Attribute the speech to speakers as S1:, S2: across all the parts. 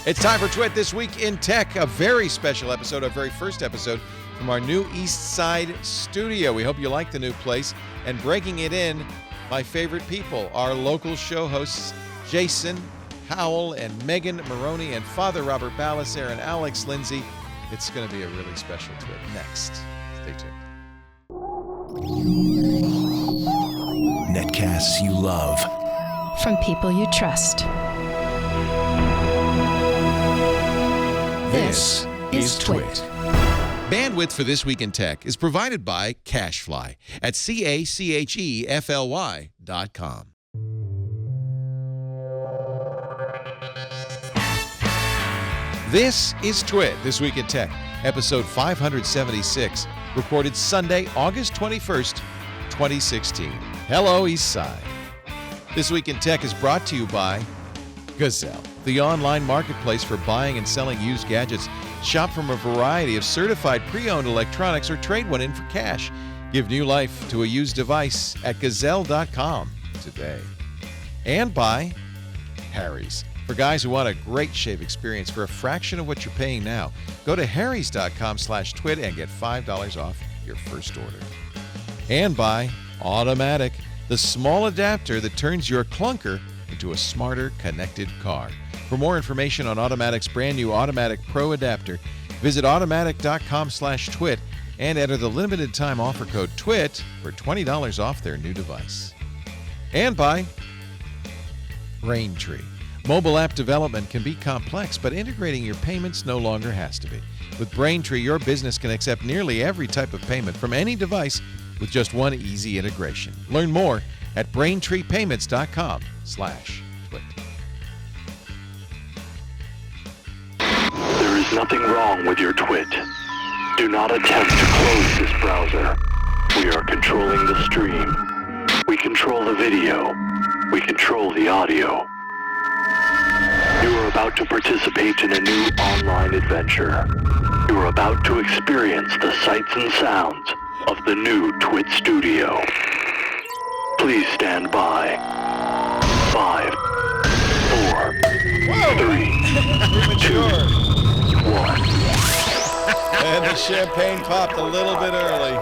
S1: It's time for TWiT This Week in Tech, a very special episode, our very first episode from our new Eastside Studio. We hope you like the new place. And breaking it in, my favorite people, our local show hosts, Jason, Howell, and Megan Morrone, and Father Robert Ballecer, and Alex Lindsay. It's going to be a really special TWiT next. Stay tuned.
S2: Netcasts you love.
S3: From people you trust.
S2: This is TWiT.
S1: Bandwidth for This Week in Tech is provided by CacheFly at CacheFly.com. This is TWiT This Week in Tech, episode 576, recorded Sunday, August 21st, 2016. Hello, Eastside. This Week in Tech is brought to you by Gazelle, the online marketplace for buying and selling used gadgets. Shop from a variety of certified pre-owned electronics or trade one in for cash. Give new life to a used device at Gazelle.com today. And by Harry's. For guys who want a great shave experience for a fraction of what you're paying now, go to harrys.com/twit and get $5 off your first order. And by Automatic, the small adapter that turns your clunker into a smarter, connected car. For more information on Automatic's brand new Automatic Pro adapter, visit automatic.com/twit and enter the limited time offer code TWIT for $20 off their new device. And by Braintree. Mobile app development can be complex, but integrating your payments no longer has to be. With Braintree, your business can accept nearly every type of payment from any device with just one easy integration. Learn more at BraintreePayments.com/twit.
S4: There is nothing wrong with your TWiT. Do not attempt to close this browser. We are controlling the stream. We control the video. We control the audio. You are about to participate in a new online adventure. You are about to experience the sights and sounds of the new TWiT Studio. Please stand by. 5, 4, 3, 2, 1.
S1: And the champagne popped a little bit early.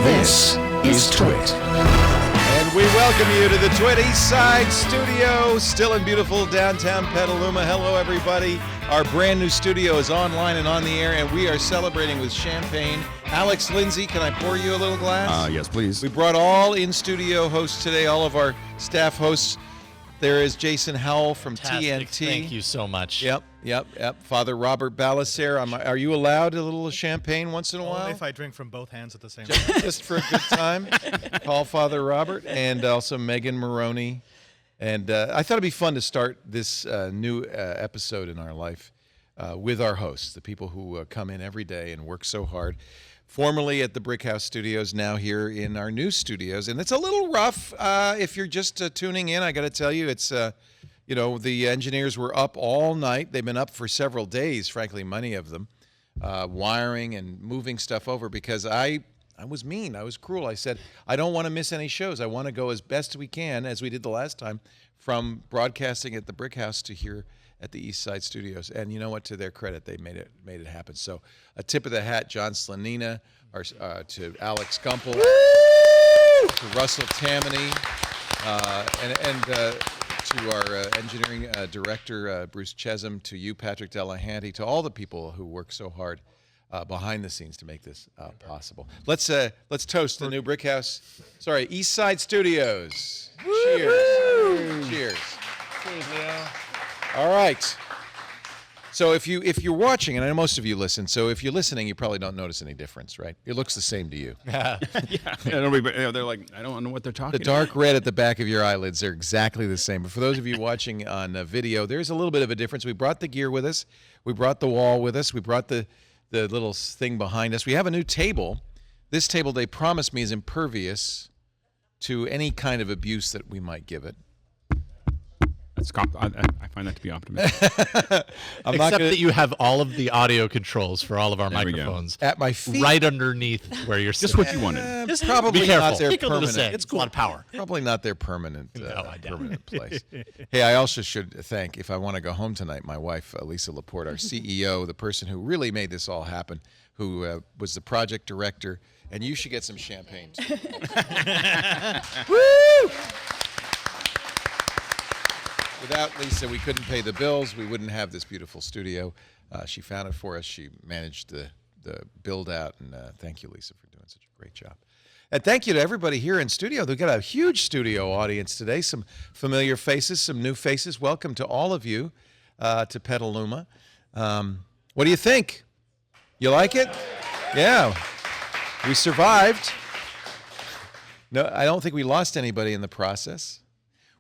S2: This is TWiT.
S1: And we welcome you to the TWiT Eastside Studio, still in beautiful downtown Petaluma. Hello, everybody. Our brand new studio is online and on the air, and we are celebrating with champagne. Alex, Lindsay, can I pour you a little glass?
S5: Yes, please.
S1: We brought all in-studio hosts today, all of our staff hosts. There is Jason Howell from
S6: Fantastic.
S1: TNT.
S6: Thank you so much.
S1: Yep. Father Robert Ballecer. Are you allowed a little champagne once in a while?
S7: Only if I drink from both hands at the same time.
S1: Just for a good time. Call Father Robert, and also Megan Morrone. And I thought it'd be fun to start this new episode in our life with our hosts, the people who come in every day and work so hard. Formerly at the Brick House Studios, now here in our new studios. And it's a little rough if you're just tuning in. I got to tell you, it's, the engineers were up all night. They've been up for several days, frankly, many of them, wiring and moving stuff over because I was mean. I was cruel. I said, I don't want to miss any shows. I want to go as best we can, as we did the last time, from broadcasting at the Brick House to here at the Eastside Studios. And you know what? To their credit, they made it happen. So a tip of the hat, John Slanina, to Alex Gumpel, to Russell Tammany, and to our engineering director, Bruce Chesham, to you, Patrick Delahanty, to all the people who work so hard behind the scenes to make this possible. Let's toast the new Eastside Studios. Cheers. Cheers. All right. So if you're watching, and I know most of you listen, so if you're listening, you probably don't notice any difference, right? It looks the same to you.
S5: Yeah, they're like, I don't know what they're talking
S1: about. The dark red at the back of your eyelids are exactly the same. But for those of you watching on video, there's a little bit of a difference. We brought the gear with us. We brought the wall with us. We brought the little thing behind us. We have a new table. This table, they promised me, is impervious to any kind of abuse that we might give it.
S5: I find that to be optimistic.
S1: I'm
S6: Except
S1: not gonna,
S6: that you have all of the audio controls for all of our
S5: There we go.
S6: microphones
S1: at my feet.
S6: right underneath where you're
S5: Just
S6: sitting.
S5: what you wanted.
S6: Just
S1: probably
S6: be careful.
S1: not their
S6: Take a little
S1: permanent.
S6: It's a lot of power.
S1: Probably not their permanent
S6: I doubt
S1: permanent place. Hey, I also should thank, if I want to go home tonight, my wife, Lisa Laporte, our CEO, the person who really made this all happen, who was the project director, and you should get some champagne too. Woo! Without Lisa, we couldn't pay the bills. We wouldn't have this beautiful studio. She found it for us. She managed the build out, and thank you, Lisa, for doing such a great job. And thank you to everybody here in studio. We've got a huge studio audience today, some familiar faces, some new faces. Welcome to all of you to Petaluma. What do you think? You like it? Yeah. We survived. No, I don't think we lost anybody in the process.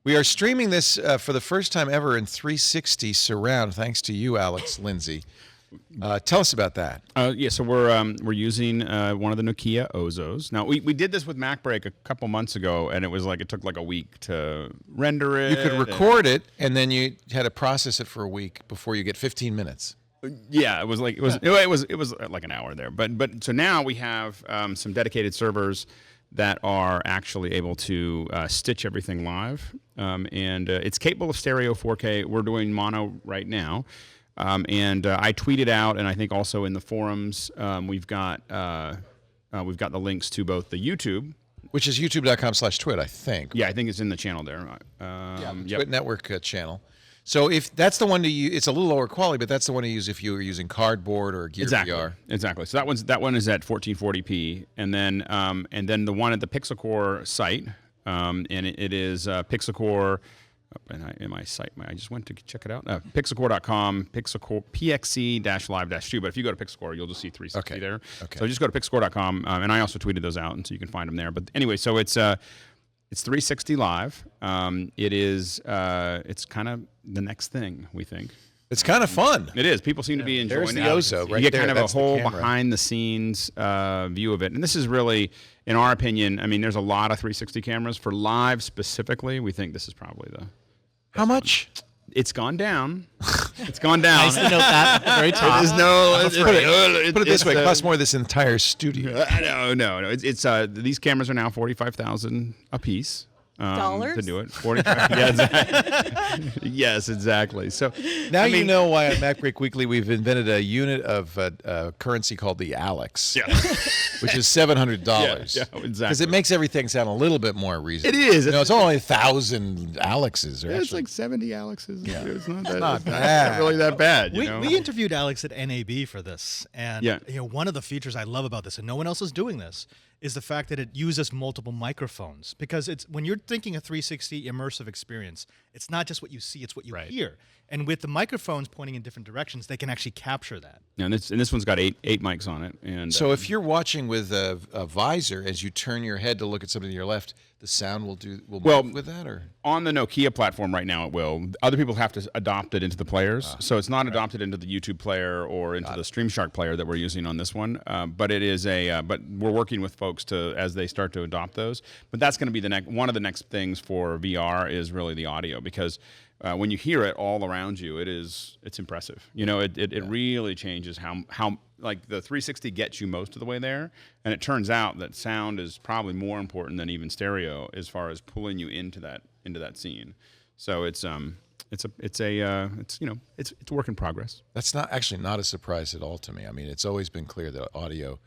S1: We are streaming this for the first time ever in 360 surround, thanks to you, Alex Lindsay. Tell us about that.
S5: Yeah, so we're using one of the Nokia Ozos. Now we did this with MacBreak a couple months ago, and it took like a week to render it.
S1: You could record it, and then you had to process it for a week before you get 15 minutes.
S5: Yeah, it was like it was like an hour there. But so now we have some dedicated servers that are actually able to stitch everything live, and it's capable of stereo 4K. We're doing mono right now. And I tweeted out, and I think also in the forums, we've got the links to both the YouTube,
S1: Which is youtube.com/TWiT, I think.
S5: Yeah, I think it's in the channel there.
S1: TWiT Network channel. So if that's the one to use, it's a little lower quality, but that's the one to use if you were using Cardboard or Gear VR.
S5: Exactly. So that one is at 1440p, and then the one at the Pixelcore site, and it is Pixelcore. In my site, I just went to check it out. Pixelcore.com, Pixelcore PXC-live-2. But if you go to Pixelcore, you'll just see 360 there.
S1: Okay.
S5: So just go to Pixelcore.com, and I also tweeted those out, and so you can find them there. But anyway, so it's 360 live. It's kind of the next thing, we think.
S1: It's kind of fun.
S5: It is. People seem to be enjoying
S1: There's the
S5: it.
S1: Ozo right
S5: You get
S1: there.
S5: kind of a
S1: That's the
S5: whole
S1: camera.
S5: behind-the-scenes view of it. And this is really, in our opinion, I mean, there's a lot of 360 cameras. For live specifically, we think this is probably the...
S1: How much?
S5: It's gone down. It's gone down.
S6: Nice to note that at the very top.
S5: There's no...
S1: Put it this way, it costs more than this entire studio.
S5: No. It's these cameras are now $45,000 a piece.
S8: Dollars?
S5: To do it. 45. Yeah, exactly. Yes, exactly. So
S1: Now you know why at MacBreak Weekly we've invented a unit of currency called the Alex, which is $700.
S5: Yeah, exactly.
S1: Because it makes everything sound a little bit more reasonable.
S5: It is.
S1: You know, it's only 1,000 Alexes.
S5: It's like 70 Alexes. Yeah. It's not that
S1: not
S5: it's
S1: bad.
S5: not really that bad. You know?
S7: We interviewed Alex at NAB for this, and
S5: Yeah.
S7: one of the features I love about this, and no one else is doing this, is the fact that it uses multiple microphones. Because it's when you're thinking a 360 immersive experience, it's not just what you see, it's what you hear. And with the microphones pointing in different directions, they can actually capture that.
S5: Yeah, and this one's got eight mics on it. And
S1: So if you're watching with a visor, as you turn your head to look at something to your left, the sound will move with that, or
S5: on the Nokia platform right now, it will. Other people have to adopt it into the players, so it's not adopted into the YouTube player or into the StreamShark player that we're using on this one. But it is but we're working with folks as they start to adopt those. But that's going to be one of the next things for VR is really the audio, because when you hear it all around you, it's impressive. You know, it really changes how like the 360 gets you most of the way there, and it turns out that sound is probably more important than even stereo as far as pulling you into that scene. So it's a work in progress.
S1: that's not a surprise at all to me. I mean, it's always been clear that audio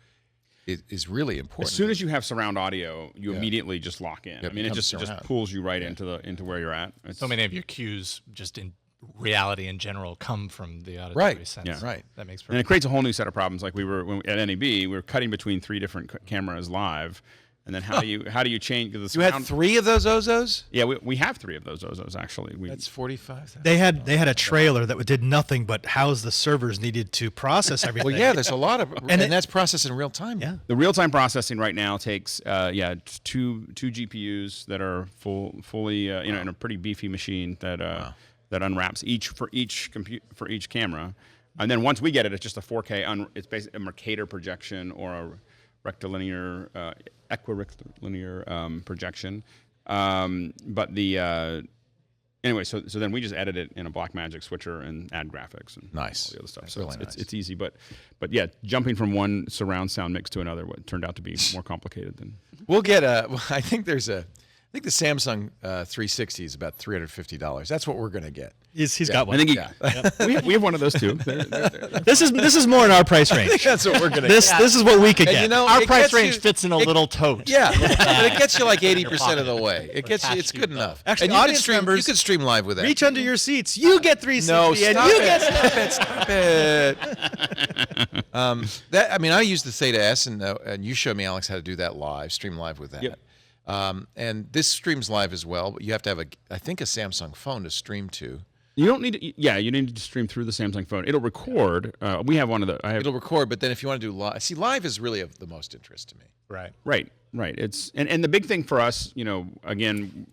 S1: is really important.
S5: As soon as you have surround audio, you immediately just lock in.
S1: Yeah,
S5: I mean, it
S1: becomes
S5: just
S1: surround.
S5: pulls you right into where you're at.
S6: So many of your cues, just in reality in general, come from the auditory
S1: Right.
S6: sense.
S5: Yeah.
S1: Right.
S6: That makes
S5: And
S6: perfect
S5: it creates a whole new set of problems. Like at NAB, we were cutting between 3 different cameras live, and then how do you change the
S1: You
S5: sound?
S1: had 3 of those Ozos?
S5: Yeah, we have 3 of those Ozos actually.
S1: That's 45,000.
S7: They had a trailer that did nothing but house the servers needed to process everything.
S1: Well, yeah, there's a lot of, and that's processed in real time.
S7: Yeah.
S5: The real-time processing right now takes two GPUs that are fully in a pretty beefy machine that unwraps for each camera, and then once we get it, it's just a 4K. It's basically a Mercator projection or a rectilinear, equirectilinear projection. But anyway, so then we just edit it in a Blackmagic switcher and add graphics and
S1: Nice.
S5: all the other stuff.
S1: That's
S5: So
S1: really
S5: it's
S1: nice.
S5: easy, but yeah, jumping from one surround sound mix to another turned out to be more complicated than.
S1: We'll get I think the Samsung 360 is about $350. That's what we're going to get.
S7: He's got one.
S5: I think
S1: Yeah.
S5: we have one of those too.
S7: This is more in our price range.
S1: That's what we're going to
S7: This
S1: get.
S7: this is what we could
S1: And
S7: get.
S1: you know,
S6: Our
S1: it
S6: price
S1: gets
S6: range
S1: you-
S6: fits in a little tote.
S1: Yeah, but it gets you like 80% of the
S6: pocket.
S1: way. It gets you. It's good enough.
S7: Actually,
S1: and you could
S7: audience
S1: stream,
S7: members,
S1: you could stream live with that.
S7: Reach under your seats. You get 360,
S1: No,
S7: and
S1: stop
S7: you
S1: it.
S7: get
S1: Stop it. That I mean, I use the Theta S, and you showed me, Alex, how to do that live, stream live with that.
S5: Yep.
S1: And this streams live as well, but you have to have I think a Samsung phone to stream to.
S5: You don't need to. Yeah, you need to stream through the Samsung phone. It'll record. We have one of the.
S1: It'll record, but then if you want to do live, see, live is really of the most interest to me.
S6: Right.
S5: Right. It's and the big thing for us, again,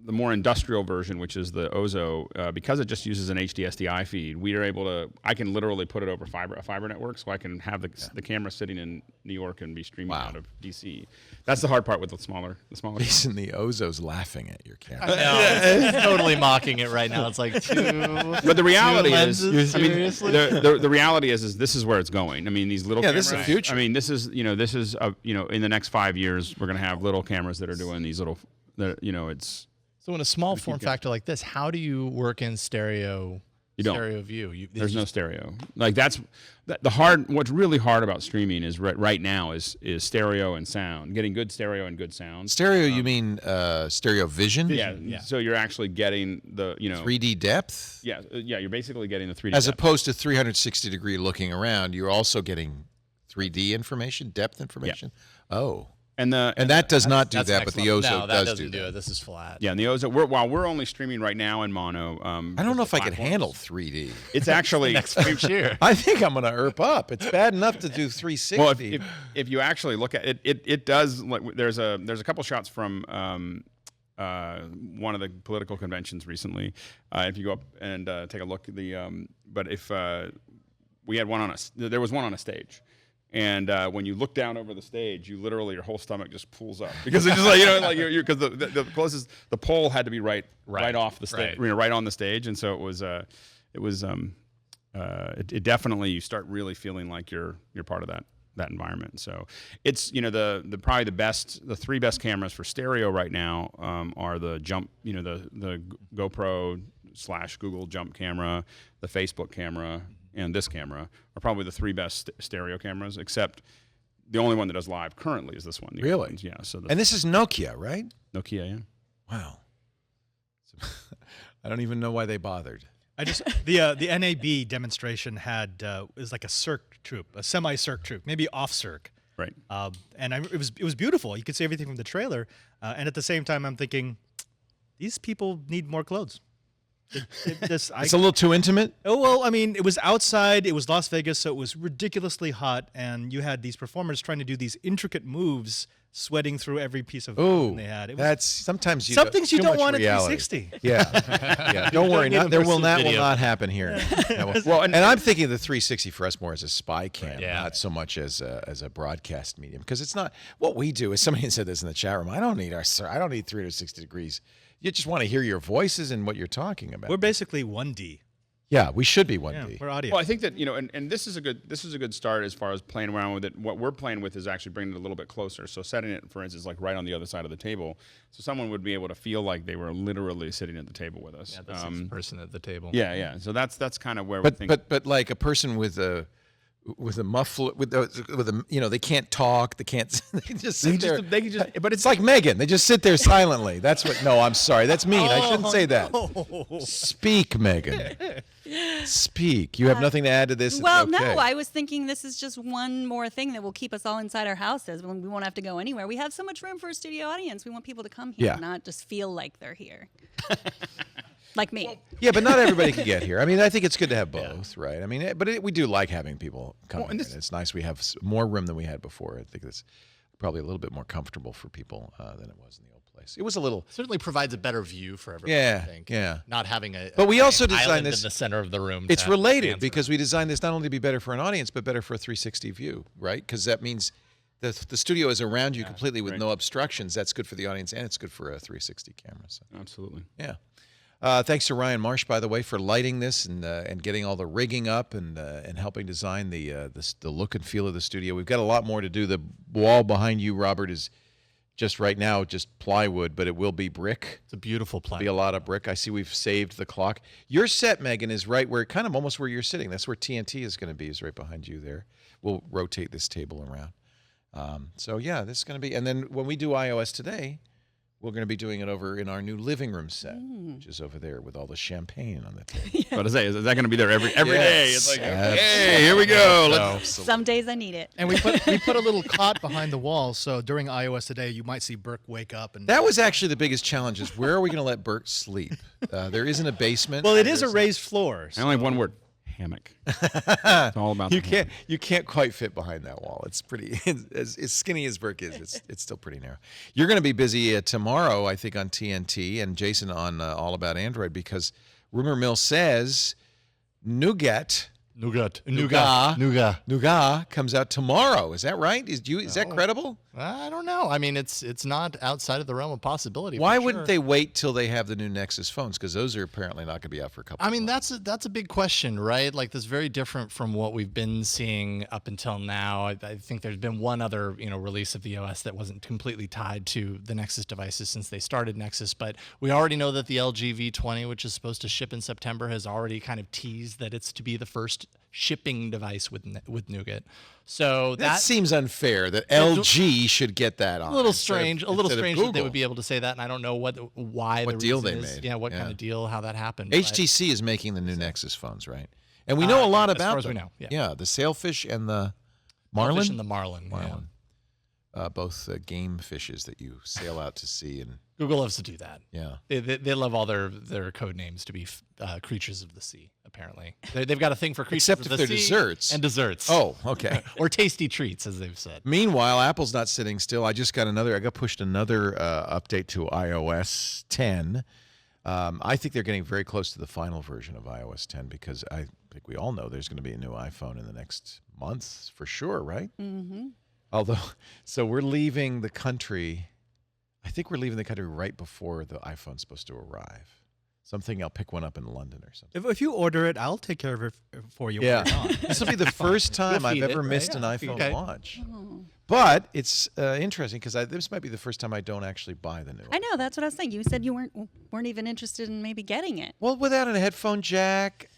S5: the more industrial version, which is the Ozo, because it just uses an HD SDI feed, we are able to. I can literally put it over a fiber network, so I can have the camera sitting in New York and be streaming out of DC. That's the hard part with the smaller.
S1: Jason, the Ozo's laughing at your camera.
S6: No, it's totally mocking it right now. It's like
S5: But the reality
S6: lenses,
S5: is, I mean,
S6: seriously?
S5: the reality is this is where it's going. I mean, these little
S1: Yeah, this
S5: cameras.
S1: is the future.
S5: I mean, this is in the next 5 years, we're going to have little cameras that are doing these little. It's.
S6: So in a small form factor like this, how do you work in stereo?
S5: You don't.
S6: Stereo view.
S5: There's no stereo. Like what's really hard about streaming is right now is stereo and sound. Getting good stereo and good sound.
S1: Stereo, you mean stereo vision?
S5: Yeah. So you're actually getting the
S1: 3D depth?
S5: Yeah. You're basically getting the 3D.
S1: As
S5: depth.
S1: opposed to 360 degree looking around, you're also getting 3D information, depth information. Oh.
S5: And
S1: that does not do
S6: That's
S1: that, but the
S6: excellent.
S1: Ozo
S6: No, that
S1: does
S6: doesn't
S1: do that.
S6: it. This is flat.
S5: Yeah, and the Ozo. While we're only streaming right now in mono.
S1: I don't know if I could
S5: platforms,
S1: handle 3D.
S5: It's actually
S6: Next future.
S1: I think I'm going to erp up. It's bad enough to do 360.
S5: well. If you actually look at it, it does. Like, there's a couple shots from one of the political conventions recently. If you go up and take a look, but if we had one there was one on a stage. And when you look down over the stage, you literally your whole stomach just pulls up because it's just like because the closest the pole had to be right off the stage, right on the stage, and so it definitely you start really feeling like you're part of that environment. So it's the probably the three best cameras for stereo right now are the jump the GoPro / Google Jump camera, the Facebook camera, and this camera are probably the three best stereo cameras, except the only one that does live currently is this one.
S1: Really?
S5: Ones, yeah. So
S1: and this is Nokia, right?
S5: Nokia, yeah.
S1: Wow. I don't even know why they bothered.
S7: The NAB demonstration had it was like a circ troop, a semi-circ troop, maybe off-circ.
S5: Right.
S7: And it was beautiful. You could see everything from the trailer, and at the same time, I'm thinking, these people need more clothes.
S1: It's a little too intimate.
S7: Oh, well, I mean, it was outside. It was Las Vegas, so it was ridiculously hot, and you had these performers trying to do these intricate moves, sweating through every piece of equipment they had. It was,
S1: That's sometimes
S7: some things you
S1: too
S7: don't
S1: much
S7: want at
S1: reality.
S7: 360.
S1: Yeah. Don't worry.
S6: need
S1: That will
S6: video.
S1: not happen here.
S5: Well,
S1: and I'm thinking of the 360 for us more as a spy cam,
S6: Yeah.
S1: not so much as a broadcast medium. Because it's not what we do. Is somebody said this in the chat room. I don't need 360 degrees. You just want to hear your voices and what you're talking about.
S7: We're basically 1D.
S1: Yeah, we should be 1D.
S7: Yeah, we're audio.
S5: Well, I think that and this is a good start as far as playing around with it. What we're playing with is actually bringing it a little bit closer. So setting it, for instance, like right on the other side of the table, so someone would be able to feel like they were literally sitting at the table with us.
S6: Yeah, the sixth person at the table.
S5: Yeah. So that's kind of where we think.
S1: But like a person with a muffler with a they can't talk, they can't they can just sit there.
S5: They can just,
S1: But it's like Megan. They just sit there silently. That's what. No, I'm sorry. That's mean. I shouldn't say that. Speak, Megan. Speak. You have nothing to add to this. It's
S8: Well,
S1: okay.
S8: no, I was thinking this is just one more thing that will keep us all inside our houses when we won't have to go anywhere. We have so much room for a studio audience. We want people to come here,
S1: Yeah.
S8: not just feel like they're here. Like me.
S1: Yeah, but not everybody can get here. I mean, I think it's good to have both, right? I mean, we do like having people come in. It's nice we have more room than we had before. I think it's probably a little bit more comfortable for people than it was in the old place. It was a little.
S6: Certainly provides a better view for everybody.
S1: Yeah,
S6: I think.
S1: yeah.
S6: Not having a.
S1: But we also
S6: an
S1: designed
S6: island
S1: this
S6: in the center of the room.
S1: It's
S6: to
S1: related
S6: answer.
S1: because we designed this not only to be better for an audience, but better for a 360 view, right? Because that means the studio is around you completely with no obstructions. That's good for the audience and it's good for a 360 camera. So.
S5: Absolutely.
S1: Yeah. Thanks to Ryan Marsh, by the way, for lighting this and getting all the rigging up and helping design the look and feel of the studio. We've got a lot more to do. The wall behind you, Robert, is just right now just plywood, but it will be brick.
S6: It's a beautiful
S1: Be a
S6: plywood.
S1: lot of brick. I see we've saved the clock. Your set, Megan, is right where, kind of almost where you're sitting. That's where TNT is going to be, is right behind you there. We'll rotate this table around. So yeah, this is going to be, and then when we do iOS today, we're going to be doing it over in our new living room set, which is over there with all the champagne on the table.
S5: What to say? Is that going to be there every day? It's like,
S1: Yes.
S5: hey, here we go. Let's
S8: Some days I need it.
S7: And we put a little cot behind the wall, so during iOS today, you might see Burke wake up and.
S1: That was actually the biggest challenge: is where are we going to let Bert sleep? There isn't a basement.
S7: Well, it is a raised floor.
S5: I only have one word: hammock. It's all about
S1: You
S5: the
S1: can't. You can't quite fit behind that wall. It's pretty. As skinny as Burke is, it's still pretty narrow. You're going to be busy tomorrow, I think, on TNT, and Jason on All About Android, because rumor mill says Nougat
S6: Nougat
S1: comes out tomorrow. Is that right? Is that credible?
S6: I don't know. I mean, it's not outside of the realm of possibility.
S1: Why
S6: for
S1: wouldn't
S6: sure.
S1: they wait till they have the new Nexus phones? Because those are apparently not going to be out for a couple.
S6: I mean,
S1: months.
S6: that's a big question, right? Like, that's very different from what we've been seeing up until now. I think there's been one other, release of the OS that wasn't completely tied to the Nexus devices since they started Nexus. But we already know that the LG V20, which is supposed to ship in September, has already kind of teased that it's to be the first shipping device with Nougat. So
S1: that seems unfair that LG should get that on.
S6: a little strange. A little
S1: instead of
S6: strange that they
S1: Google.
S6: would be able to say that, and I don't know why
S1: What
S6: the
S1: deal
S6: reason
S1: they
S6: is.
S1: made.
S6: Yeah, what
S1: Yeah.
S6: kind of deal, how that happened. but-
S1: HTC is making the new Nexus phones, right? And we know a lot
S6: as
S1: about
S6: far as
S1: them.
S6: we know, yeah.
S1: the Sailfish and the
S6: Fish
S1: Marlin.
S6: and the Marlin. Yeah.
S1: Marlin. Both game fishes that you sail out to sea, and
S6: Google loves to do that.
S1: yeah.
S6: They love all their code names to be creatures of the sea. Apparently, they've got a thing for creatures
S1: Except
S6: of
S1: if
S6: the
S1: they're
S6: sea
S1: desserts.
S6: and desserts.
S1: Oh, okay.
S6: or tasty treats, as they've said.
S1: Meanwhile, Apple's not sitting still. I got pushed another update to iOS 10. I think they're getting very close to the final version of iOS 10 because I think we all know there's going to be a new iPhone in the next month for sure, right? Mm-hmm. Although, so we're leaving the country. I think we're leaving the country right before the iPhone's supposed to arrive. Something I'll pick one up in London or something.
S7: If you order it, I'll take care of it for you.
S1: Yeah,
S7: When you're gone.
S1: this will be the first time I've
S6: feed
S1: ever
S6: it, right?
S1: missed an
S6: Yeah.
S1: iPhone
S6: Okay.
S1: launch. But it's interesting because this might be the first time I don't actually buy the new.
S8: I know, that's what I was saying. You said you weren't even interested in maybe getting it.
S1: Well, without a headphone jack,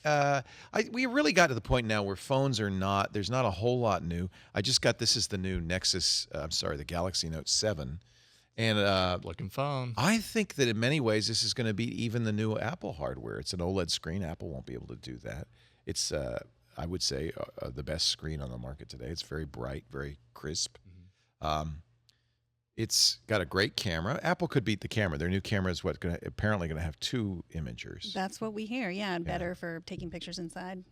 S1: we really got to the point now where phones are not. There's not a whole lot new. I just got this is the new Nexus. The Galaxy Note 7, and
S6: Looking phone.
S1: I think that in many ways this is going to beat even the new Apple hardware. It's an OLED screen. Apple won't be able to do that. It's I would say the best screen on the market today. It's very bright, very crisp. It's got a great camera. Apple could beat the camera. Their new camera is apparently going to have 2 imagers.
S8: That's what we hear. Yeah, and better for taking pictures inside.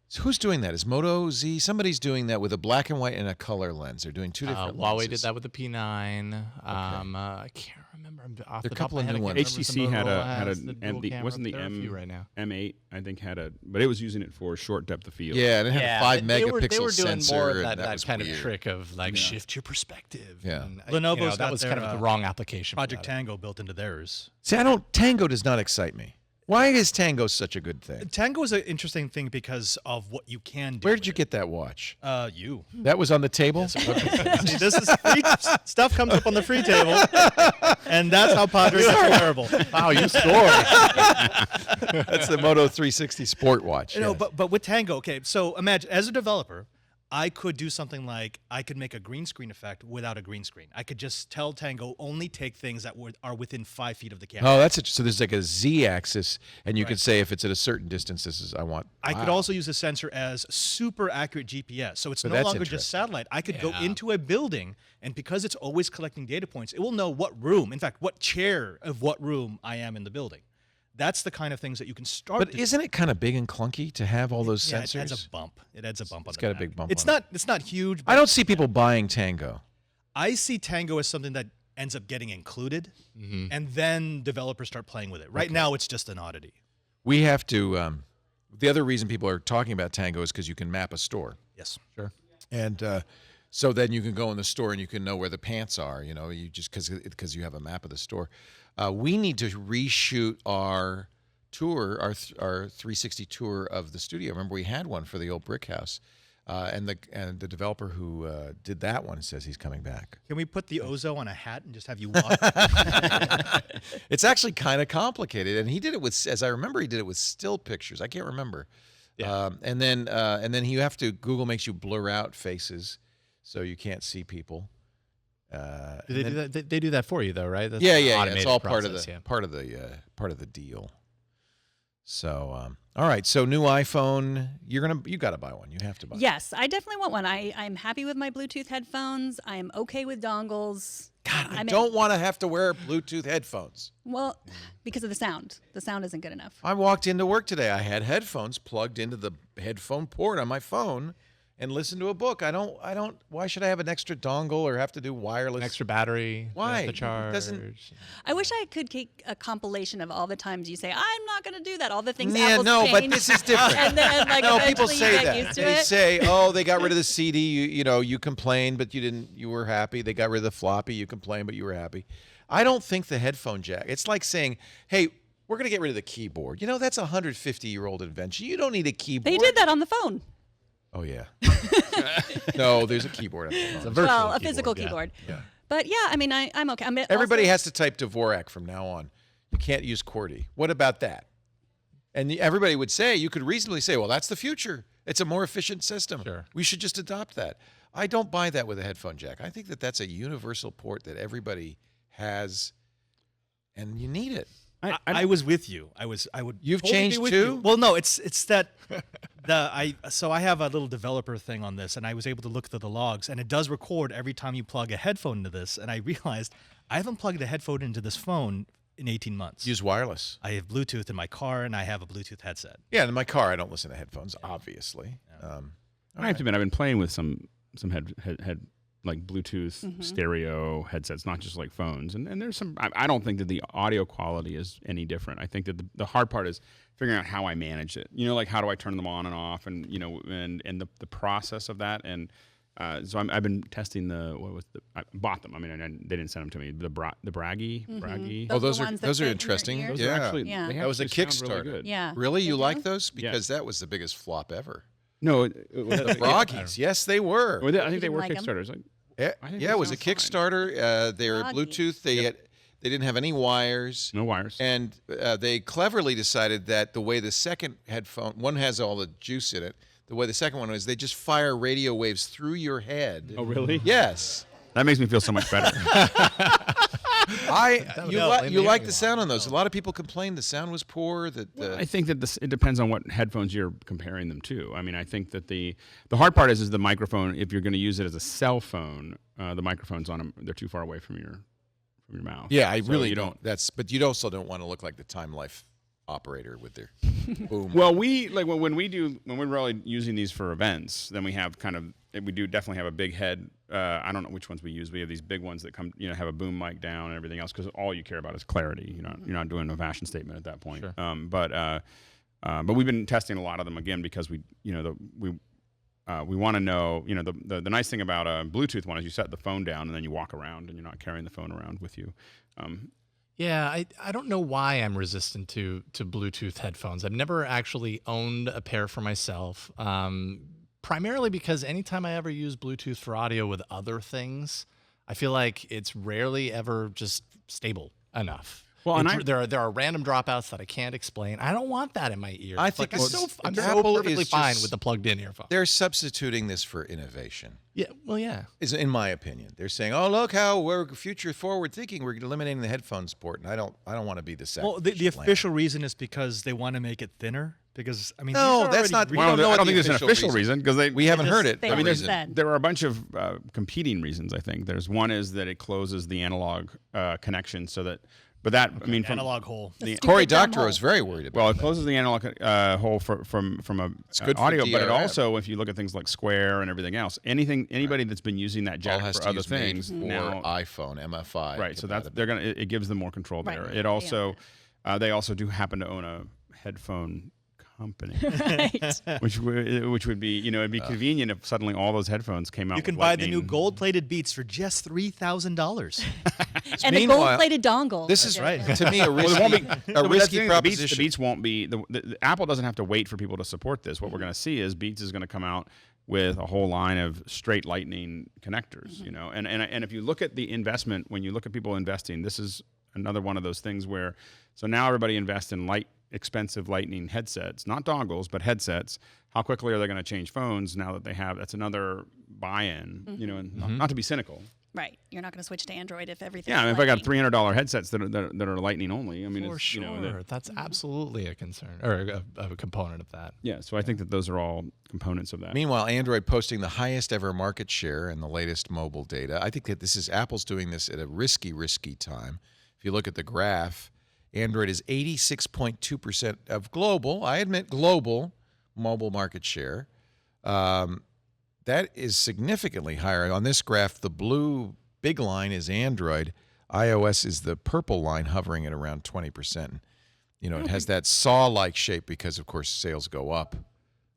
S1: So who's doing that? Is Moto Z? Somebody's doing that with a black and white and a color lens. They're doing 2 different
S6: Huawei
S1: lenses.
S6: did that with the P9. I can't remember. Off
S1: There are
S6: the
S1: a
S6: top
S1: couple
S6: of
S1: of
S6: my head,
S1: new
S6: I
S1: ones.
S6: can't
S5: HTC
S6: remember
S5: had
S6: if the
S5: a
S6: Motorola
S5: had
S6: has the
S5: a
S6: dual
S5: and the
S6: camera,
S5: wasn't the
S6: but there are a few right now.
S5: M8 I think had a, but it was using it for short depth of field.
S1: Yeah, and it had a 5
S6: they
S1: megapixel
S6: were doing
S1: sensor.
S6: more of
S1: and
S6: that
S1: was
S6: kind of
S1: weird.
S6: trick of like shift your perspective.
S1: Yeah.
S6: And,
S7: Lenovo's
S6: that
S7: got
S6: was
S7: their,
S6: kind of the wrong application. for
S7: Project
S6: that.
S7: Tango built into theirs.
S1: See, Tango does not excite me. Why is Tango such a good thing?
S7: Tango is an interesting thing because of what you can do.
S1: Where did you
S7: with
S1: get that watch?
S7: it. You.
S1: That was on the table?
S7: See, this is free stuff comes up on the free table, and that's how Padre gets terrible.
S6: Wow, you scored.
S1: That's the Moto 360 Sport watch.
S7: No,
S1: yes.
S7: but with Tango, okay. So imagine as a developer, I could do something like I could make a green screen effect without a green screen. I could just tell Tango only take things that are within 5 feet of the camera.
S1: Oh, that's it. So there's like a Z-axis, and you could say if it's at a certain distance, this is I want.
S7: I could
S1: Wow.
S7: also use a sensor as super accurate GPS. So it's
S1: So
S7: no
S1: that's
S7: longer just
S1: interesting.
S7: satellite. I could go
S6: Yeah.
S7: into a building, and because it's always collecting data points, it will know what room, in fact, what chair of what room I am in the building. That's the kind of things that you can start
S1: But
S7: to
S1: isn't it kind of big and clunky to have all those
S7: yeah,
S1: sensors?
S7: it adds a bump. It adds a bump on
S1: It's
S7: the
S1: got a
S7: back.
S1: big bump
S7: It's
S1: on
S7: not it's not huge, but
S1: I don't see people buying Tango.
S7: I see Tango as something that ends up getting included, and then developers start playing with it. Right now, it's just an oddity.
S1: We have to. The other reason people are talking about Tango is because you can map a store.
S7: Yes.
S6: Sure.
S1: And so then you can go in the store and you can know where the pants are. You just because you have a map of the store. We need to reshoot our tour, our 360 tour of the studio. Remember, we had one for the old brick house, and the developer who did that one says he's coming back.
S7: Can we put the Ozo on a hat and just have you walk?
S1: It's actually kind of complicated, and he did it with, as I remember, he did it with still pictures. I can't remember.
S6: Yeah.
S1: And then you have to, Google makes you blur out faces, so you can't see people.
S6: Do they do that? They do that for you though, right? That's
S1: Yeah.
S6: an
S1: It's
S6: automated
S1: all
S6: process,
S1: part of the deal. So, all right. So, new iPhone. You got to buy one. You have to buy.
S8: Yes, I definitely want one. I'm happy with my Bluetooth headphones. I'm okay with dongles.
S1: God, I don't want to have to wear Bluetooth headphones.
S8: Well, because of the sound. The sound isn't good enough.
S1: I walked into work today. I had headphones plugged into the headphone port on my phone and listened to a book. I don't. Why should I have an extra dongle or have to do wireless?
S6: An extra battery.
S1: Why?
S6: The charge.
S1: It doesn't.
S8: I wish I could take a compilation of all the times you say, I'm not going to do that. All the things
S1: Yeah,
S8: Apple's
S1: no, but
S8: changed.
S1: this is different.
S8: And then, like,
S1: No,
S8: eventually
S1: people say
S8: you get
S1: that.
S8: used to
S1: They
S8: it.
S1: say, "Oh, they got rid of the CD. You complained, but you didn't. You were happy. They got rid of the floppy. You complained, but you were happy." I don't think the headphone jack. It's like saying, "Hey, we're going to get rid of the keyboard." That's a 150-year-old invention. You don't need a keyboard.
S8: They did that on the phone.
S1: Oh yeah. No, there's a keyboard. On the phone.
S6: It's a virtual
S8: Well, a
S6: keyboard,
S8: physical
S6: yeah.
S8: keyboard.
S1: Yeah.
S8: But yeah, I mean, I'm okay.
S1: Everybody has to type Dvorak from now on. You can't use QWERTY. What about that? And everybody would say, you could reasonably say, well, that's the future. It's a more efficient system.
S6: Sure.
S1: We should just adopt that. I don't buy that with a headphone jack. I think that that's a universal port that everybody has, and you need it.
S7: I was with you. I would.
S1: You've
S7: totally
S1: changed
S7: be with
S1: too?
S7: you. Well, no, it's that I have a little developer thing on this, and I was able to look through the logs, and it does record every time you plug a headphone into this. And I realized I haven't plugged a headphone into this phone in 18 months.
S1: Use wireless.
S7: I have Bluetooth in my car, and I have a Bluetooth headset.
S1: Yeah, in my car, I don't listen to headphones, obviously.
S5: I have to admit, I've been playing with some head like Bluetooth stereo headsets, not just like phones. And there's some. I don't think that the audio quality is any different. I think that the hard part is figuring out how I manage it. Like how do I turn them on and off, and and the process of that. And so I've been testing I bought them. I mean, they didn't send them to me. The Braggy.
S1: Oh,
S8: Those
S1: those
S8: are the
S1: are
S8: ones that
S1: those are
S8: fit in your
S1: interesting.
S8: ear?
S5: Those
S1: Yeah.
S5: are actually,
S8: Yeah.
S5: they
S1: That was a
S5: actually sound really
S1: Kickstarter.
S5: good.
S8: Yeah.
S1: Really, you
S8: They
S1: like
S8: do?
S1: those? Because that was the biggest flop ever.
S5: No, it was
S1: The Broggies, yes, they were.
S5: I think they
S8: didn't
S5: were
S8: like 'em?
S5: Kickstarters.
S1: Yeah,
S5: I think
S1: yeah,
S5: they
S1: it was a
S5: sound fine.
S1: Kickstarter. They were
S8: Broggy.
S1: Bluetooth. They didn't have any wires.
S5: No wires.
S1: And they cleverly decided that the way the second headphone, one has all the juice in it. The way the second one is, they just fire radio waves through your head.
S5: Oh, really?
S1: Yes.
S5: That makes me feel so much better.
S1: You like the sound on those. A lot of people complained the sound was poor.
S5: I think that it depends on what headphones you're comparing them to. I mean, I think that the hard part is the microphone. If you're going to use it as a cell phone, the microphones on them, they're too far away from your mouth.
S1: Yeah, I
S5: So
S1: really
S5: you
S1: don't. But you also don't want to look like the Time Life operator with their boom.
S5: Well, when we're really using these for events, then we have we do definitely have a big head. I don't know which ones we use. We have these big ones that come, have a boom mic down and everything else, because all you care about is clarity. You're not doing a fashion statement at that point.
S6: Sure.
S5: But we've been testing a lot of them again because we want to know. The nice thing about a Bluetooth one is you set the phone down and then you walk around and you're not carrying the phone around with you.
S6: Yeah, I don't know why I'm resistant to Bluetooth headphones. I've never actually owned a pair for myself, primarily because anytime I ever use Bluetooth for audio with other things, I feel like it's rarely ever just stable enough.
S5: Well, and
S6: there are random dropouts that I can't explain. I don't want that in my ear.
S1: I
S6: It's
S1: think
S6: like, I'm so
S1: Apple
S6: perfectly
S1: is
S6: fine
S1: just-
S6: with the plugged-in earphone.
S1: They're substituting this for innovation.
S6: Yeah, well, yeah.
S1: Is in my opinion. They're saying, "Oh, look how we're future forward thinking. We're eliminating the headphones port." And I don't want to be the second.
S7: Well, the official reason is because they want to make it thinner. Because I mean,
S1: No,
S7: these are
S1: that's
S7: already
S1: not-
S5: Well,
S1: don't know
S5: I
S1: what
S5: don't
S1: the
S5: think there's an
S1: official
S5: official reason because
S1: we haven't heard it.
S8: They
S1: the
S5: I mean,
S1: reason.
S8: said.
S5: there are a bunch of competing reasons. I think there's one is that it closes the analog connection so that, but that I mean, from
S7: analog hole.
S8: The stupid
S1: Corey
S8: dumb
S1: Doctorow
S8: hole.
S1: is very worried about.
S5: well, it closes the analog hole from a
S1: good for
S5: audio, but it
S1: DRM.
S5: also, if you look at things like Square and everything else, anybody that's been using that
S1: all
S5: jack
S1: has
S5: for
S1: to
S5: other
S1: use
S5: things
S1: made for
S5: now,
S1: iPhone MFI.
S5: right? So that's they're gonna it gives them more control
S8: Right.
S5: there.
S8: Yeah.
S5: It also they also do happen to own a headphone company.
S8: Right.
S5: which would be, it'd be convenient if suddenly all those headphones came out.
S7: You can
S5: with
S7: buy the new
S5: lightning.
S7: gold-plated Beats for just $3,000.
S8: And a
S1: Meanwhile,
S8: gold-plated dongle.
S1: This is
S7: right.
S1: to me a
S5: Well, there won't
S1: risky,
S5: be
S1: a risky
S5: the
S1: proposition.
S5: Beats won't be the Apple doesn't have to wait for people to support this. What we're going to see is Beats is going to come out with a whole line of straight Lightning connectors. And if you look at the investment, when you look at people investing, this is another one of those things where so now everybody invests in expensive Lightning headsets, not dongles, but headsets. How quickly are they going to change phones now that they have? That's another buy-in. And not to be cynical.
S8: Right. You're not going to switch to Android if everything.
S5: Yeah, I mean, if I got $300 headsets that are Lightning only, I mean,
S6: For
S5: it's,
S6: sure. That's absolutely a concern or a component of that.
S5: yeah. So I think that those are all components of that.
S1: Meanwhile, Android posting the highest ever market share in the latest mobile data. I think that this is Apple's doing this at a risky time. If you look at the graph, Android is 86.2% of global, I admit global, mobile market share. That is significantly higher. On this graph, the blue big line is Android. iOS is the purple line hovering at around 20%. It has that saw-like shape because, of course, sales go up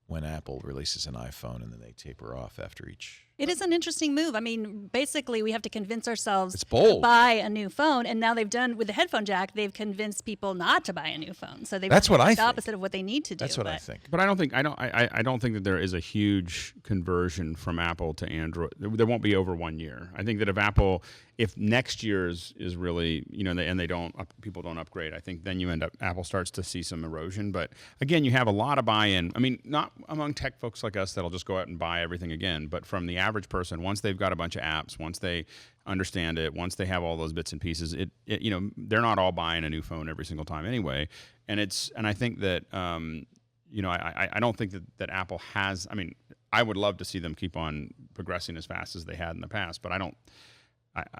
S1: when Apple releases an iPhone and then they taper off after each.
S8: It is an interesting move. I mean, basically, we have to convince ourselves
S1: It's bold.
S8: to buy a new phone, and now they've done with the headphone jack. They've convinced people not to buy a new phone. So they've
S1: That's what
S8: done
S1: I
S8: the
S1: think.
S8: opposite of what they need to do.
S1: That's what I think.
S5: But I don't think that there is a huge conversion from Apple to Android. There won't be over 1 year. I think that if next year's is really, and they don't, people don't upgrade, I think then Apple starts to see some erosion. But again, you have a lot of buy-in. I mean, not among tech folks like us that'll just go out and buy everything again, but from the average person, once they've got a bunch of apps, once they understand it, once they have all those bits and pieces, they're not all buying a new phone every single time anyway. And I think that, I don't think that Apple has, I mean, I would love to see them keep on progressing as fast as they had in the past, but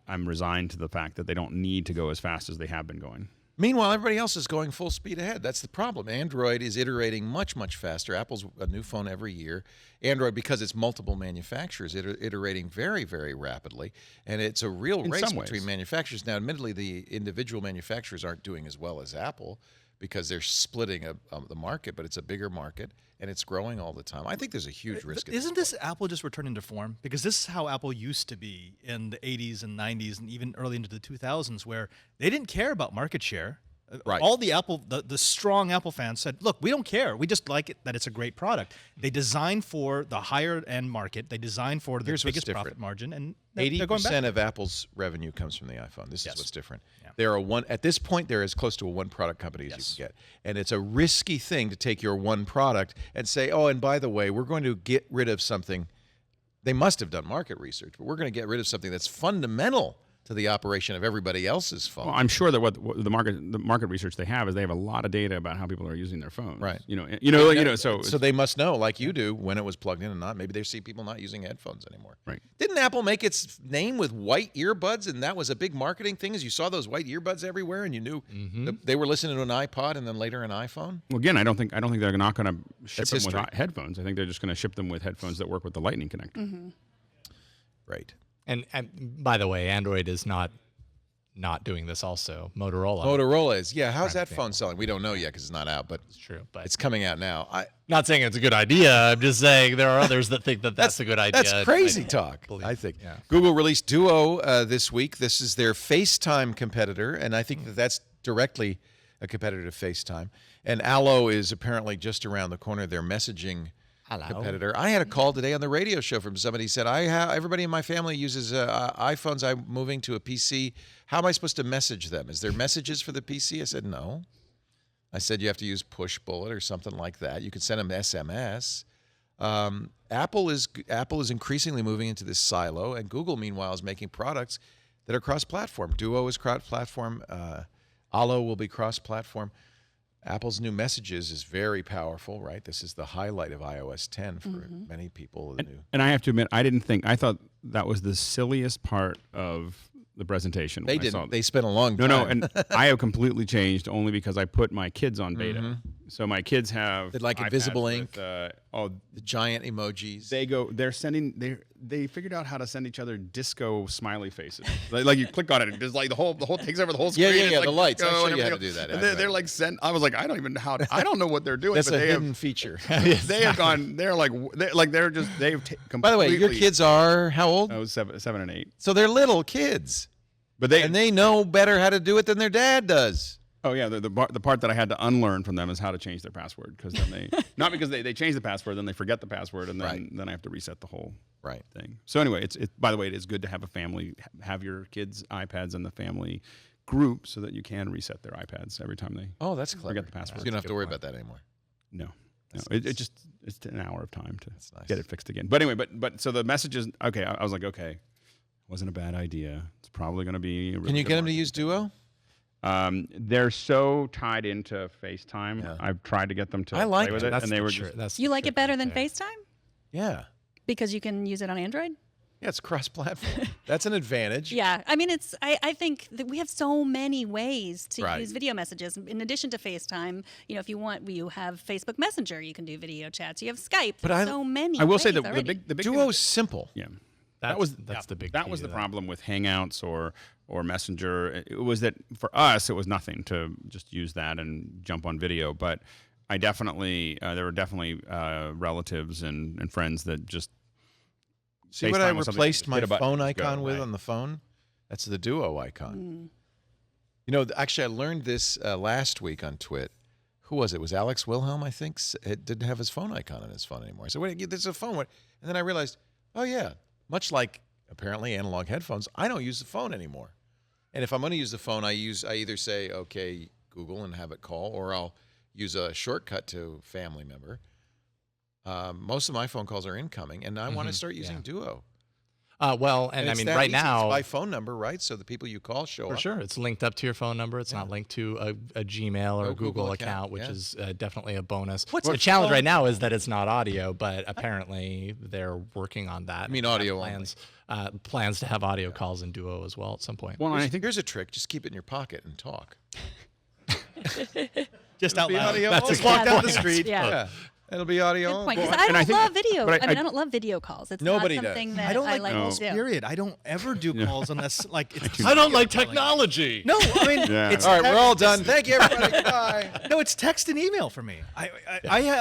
S5: I'm resigned to the fact that they don't need to go as fast as they have been going.
S1: Meanwhile, everybody else is going full speed ahead. That's the problem. Android is iterating much, much faster. Apple's a new phone every year. Android, because it's multiple manufacturers, iterating very, very rapidly. And it's a real race between manufacturers. Now, admittedly, the individual manufacturers aren't doing as well as Apple because they're splitting the market, but it's a bigger market, and it's growing all the time. I think there's a huge risk.
S7: Isn't this Apple just returning to form? Because this is how Apple used to be in the 80s and 90s and even early into the 2000s, where they didn't care about market share.
S1: Right.
S7: All the strong Apple fans said, look, we don't care. We just like it, that it's a great product. They design for the higher end market. They design for the biggest profit margin. And they're going back.
S1: 80% of Apple's revenue comes from the iPhone. This is what's different.
S7: Yeah.
S1: There are at this point, they're as close to a one product company as you can get. And it's a risky thing to take your one product and say, oh, and by the way, we're going to get rid of something. They must have done market research, but we're going to get rid of something that's fundamental to the operation of everybody else's phone.
S5: Well, I'm sure that what the market research they have is they have a lot of data about how people are using their phones.
S1: Right.
S5: So
S1: they must know, like you do, when it was plugged in and not. Maybe they see people not using headphones anymore.
S5: Right.
S1: Didn't Apple make its name with white earbuds, and that was a big marketing thing? As you saw those white earbuds everywhere, and you knew that they were listening to an iPod and then later an iPhone.
S5: Well, again, I don't think they're not going to ship
S1: That's
S5: them
S1: history.
S5: with headphones. I think they're just going to ship them with headphones that work with the Lightning connector.
S1: Right.
S6: And by the way, Android is not doing this also.
S1: Motorola is. Yeah, how's that phone selling? We don't know yet because it's not out, but
S6: It's true, but
S1: it's coming out now.
S6: not saying it's a good idea. I'm just saying there are others that think that that's a good idea.
S1: That's crazy talk, I think. Google released Duo this week. This is their FaceTime competitor, and I think that's directly a competitor to FaceTime. And Allo is apparently just around the corner, their messaging competitor. I had a call today on the radio show from somebody who said, everybody in my family uses iPhones. I'm moving to a PC. How am I supposed to message them? Is there messages for the PC? I said, no. I said, you have to use Push Bullet or something like that. You can send them SMS. Apple is increasingly moving into this silo, and Google, meanwhile, is making products that are cross-platform. Duo is cross-platform. Allo will be cross-platform. Apple's new Messages is very powerful, right? This is the highlight of iOS 10 for many people.
S5: And I have to admit, I thought that was the silliest part of the presentation.
S1: They didn't. They spent a long time.
S5: No, and I have completely changed only because I put my kids on beta. So my kids have
S1: They like
S5: iPads
S1: invisible
S5: with,
S1: ink? The giant emojis.
S5: They figured out how to send each other disco smiley faces. like you click on it, and just like the whole takes over the whole screen.
S1: Yeah,
S5: It's like
S1: the lights.
S5: disco
S1: I'll show
S5: and
S1: you how to
S5: everything
S1: do that.
S5: else. And they're like I was like, I don't know what they're doing.
S1: That's
S5: but
S1: a
S5: they
S1: hidden
S5: have,
S1: feature.
S5: They have gone. They've
S1: By the way, your kids are how old?
S5: Oh, 7 and 8.
S1: So they're little kids,
S5: But
S1: they know better how to do it than their dad does.
S5: Oh yeah, the part that I had to unlearn from them is how to change their password, because then they not because they change the password, then they forget the password, and then I have to reset the whole thing. So anyway, it's by the way, it is good to have a family, have your kids' iPads in the family group so that you can reset their iPads every time they
S1: that's clever.
S5: forget the password.
S1: You don't have to worry about that anymore.
S5: No. It's an hour of time to get it fixed again. But anyway, but so the message is okay. I was like, okay, wasn't a bad idea. It's probably going to be. A really
S1: Can you
S5: good
S1: get them to
S5: marketing
S1: use Duo?
S5: They're so tied into FaceTime.
S1: Yeah.
S5: I've tried to get them to
S1: I like
S5: play with
S1: it.
S5: it, and they were just.
S8: You like it better than FaceTime
S1: Yeah.
S8: because you can use it on Android?
S1: Yeah, it's cross-platform. That's an advantage.
S8: Yeah, I mean, I think that we have so many ways to
S1: Right.
S8: use video messages. In addition to FaceTime, if you want, you have Facebook Messenger. You can do video chats. You have Skype.
S1: But
S8: There's so many.
S5: I will say
S8: ways
S5: the
S8: already.
S5: big
S1: Duo's simple.
S5: Yeah.
S6: That's the big.
S5: That
S6: key
S5: was
S6: to
S5: the problem with Hangouts or Messenger. It was that for us, it was nothing to just use that and jump on video. But I definitely, there were definitely relatives and friends that just.
S1: See what I
S5: FaceTime was something
S1: replaced
S5: just
S1: my
S5: hit a button,
S1: phone
S5: just go,
S1: icon with
S5: right.
S1: on the phone? That's the Duo icon. Actually, I learned this last week on TWiT. Who was it? It was Alex Wilhelm, I think. It didn't have his phone icon on his phone anymore. I said, wait, there's a phone. And then I realized, oh, yeah, much like apparently analog headphones, I don't use the phone anymore. And if I'm going to use the phone, I either say, okay, Google, and have it call, or I'll use a shortcut to family member. Most of my phone calls are incoming, and I want to start using Duo.
S6: Well, and I
S1: it's
S6: mean,
S1: that
S6: right
S1: easy.
S6: now,
S1: it's by phone number, right? So the people you call show
S6: for
S1: up.
S6: sure, it's linked up to your phone number. It's not linked to a Gmail or
S1: No
S6: a Google
S1: Google
S6: account,
S1: account,
S6: which
S1: yeah.
S6: is definitely a bonus.
S1: What's
S6: the
S1: the
S6: challenge
S1: phone?
S6: right now is that it's not audio, but apparently they're working on that.
S1: I mean,
S6: and have
S1: audio
S6: plans to have audio calls in Duo as well at some point.
S5: Well, I think
S1: Here's a trick: just keep it in your pocket and talk.
S7: Just out
S1: Be
S7: loud.
S1: audio.
S6: That's
S1: Just
S6: a
S1: walk
S6: good
S1: down the
S6: point.
S1: street.
S8: Yeah.
S1: It'll be audio.
S8: Good point.
S1: only.
S8: Because I
S5: and I
S8: don't
S5: think-
S8: love video.
S5: but
S8: I
S5: I-
S8: don't love video calls. It's
S1: Nobody
S8: not
S1: does.
S8: something that
S7: I don't like
S8: like
S7: calls,
S8: to do.
S7: period. I don't ever do calls unless like it's
S6: I don't like technology.
S7: No, I mean
S5: Yeah.
S7: it's
S1: All right, we're all
S7: text-
S1: done. Thank you, everybody. Bye.
S7: No, it's text and email for me. I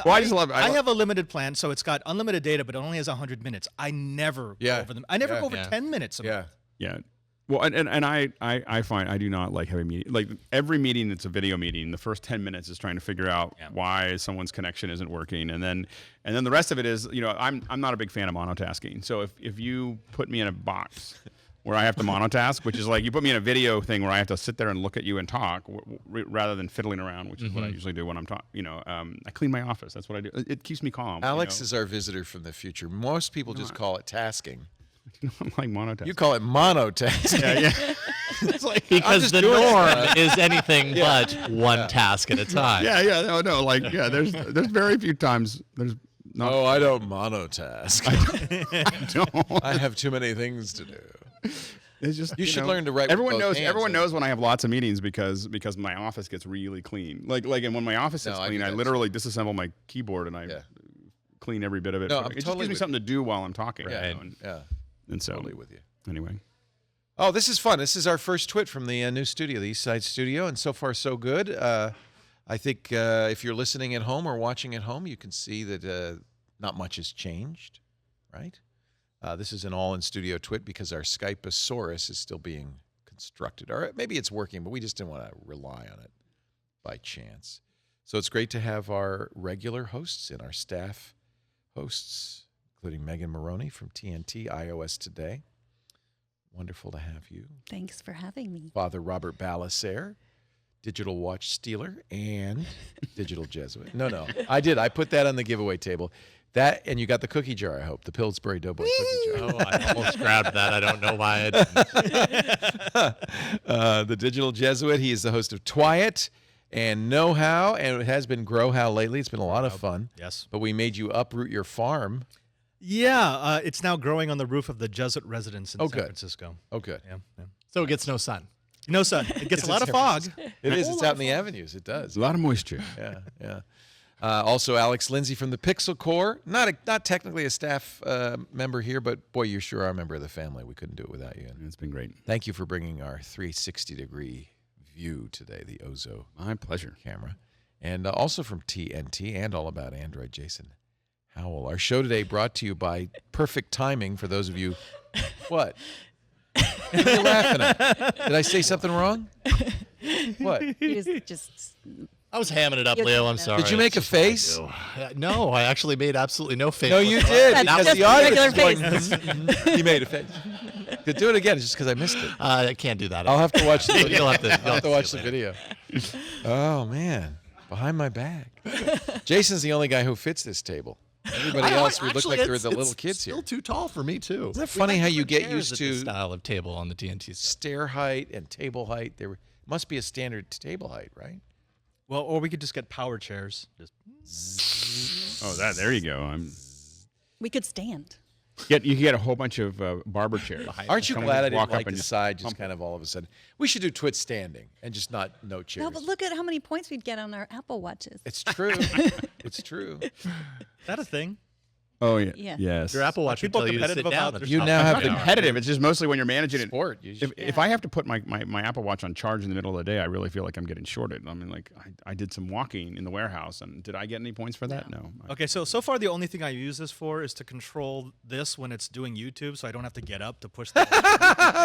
S5: Well, I just love- I
S7: I
S5: love-
S7: have a limited plan, so it's got unlimited data, but it only has 100 minutes. I never go over them. I never go over 10 minutes. A month.
S5: Yeah. Well, and I find I do not like having meetings. Like every meeting that's a video meeting, the first 10 minutes is trying to figure out why someone's connection isn't working, and then the rest of it is, I'm not a big fan of monotasking. So if you put me in a box where I have to monotask, which is like you put me in a video thing where I have to sit there and look at you and talk rather than fiddling around, which is what I usually do when I'm talking. I clean my office. That's what I do. It keeps me calm.
S1: Alex is our visitor from the future. Most people just call it tasking.
S5: I'm like monotasking.
S1: You call it monotasking.
S5: yeah.
S1: It's like, I'm
S6: Because
S1: just
S6: the
S1: doing
S6: norm
S1: it.
S6: is anything but one task at a time.
S5: No, like there's very few times there's not.
S1: Oh, I don't monotask.
S5: No.
S1: I have too many things to do.
S5: It's just
S1: You should learn to write with
S5: Everyone
S1: both
S5: knows.
S1: hands,
S5: Everyone
S1: though.
S5: knows when I have lots of meetings because my office gets really clean. And when my office gets
S1: No, I
S5: clean,
S1: do
S5: I
S1: that
S5: literally disassemble my keyboard and I
S1: Yeah.
S5: clean every bit of it.
S1: No, I'm
S5: it just
S1: totally
S5: gives me
S1: with
S5: something to do while I'm talking.
S1: Yeah,
S5: you know, and,
S1: yeah.
S5: and so
S1: Totally with you.
S5: Anyway,
S1: Oh, this is fun. This is our first TWiT from the new studio, the Eastside Studio, and so far so good. I think if you're listening at home or watching at home, you can see that not much has changed, right? This is an all-in-studio TWiT because our Skypeosaurus is still being constructed. Or maybe it's working, but we just didn't want to rely on it by chance. So it's great to have our regular hosts and our staff hosts, including Megan Morrone from TNT iOS Today. Wonderful to have you.
S8: Thanks for having me.
S1: Father Robert Ballecer, digital watch stealer and digital Jesuit. No, I did. I put that on the giveaway table. That, and you got the cookie jar, I hope, the Pillsbury Doughboy cookie jar.
S6: Oh, I almost grabbed that. I don't know why I didn't.
S1: The digital Jesuit, he is the host of TWiT and Know How, and it has been Grow How lately. It's been a lot of fun.
S7: Yes.
S1: But we made you uproot your farm.
S7: Yeah, it's now growing on the roof of the Jesuit residence in San
S1: good.
S7: Francisco.
S1: Oh, good.
S7: Yeah.
S6: So it gets no sun.
S7: Son, it gets a lot of fog.
S1: It is. It's out in the avenues. It does.
S5: A lot of moisture.
S1: Yeah, yeah. Also, Alex Lindsay from the Pixel Corps. Not technically a staff member here, but boy, you sure are a member of the family. We couldn't do it without you.
S5: It's been great.
S1: Thank you for bringing our 360-degree view today, the Ozo
S5: My pleasure.
S1: camera. And also from TNT and All About Android, Jason Howell. Our show today brought to you by Perfect Timing for those of you. What? What are you laughing at? Did I say something wrong? What?
S8: He was just.
S6: I was hamming it up,
S8: You're
S6: Leo. I'm
S8: hamming it up.
S6: sorry.
S1: Did you make a face?
S6: No, I actually made absolutely no face.
S1: No, you
S6: whatsoever.
S1: did, because
S8: Just
S1: the audience
S8: regular
S1: is going, you made a face. Could do it again, just because I missed it.
S6: I can't do that.
S1: I'll have to watch the video.
S6: You'll have to-
S1: I'll have to watch the video. Oh, man. Behind my back. Jason's the only guy who fits this table. Everybody else, we look like they're the little kids
S6: still
S1: here.
S6: too tall for me too.
S1: Isn't it funny how you get used
S6: this
S1: to
S6: style of table on the TNT stuff?
S1: stair height and table height? There must be a standard table height, right?
S7: Well, or we could just get power chairs.
S5: There you go.
S8: We could stand.
S5: You can get a whole bunch of barber chairs.
S1: Aren't you
S5: Someone
S1: glad I
S5: just walk
S1: didn't
S5: up
S1: like
S5: and
S1: decide just kind of all of a sudden? We should do TWiT standing and just no chairs.
S8: No, but look at how many points we'd get on our Apple Watches.
S1: It's true. It's true.
S7: Is that a thing?
S5: Oh yeah.
S8: Yeah.
S5: Yes.
S6: Your Apple Watch would
S7: people
S6: tell you to sit
S7: competitive
S6: down.
S7: about
S6: at the
S1: You
S6: top
S1: now
S6: of
S1: have
S6: the
S1: the
S6: hour.
S5: Competitive. It's just mostly when you're managing it.
S1: Sport.
S5: If I have to put my Apple Watch on charge in the middle of the day, I really feel like I'm getting shorted. I mean, like I did some walking in the warehouse, and did I get any points for that? No.
S7: Okay, so far the only thing I use this for is to control this when it's doing YouTube, so I don't have to get up to push the.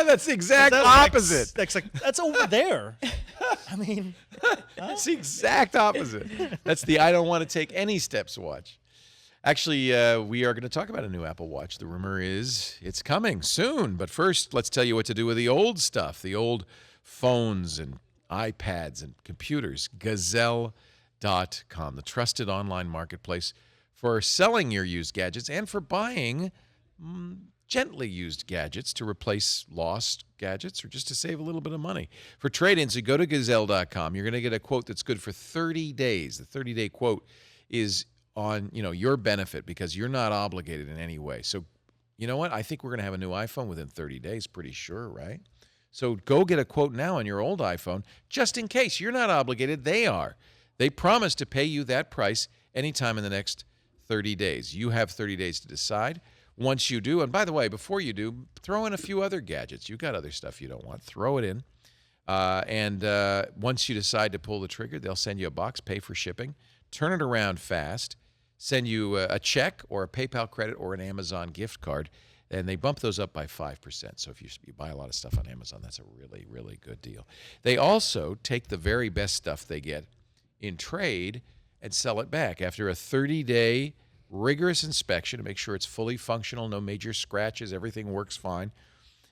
S1: That's the exact
S7: That's
S1: opposite.
S7: That's over there. I mean,
S1: That's the exact opposite. That's the I don't want to take any steps watch. Actually, we are going to talk about a new Apple Watch. The rumor is it's coming soon. But first, let's tell you what to do with the old stuff, the old phones and iPads and computers. Gazelle.com, the trusted online marketplace for selling your used gadgets and for buying gently used gadgets to replace lost gadgets or just to save a little bit of money. For trade-ins, you go to Gazelle.com. You're going to get a quote that's good for 30 days. The 30-day quote is on your benefit because you're not obligated in any way. So you know what? I think we're going to have a new iPhone within 30 days, pretty sure, right? So go get a quote now on your old iPhone just in case. You're not obligated. They are. They promise to pay you that price anytime in the next 30 days. You have 30 days to decide. Once you do, and by the way, before you do, throw in a few other gadgets. You've got other stuff you don't want. Throw it in. And once you decide to pull the trigger, they'll send you a box, pay for shipping, turn it around fast, send you a check or a PayPal credit or an Amazon gift card, and they bump those up by 5%. So if you buy a lot of stuff on Amazon, that's a really, really good deal. They also take the very best stuff they get in trade and sell it back after a 30-day rigorous inspection to make sure it's fully functional, no major scratches, everything works fine.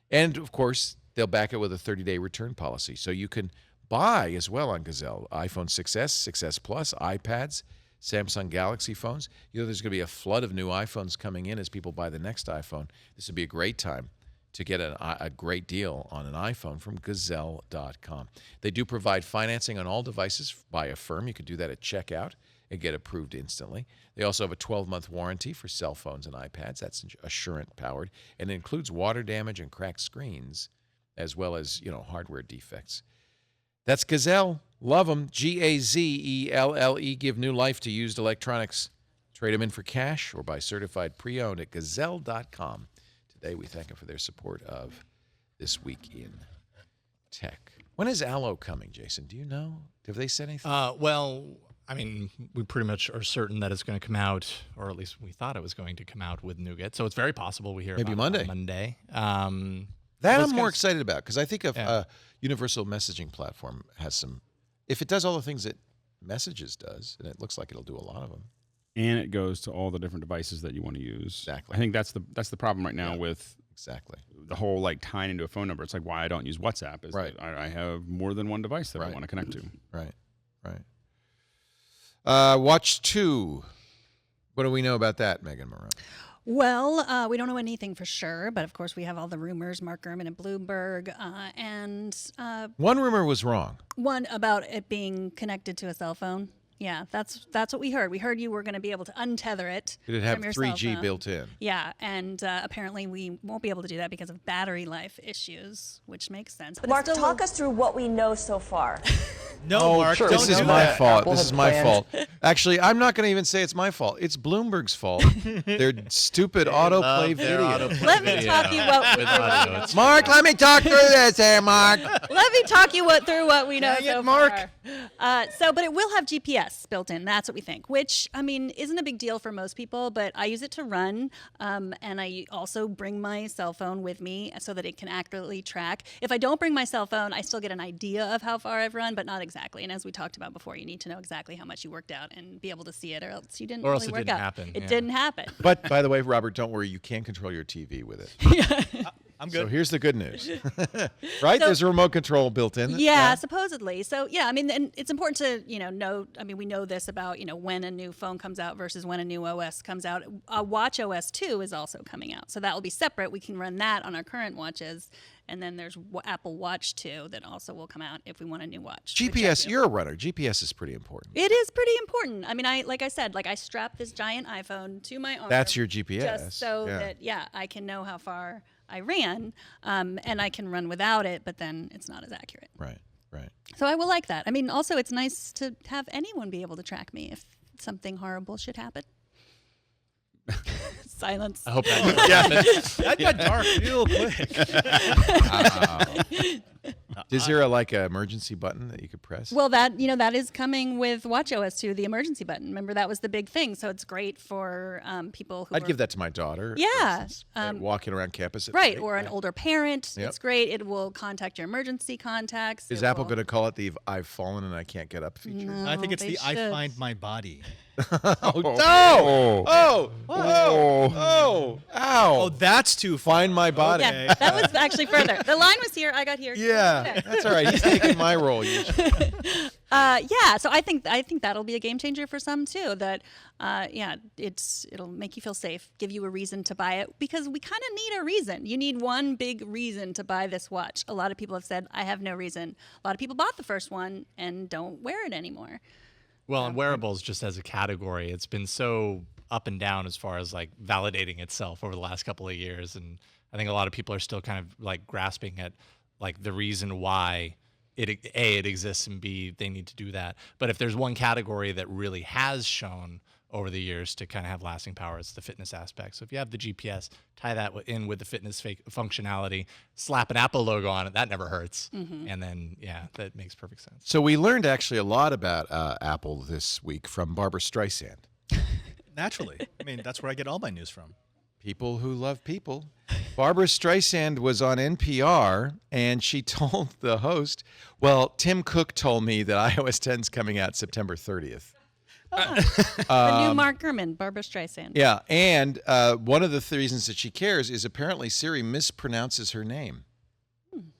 S1: And, of course, they'll back it with a 30-day return policy. So you can buy as well on Gazelle iPhone 6S, 6S Plus, iPads, Samsung Galaxy phones. There's going to be a flood of new iPhones coming in as people buy the next iPhone. This would be a great time to get a great deal on an iPhone from Gazelle.com. They do provide financing on all devices by Affirm. You can do that at checkout and get approved instantly. They also have a 12-month warranty for cell phones and iPads. That's Assurant-powered, and it includes water damage and cracked screens, as well as hardware defects. That's Gazelle. Love them. Gazelle. Give new life to used electronics. Trade them in for cash or buy certified pre-owned at Gazelle.com. Today, we thank them for their support of This Week in Tech. When is Allo coming, Jason? Do you know? Have they said anything?
S6: Well, I mean, we pretty much are certain that it's going to come out, or at least we thought it was going to come out with Nougat. So it's very possible we hear
S1: Maybe
S6: about
S1: Monday.
S6: it on Monday.
S1: That
S6: those
S1: I'm more
S6: guys-
S1: excited about because I think a universal messaging platform has some. If it does all the things that Messages does, and it looks like it'll do a lot of them.
S5: And it goes to all the different devices that you want to use.
S1: Exactly.
S5: I think that's the problem right now with
S1: Exactly.
S5: the whole tying into a phone number. It's like why I don't use WhatsApp is
S1: Right.
S5: that I have more than one device that I
S1: Right.
S5: want to connect to.
S1: Right. Watch 2. What do we know about that, Megan Morrone?
S8: Well, we don't know anything for sure, but of course we have all the rumors, Mark Gurman and Bloomberg, and
S1: One rumor was wrong.
S8: one about it being connected to a cell phone. Yeah, that's what we heard. We heard you were going to be able to untether it.
S1: Did it have
S8: from your cell
S1: 3G
S8: phone.
S1: built in?
S8: Yeah, and apparently we won't be able to do that because of battery life issues, which makes sense. But
S9: Mark,
S8: it's still
S9: talk us through what we know so far.
S7: No, Mark,
S1: This
S7: don't
S1: is
S7: do
S1: my
S7: that.
S1: fault.
S9: Apple
S1: This
S9: had
S1: is my
S9: planned-
S1: fault. Actually, I'm not going to even say it's my fault. It's Bloomberg's fault. Their stupid autoplay video.
S8: Let me talk you what
S6: With audio, it's-
S1: Mark, let me talk through this here, Mark.
S8: Let me talk you through what we know
S7: Dang it,
S8: so
S7: Mark.
S8: far. But it will have GPS built in. That's what we think, which, I mean, isn't a big deal for most people, but I use it to run, and I also bring my cell phone with me so that it can accurately track. If I don't bring my cell phone, I still get an idea of how far I've run, but not exactly. And as we talked about before, you need to know exactly how much you worked out and be able to see it, or else you didn't
S6: Or else
S8: really
S6: it
S8: work
S6: didn't
S8: out.
S6: happen,
S8: It
S6: yeah.
S8: didn't happen.
S1: But by the way, Robert, don't worry. You can control your TV with it.
S7: I'm
S1: So
S7: good.
S1: here's the good news. Right? There's a remote control built in.
S8: Yeah, supposedly. So yeah, I mean, and it's important to know. I mean, we know this about when a new phone comes out versus when a new OS comes out. Watch OS 2 is also coming out, so that will be separate. We can run that on our current watches, and then there's Apple Watch 2 that also will come out if we want a new watch. which I
S1: GPS,
S8: do.
S1: you're a runner. GPS is pretty important.
S8: It is pretty important. I mean, like I said, I strap this giant iPhone to my arm.
S1: That's your GPS.
S8: Just so that I can know how far I ran, and I can run without it, but then it's not as accurate.
S1: Right, right.
S8: So I will like that. I mean, also it's nice to have anyone be able to track me if something horrible should happen. Silence.
S6: I hope that
S7: That got dark real quick.
S1: Is there a emergency button that you could press?
S8: Well, that is coming with WatchOS 2, the emergency button. Remember, that was the big thing. So it's great for people who
S1: I'd
S8: are,
S1: give that to my daughter. for
S8: Yeah,
S1: instance, walking around campus. At
S8: right,
S1: night.
S8: or an older parent.
S1: Yep.
S8: It's great. It will contact your emergency contacts.
S1: Is
S8: It
S1: Apple
S8: will-
S1: going to call it the "I've fallen and I can't get up" feature?
S8: No,
S7: I think it's
S8: they
S7: the I
S8: should.
S7: find my body.
S1: Oh no! Oh! Ow!
S7: Oh, that's too
S1: Find my body.
S8: Yeah, that was actually further. The line was here. I got here.
S1: Yeah, that's all right. He's taking my role usually.
S8: Yeah, so I think that'll be a game changer for some too. That it'll make you feel safe, give you a reason to buy it, because we kind of need a reason. You need one big reason to buy this watch. A lot of people have said, I have no reason. A lot of people bought the first one and don't wear it anymore.
S6: Well, and wearables just as a category, it's been so up and down as far as validating itself over the last couple of years, and I think a lot of people are still kind of grasping at the reason why it exists, and B, they need to do that. But if there's one category that really has shown over the years to kind of have lasting power, it's the fitness aspect. So if you have the GPS, tie that in with the fitness functionality, slap an Apple logo on it, that never hurts. And then, that makes perfect sense.
S1: So we learned actually a lot about Apple this week from Barbara Streisand.
S7: Naturally. I mean, that's where I get all my news from.
S1: People who love people. Barbara Streisand was on NPR, and she told the host, well, Tim Cook told me that iOS 10's coming out September 30th.
S8: The new Mark Gurman, Barbara Streisand.
S1: Yeah, and one of the reasons that she cares is apparently Siri mispronounces her name.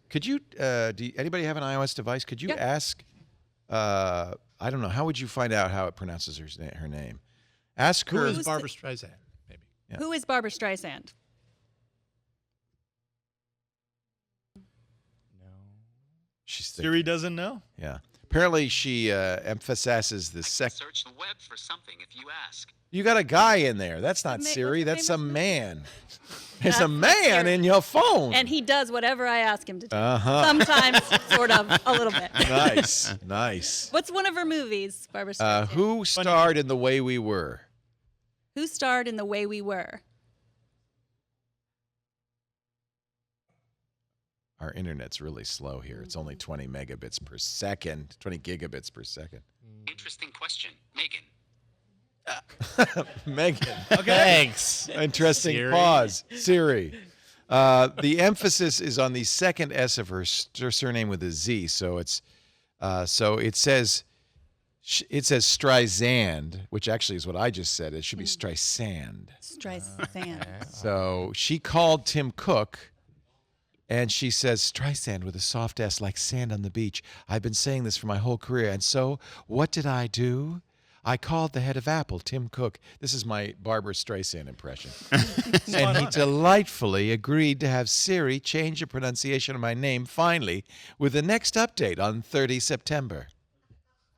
S1: Could you, anybody have an iOS device? Could you ask, I don't know, how would you find out how it pronounces her name? Ask her.
S6: Who is Barbara Streisand? Maybe.
S1: Yeah.
S8: Who is Barbara Streisand?
S1: She's
S7: Siri doesn't know.
S1: Yeah. Apparently, she emphasizes the
S10: Search the web for something if you ask.
S1: You got a guy in there. That's not
S8: What's
S1: Siri.
S8: the
S1: That's a
S8: famous
S1: man. There's a
S8: That's
S1: man
S8: Siri.
S1: in your phone.
S8: And he does whatever I ask him to do.
S1: Uh-huh.
S8: Sometimes, sort of, a little bit.
S1: Nice. Nice.
S8: What's one of her movies, Barbara Streisand?
S1: Who starred in The Way We Were?
S8: Who starred in The Way We Were?
S1: Our internet's really slow here. It's only 20 megabits per second, 20 gigabits per second.
S10: Interesting question. Megan.
S1: Megan.
S6: Thanks.
S1: Interesting
S6: Siri.
S1: pause. Siri. The emphasis is on the second S of her surname with a Z. So it says Streisand, which actually is what I just said. It should be Streisand.
S8: Streisand.
S1: So she called Tim Cook. And she says, Streisand with a soft S like sand on the beach. I've been saying this for my whole career. And so what did I do? I called the head of Apple, Tim Cook. This is my Barbara Streisand impression. And he delightfully agreed to have Siri change the pronunciation of my name finally with the next update on 30 September.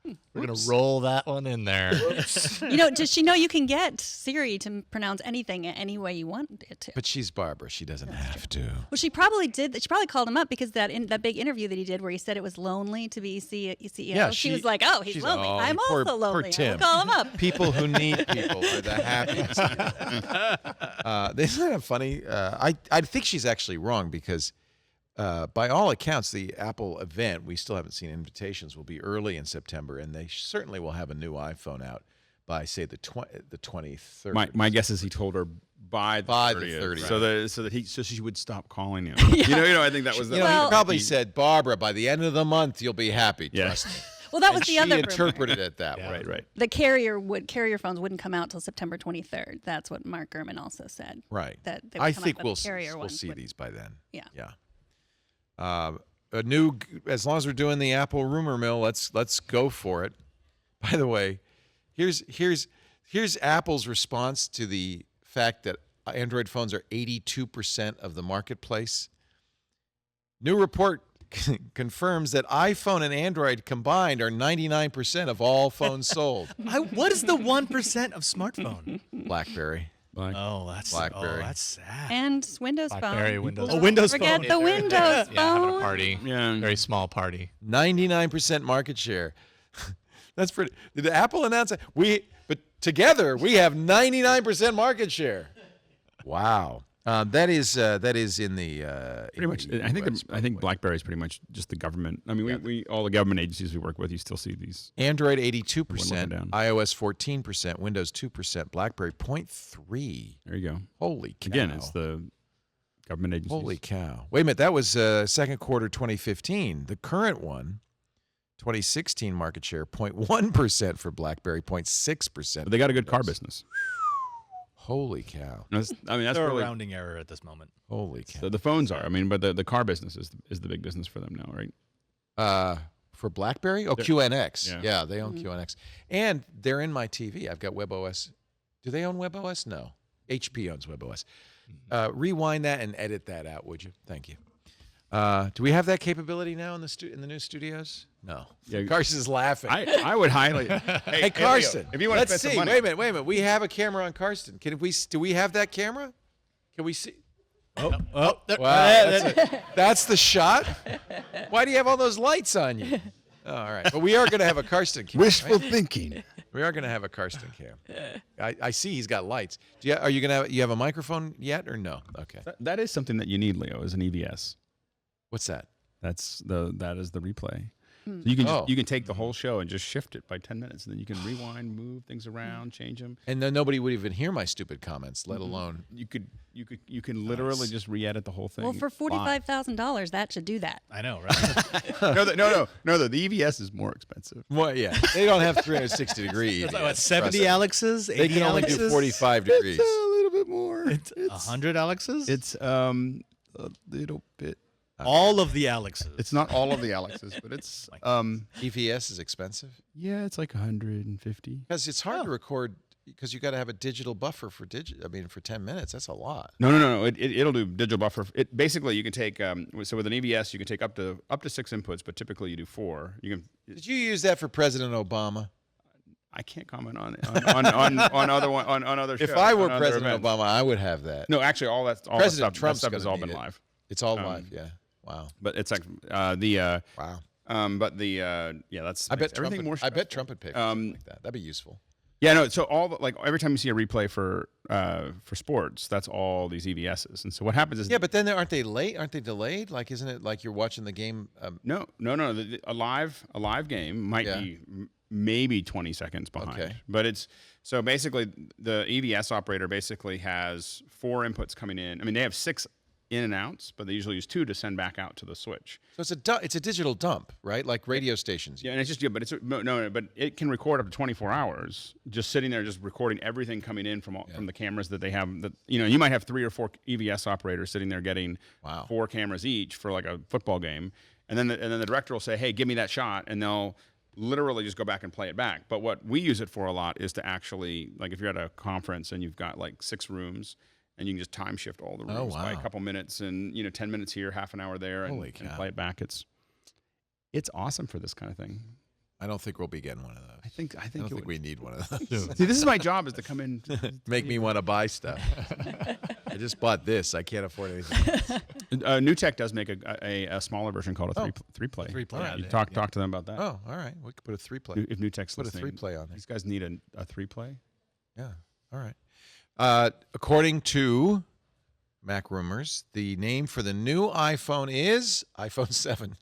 S6: We're going to roll that one in there.
S8: Does she know you can get Siri to pronounce anything any way you want it to?
S1: But she's Barbara. She doesn't have to.
S8: Well, she probably did. She probably called him up because that big interview that he did where he said it was lonely to be CEO.
S1: Yeah,
S8: she was like, "Oh, he's
S1: she's,
S8: lonely.
S1: oh,
S8: I'm
S1: poor
S8: also lonely. I'll
S1: Tim.
S8: call him up."
S1: People who need people are the happiest. Isn't that funny? I think she's actually wrong because by all accounts, the Apple event, we still haven't seen invitations, will be early in September, and they certainly will have a new iPhone out by, say, the 23rd.
S5: My guess is he told her by the 30th, so she would stop calling him.
S8: Yeah.
S5: I think that was the.
S1: He probably said, Barbara, by the end of the month, you'll be happy. Trust me.
S8: Well, that was
S1: and
S8: the other
S1: she
S8: rumor.
S1: interpreted it that way.
S5: Right.
S8: The carrier phones wouldn't come out till September 23rd. That's what Mark Gurman also said.
S1: Right.
S8: That they would
S1: I
S8: come
S1: think
S8: out,
S1: we'll
S8: the carrier ones
S1: see
S8: would-
S1: these by then.
S8: Yeah.
S1: Yeah. As long as we're doing the Apple rumor mill, let's go for it. By the way, here's Apple's response to the fact that Android phones are 82% of the marketplace. New report confirms that iPhone and Android combined are 99% of all phones sold.
S7: What is the 1% of smartphone?
S1: BlackBerry.
S7: That's
S1: BlackBerry.
S7: That's sad.
S8: And Windows
S6: BlackBerry,
S8: Phone.
S6: Windows
S7: Oh, Windows
S8: Forget
S7: Phone.
S8: the Windows
S6: Yeah, having a
S8: Phone.
S6: party.
S5: Yeah.
S6: Very small party.
S1: 99% market share. That's pretty. Did Apple announce that? But together we have 99% market share. Wow. That is in the
S5: Pretty much. I think BlackBerry is pretty much just the government. I mean, we all the government agencies we work with, you still see these.
S1: Android
S5: One
S1: 82%,
S5: looking down.
S1: iOS 14%, Windows 2%, BlackBerry 0.3.
S5: There you go.
S1: Holy cow.
S5: Again, it's the government agencies.
S1: Holy cow. Wait a minute, that was second quarter 2015. The current one, 2016 market share 0.1% for BlackBerry, 0.6%.
S5: But they got a good car business.
S1: Holy cow.
S5: That's
S7: They're
S5: really
S7: a rounding error at this moment.
S1: Holy cow.
S5: the phones are. I mean, but the car business is the big business for them now, right?
S1: For BlackBerry? Oh, QNX.
S5: Yeah.
S1: They own QNX. And they're in my TV. I've got WebOS. Do they own WebOS? No. HP owns WebOS. Rewind that and edit that out, would you? Thank you. Do we have that capability now in the new studios? No.
S5: Yeah.
S1: Carson's laughing.
S5: I would highly.
S1: Hey, Carson.
S5: if you want to
S1: let's
S5: spend
S1: see.
S5: some money,
S1: Wait a minute. We have a camera on Carson. Do we have that camera? Can we see?
S7: There-
S1: Wow, that's the shot. Why do you have all those lights on you? Oh, all right, but we are going to have a Karsten cam.
S2: Wishful
S1: right?
S2: thinking.
S1: We are going to have a Karsten cam. I see he's got lights. Are you going to have a microphone yet or no? Okay.
S5: that is something that you need, Leo, is an EVS.
S1: What's that?
S5: That is the replay. So you can you can take the whole show and just shift it by 10 minutes, and then you can rewind, move things around, change them.
S1: And then nobody would even hear my stupid comments, let alone.
S5: You can literally just re-edit the whole thing.
S8: Well, for $45,000, that should do that.
S7: I know, right?
S5: No. The EVS is more expensive.
S1: Well, yeah, they don't have 360 degree.
S7: It's like,
S1: EVS,
S7: what, 70
S1: trust me.
S7: Alexes? 80
S1: They can only do
S7: Alexes?
S1: 45 degrees.
S5: It's a little bit more.
S7: It's 100 Alexes?
S5: It's a little bit.
S7: all of the Alexes.
S5: It's not all of the Alexes, but it's
S1: EVS is expensive
S5: yeah, it's like 150.
S1: because it's hard to record because you got to have a digital buffer for 10 minutes. That's a lot.
S5: No. It'll do digital buffer. It basically you can take so with an EVS you can take up to 6 inputs, but typically you do 4. You can.
S1: Did you use that for President Obama?
S5: I can't comment on other shows.
S1: If I were
S5: on other
S1: President
S5: events.
S1: Obama, I would have that.
S5: No, actually, all that
S1: President
S5: stuff,
S1: Trump's
S5: that stuff has
S1: gonna
S5: all
S1: need
S5: been
S1: it.
S5: live.
S1: It's all live. Yeah. Wow.
S5: But it's like
S1: Wow.
S5: that's
S1: I bet
S5: everything
S1: Trump.
S5: more.
S1: I bet Trump would pick something like that. That'd be useful.
S5: Yeah, no. So every time you see a replay for sports, that's all these EVSs. And so what happens is
S1: Yeah, but then aren't they late? Aren't they delayed? Like, isn't it like you're watching the game?
S5: no. A live game might be maybe 20 seconds behind.
S1: Okay.
S5: But it's so basically the EVS operator basically has 4 inputs coming in. I mean, they have 6 in and outs, but they usually use 2 to send back out to the switch.
S1: So it's a digital dump, right? Like radio stations.
S5: Yeah, and it's just but but it can record up to 24 hours, just sitting there, just recording everything coming in from the cameras that they have. That you might have 3 or 4 EVS operators sitting there getting 4 cameras each for like a football game, and then the director will say, "Hey, give me that shot," and they'll literally just go back and play it back. But what we use it for a lot is to actually, like, if you're at a conference and you've got like 6 rooms. And you can just time shift all the rooms by a couple minutes, and 10 minutes here, half an hour there, and play it back. It's awesome for this kind of thing.
S1: I don't think we'll be getting one of those.
S5: I think
S1: I don't think we need one of those.
S5: See, this is my job, is to come in.
S1: Make me want to buy stuff. I just bought this. I can't afford anything else.
S5: New Tech does make a smaller version called a three play.
S7: Three-play.
S5: You talk to them about that.
S1: Oh, all right. We could put a 3-play.
S5: If New Tech's
S1: Put a
S5: listening.
S1: 3-play on there.
S5: These guys need a 3-play.
S1: Yeah. All right. According to Mac Rumors, the name for the new iPhone is iPhone 7.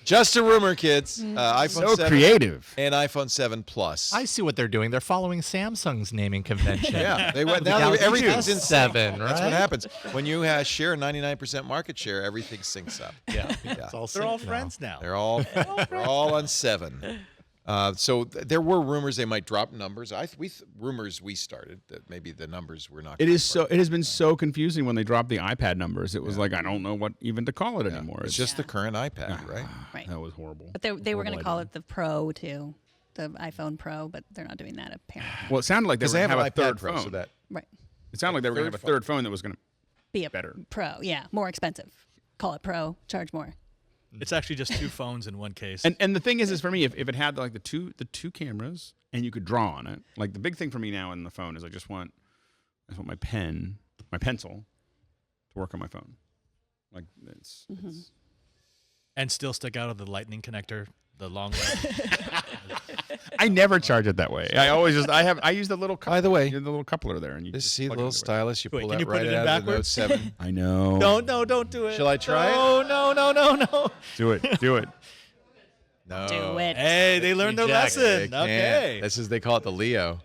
S1: Just a rumor, kids. iPhone
S5: So
S1: 7
S5: creative.
S1: and iPhone 7 Plus.
S6: I see what they're doing. They're following Samsung's naming convention.
S1: Yeah, they went.
S6: Now
S1: Now
S6: it's
S1: everything's
S6: just
S1: in
S6: 7,
S1: sync. That's what
S6: right?
S1: happens when you share 99% market share. Everything syncs up.
S6: Yeah, it's all
S7: They're all
S6: synced now.
S7: friends now.
S1: They're all on 7. So there were rumors they might drop numbers. Rumors we started that maybe the numbers were not.
S5: It has been so confusing when they dropped the iPad numbers. It was like, I don't know what even to call it anymore.
S1: It's just the current iPad, right?
S8: Right.
S5: That was horrible.
S8: But they were going to
S5: Horrible
S8: call
S5: idea.
S8: it the Pro too, the iPhone Pro, but they're not doing that apparently.
S5: Well, it sounded like they
S1: Because
S5: were
S1: they
S5: going
S1: have
S5: to
S1: an
S5: have a
S1: iPad
S5: third
S1: Pro,
S5: phone.
S1: so that
S8: Right.
S5: It sounded like they were going to have a third phone that was going to
S8: Be a
S5: better.
S8: Pro, yeah, more expensive. Call it Pro, charge more.
S7: It's actually just 2 phones in one case.
S5: And the thing is for me, if it had like the two cameras and you could draw on it, like the big thing for me now in the phone is I just want my pencil to work on my phone. Like it's
S7: And still stick out of the lightning connector, the long way.
S5: I never charge it that way. I always I use the little
S1: By the way,
S5: the little coupler there, and you
S1: This
S5: just
S1: see the
S5: plug it
S1: little
S5: into it.
S1: stylus you
S7: Wait,
S1: pull
S7: can
S1: that
S7: you put
S1: right
S7: it in
S1: out of the Note
S7: backwards?
S1: 7.
S5: I know.
S7: Don't do it.
S1: Shall I try it?
S7: No.
S5: Do it.
S1: No.
S8: Do it.
S7: Hey, they learned their
S6: Reject.
S7: lesson.
S1: They
S7: Okay.
S1: can't. They call it the Leo.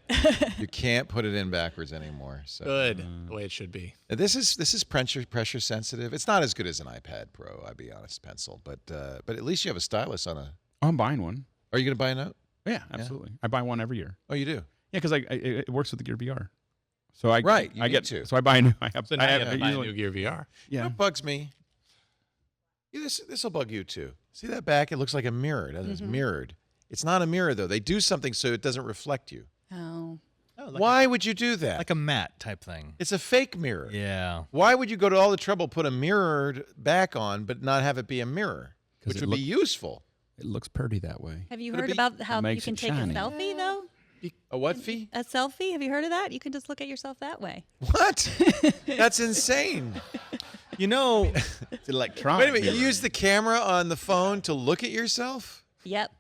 S1: You can't put it in backwards anymore. So
S6: Good, the way it should be.
S1: This is pressure sensitive. It's not as good as an iPad Pro, I'll be honest, pencil, but at least you have a stylus on a.
S5: I'm buying one.
S1: Are you going to buy a Note?
S5: Yeah, absolutely. I buy one every year.
S1: Oh, you do.
S5: Yeah, because it works with the Gear VR. So I
S1: Right, you
S5: I
S1: need
S5: get
S1: to.
S5: So I buy a new. I have.
S6: So
S5: I
S6: now
S5: have
S6: you have to buy a
S5: usually-
S6: new Gear VR.
S1: You know
S5: Yeah.
S1: what bugs me? This will bug you too. See that back? It looks like a mirror. It's mirrored. It's not a mirror though. They do something so it doesn't reflect you.
S8: Oh.
S7: Oh, like
S1: Why would you do that?
S7: like a matte type thing.
S1: It's a fake mirror.
S7: Yeah.
S1: Why would you go to all the trouble put a mirrored back on but not have it be a mirror,
S5: 'Cause
S1: which
S5: it
S1: would be useful?
S5: It looks pretty that way.
S8: Have you
S1: Would it
S8: heard
S1: be-
S8: about how you
S5: makes
S8: can
S5: it
S8: take a
S5: shiny.
S8: selfie though?
S1: A what fee?
S8: A selfie? Have you heard of that? You can just look at yourself that way.
S1: What? That's insane.
S7: You know,
S5: It's electronic.
S1: Wait a minute. You use the camera on the phone to look at yourself?
S8: Yep.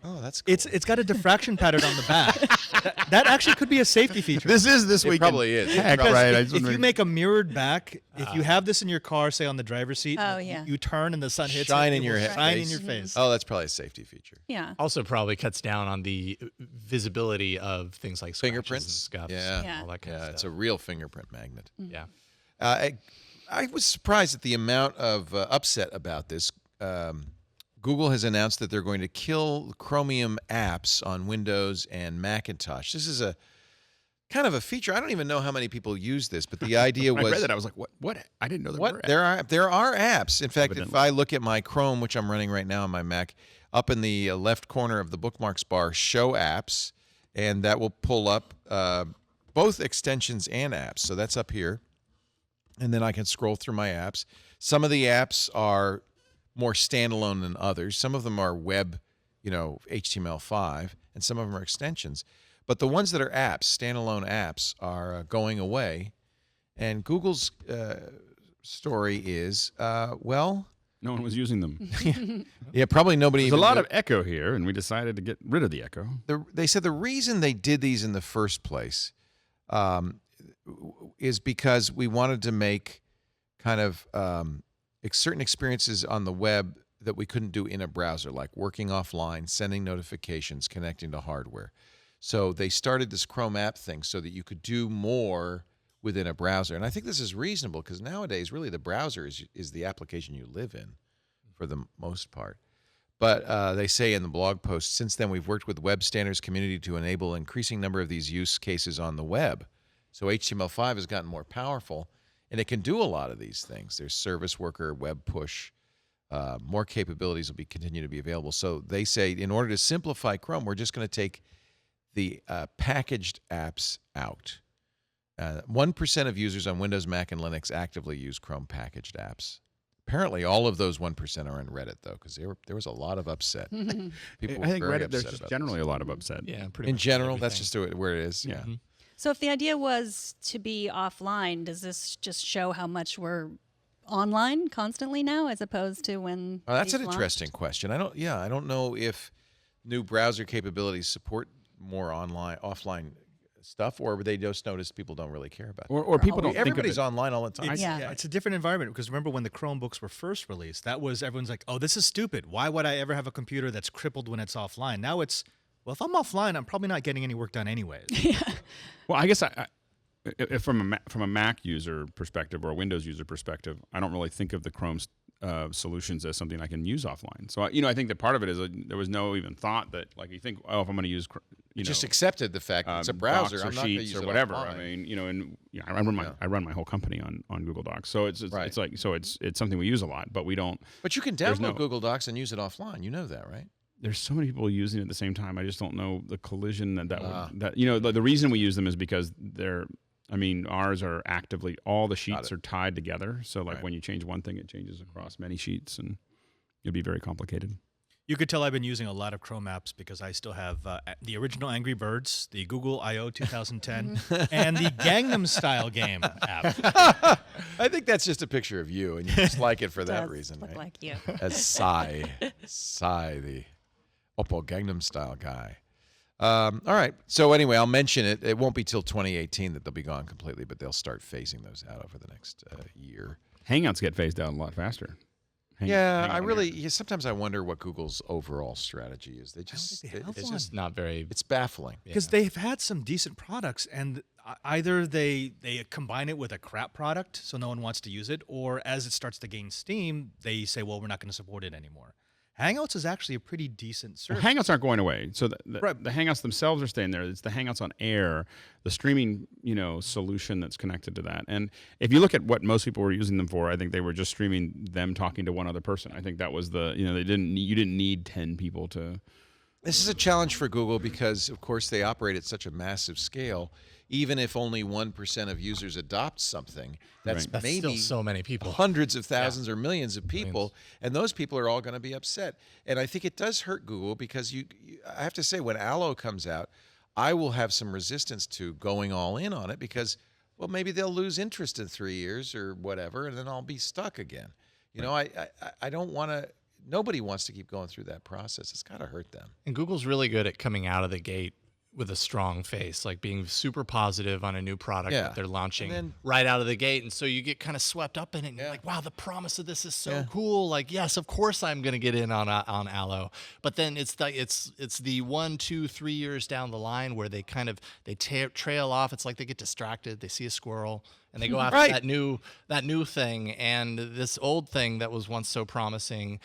S1: Oh, that's cool.
S7: it's got a diffraction pattern on the back. That actually could be a safety feature.
S5: This is this
S1: It
S5: week.
S1: probably is.
S5: Heck,
S7: Because
S5: right. I
S7: if,
S5: just
S7: if
S5: wanna
S7: you make a mirrored back, if you have this in your car, say on the driver's seat,
S8: Oh, yeah.
S7: you turn and the sun hits
S1: Shine
S7: it,
S1: in
S7: it
S1: your
S7: will
S1: head.
S7: shine in
S1: face.
S7: your face.
S1: Oh, that's probably a safety feature.
S8: Yeah.
S6: Also, probably cuts down on the visibility of things like scratches
S1: Fingerprints?
S6: and scuffs,
S1: Yeah.
S8: Yeah.
S6: all that kind
S1: Yeah,
S6: of
S1: it's a
S6: stuff.
S1: real fingerprint magnet.
S6: Yeah.
S1: I was surprised at the amount of upset about this. Google has announced that they're going to kill Chromium apps on Windows and Macintosh. This is a kind of a feature. I don't even know how many people use this, but the idea
S5: When
S1: was
S5: I read that, I was like, what? I didn't know there were.
S1: what there are apps. In fact, if
S5: Evidently.
S1: I look at my Chrome, which I'm running right now on my Mac, up in the left corner of the bookmarks bar, show apps, and that will pull up both extensions and apps. So that's up here. And then I can scroll through my apps. Some of the apps are more standalone than others. Some of them are web, HTML5, and some of them are extensions. But the ones that are apps, standalone apps, are going away. And Google's story is,
S5: No one was using them.
S1: yeah, probably nobody.
S5: There's a
S1: even
S5: lot
S1: knew-
S5: of echo here, and we decided to get rid of the echo.
S1: They said the reason they did these in the first place is because we wanted to make kind of certain experiences on the web that we couldn't do in a browser, like working offline, sending notifications, connecting to hardware. So they started this Chrome app thing so that you could do more within a browser. And I think this is reasonable because nowadays, really, the browser is the application you live in for the most part. But they say in the blog post, since then, we've worked with web standards community to enable an increasing number of these use cases on the web. So HTML5 has gotten more powerful, and it can do a lot of these things. There's service worker, web push. More capabilities will continue to be available. So they say in order to simplify Chrome, we're just going to take the packaged apps out. 1% of users on Windows, Mac, and Linux actively use Chrome packaged apps. Apparently, all of those 1% are on Reddit, though, because there was a lot of upset. People were
S5: I think
S1: very
S5: Reddit, there's
S1: upset
S5: just
S1: about
S5: generally a lot of upset.
S6: Yeah, pretty
S1: in
S6: much
S1: general, that's
S6: everything.
S1: just where it is. Yeah.
S8: So if the idea was to be offline, does this just show how much we're online constantly now, as opposed to when?
S1: Oh, that's
S8: these
S1: an
S8: launched?
S1: interesting question. I don't know if new browser capabilities support more offline stuff, or they just notice people don't really care about it.
S5: Or people don't think of
S1: Everybody's
S5: it.
S1: online all the time.
S7: It's a different environment because remember when the Chromebooks were first released, that was everyone's like, oh, this is stupid. Why would I ever have a computer that's crippled when it's offline? Now it's, well, if I'm offline, I'm probably not getting any work done anyways.
S5: Well, I guess if from a Mac user perspective or a Windows user perspective, I don't really think of the Chrome solutions as something I can use offline. So I think that part of it is there was no even thought that you think, oh, if I'm going to use
S1: just accepted the fact that it's a browser.
S5: Docs or
S1: I'm not going to
S5: Sheets
S1: use
S5: or
S1: it
S5: whatever.
S1: offline.
S5: I mean, I run my whole company on Google Docs, so it's something we use a lot, but we don't.
S1: But you can download Google Docs and use it offline. You know that, right?
S5: There's so many people using it at the same time. I just don't know the collision the reason we use them is because ours are actively, all the sheets are tied together. So when you change one thing, it changes across many sheets, and it'd be very complicated.
S7: You could tell I've been using a lot of Chrome apps because I still have the original Angry Birds, the Google I/O 2010, and the Gangnam Style game app.
S1: I think that's just a picture of you, and you just like it for that reason,
S8: look
S1: right?
S8: like you.
S1: As Psy, the Oppo Gangnam Style guy. All right. So anyway, I'll mention it. It won't be till 2018 that they'll be gone completely, but they'll start phasing those out over the next year.
S5: Hangouts get phased out a lot faster.
S1: Sometimes I wonder what Google's overall strategy is. It's just
S6: not very.
S1: It's baffling
S7: because they've had some decent products, and either they combine it with a crap product, so no one wants to use it, or as it starts to gain steam, they say, well, we're not going to support it anymore. Hangouts is actually a pretty decent service.
S5: Well, Hangouts aren't going away. So the Hangouts themselves are staying there. It's the Hangouts on Air, the streaming, solution that's connected to that. And if you look at what most people were using them for, I think they were just streaming them talking to one other person. I think that was you didn't need 10 people to.
S1: This is a challenge for Google because, of course, they operate at such a massive scale. Even if only 1% of users adopt something, that's maybe
S6: still so many people,
S1: hundreds of thousands or millions of people, and those people are all going to be upset. And I think it does hurt Google because I have to say, when Allo comes out, I will have some resistance to going all in on it because, well, maybe they'll lose interest in 3 years or whatever, and then I'll be stuck again. I don't want to. Nobody wants to keep going through that process. It's got to hurt them.
S6: And Google's really good at coming out of the gate with a strong face, like being super positive on a new product that they're launching right out of the gate. And so you get kind of swept up in it and you're like, wow, the promise of this is so cool. Like, yes, of course I'm going to get in on Allo. But then it's the 1, 2, 3 years down the line where they trail off. It's like they get distracted. They see a squirrel and they go after that new thing. And this old thing that was once so promising,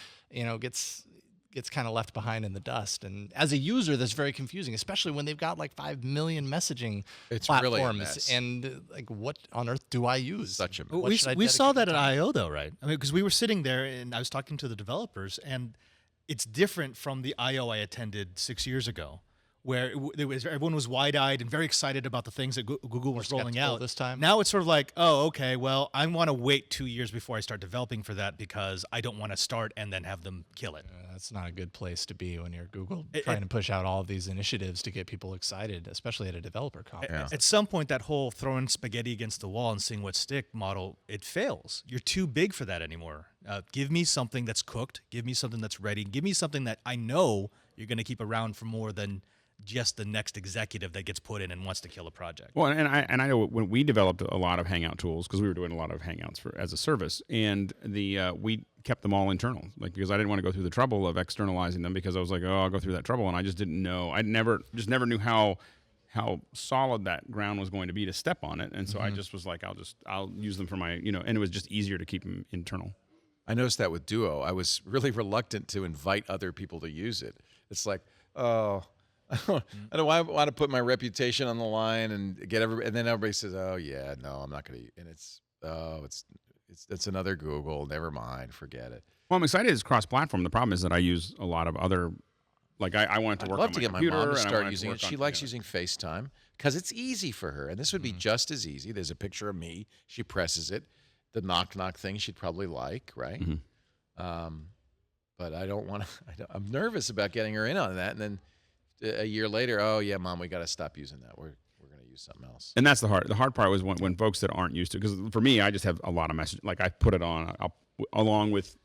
S6: gets kind of left behind in the dust. And as a user, that's very confusing, especially when they've got like 5 million messaging platforms.
S1: Really a mess.
S6: And what on earth do I use?
S1: Such a mess.
S7: We saw that at I/O though, right? I mean, because we were sitting there and I was talking to the developers, and it's different from the I/O I attended 6 years ago, where everyone was wide-eyed and very excited about the things that Google was rolling out
S6: this time.
S7: Now it's sort of like, oh, okay, well, I want to wait 2 years before I start developing for that because I don't want to start and then have them kill it.
S6: That's not a good place to be when you're Google trying to push out all of these initiatives to get people excited, especially at a developer conference.
S7: At some point, that whole throwing spaghetti against the wall and seeing what stick model, it fails. You're too big for that anymore. Give me something that's cooked. Give me something that's ready. Give me something that I know you're going to keep around for more than just the next executive that gets put in and wants to kill a project.
S5: Well, and I know when we developed a lot of Hangout tools, because we were doing a lot of Hangouts as a service, and we kept them all internal, because I didn't want to go through the trouble of externalizing them, because I was like, oh, I'll go through that trouble, and I just didn't know. I never knew how solid that ground was going to be to step on it, and so I just was like, I'll use them for my, and it was just easier to keep them internal.
S1: I noticed that with Duo. I was really reluctant to invite other people to use it. It's like, oh, I don't want to put my reputation on the line and get and then everybody says, oh yeah, no, I'm not going to, and it's another Google. Never mind, forget it.
S5: Well, I'm excited it's cross-platform. The problem is that I use a lot of other, I wanted to work on my computer.
S1: I'd love to get my mom to start using it. She likes using FaceTime because it's easy for her, and this would be just as easy. There's a picture of me. She presses it, The knock thing she'd probably like, right? But I don't want to. I'm nervous about getting her in on that, and then a year later, oh yeah, Mom, we got to stop using that. We're going to use something else.
S5: And that's the hard part was when folks that aren't used to, because for me, I just have a lot of messages. Like I put it on along with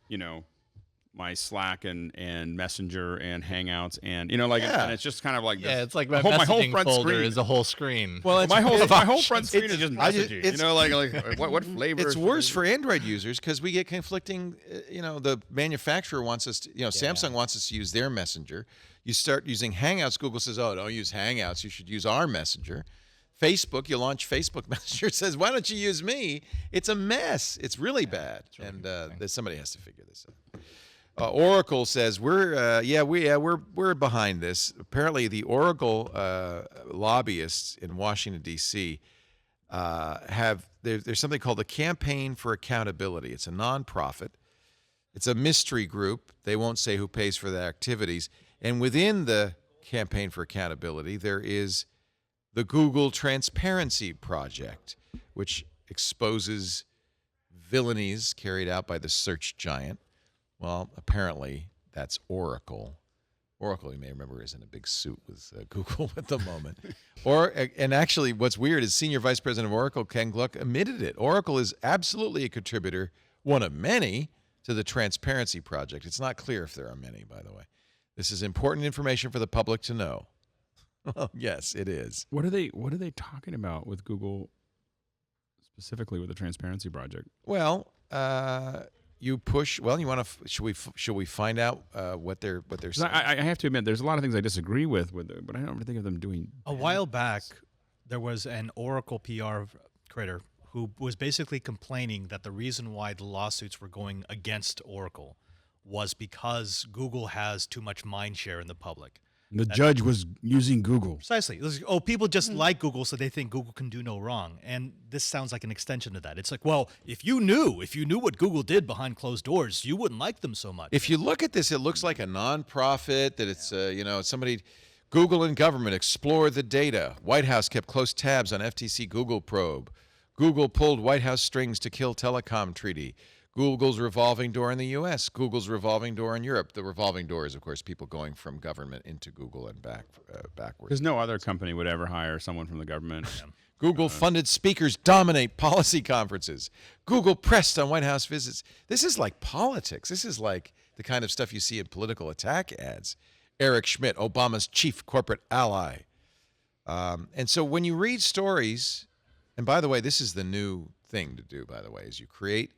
S5: my Slack and Messenger and Hangouts and and it's just kind of like
S6: it's like my
S5: whole
S6: messaging
S5: front
S6: folder
S5: screen
S6: is a whole screen.
S1: Well,
S5: my whole front screen is just messaging. What flavor?
S1: It's worse for Android users because we get conflicting. The manufacturer wants us to. Samsung wants us to use their Messenger. You start using Hangouts. Google says, "Oh, don't use Hangouts. You should use our Messenger." Facebook, you launch Facebook Messenger, says, "Why don't you use me?" It's a mess. It's really bad, and somebody has to figure this out. Oracle says we're behind this. Apparently, the Oracle lobbyists in Washington D.C. There's something called the Campaign for Accountability. It's a nonprofit. It's a mystery group. They won't say who pays for the activities. And within the Campaign for Accountability, there is the Google Transparency Project, which exposes villainies carried out by the search giant. Well, apparently that's Oracle. Oracle, you may remember, is in a big suit with Google at the moment. And actually, what's weird is Senior Vice President of Oracle, Ken Gluck, admitted it. Oracle is absolutely a contributor, one of many, to the Transparency Project. It's not clear if there are many, by the way. This is important information for the public to know. Well, yes, it is.
S5: What are they talking about with Google, specifically with the Transparency Project?
S1: Well, you push. Well, you want to? Should we find out what they're saying?
S5: I have to admit, there's a lot of things I disagree with it, but I don't think of them doing.
S7: A while back, there was an Oracle PR creator who was basically complaining that the reason why the lawsuits were going against Oracle was because Google has too much mind share in the public.
S5: The judge was using Google.
S7: Precisely. It was, people just like Google, so they think Google can do no wrong. And this sounds like an extension of that. It's like, well, if you knew what Google did behind closed doors, you wouldn't like them so much.
S1: If you look at this, it looks like a nonprofit, that it's, somebody, Google and government explore the data. White House kept close tabs on FTC Google probe. Google pulled White House strings to kill telecom treaty. Google's revolving door in the U.S., Google's revolving door in Europe. The revolving door is, of course, people going from government into Google and backwards.
S5: Because no other company would ever hire someone from the government.
S1: Google-funded speakers dominate policy conferences. Google pressed on White House visits. This is like politics. This is like the kind of stuff you see in political attack ads. Eric Schmidt, Obama's chief corporate ally. And so when you read stories, and by the way, this is the new thing to do, by the way, is you create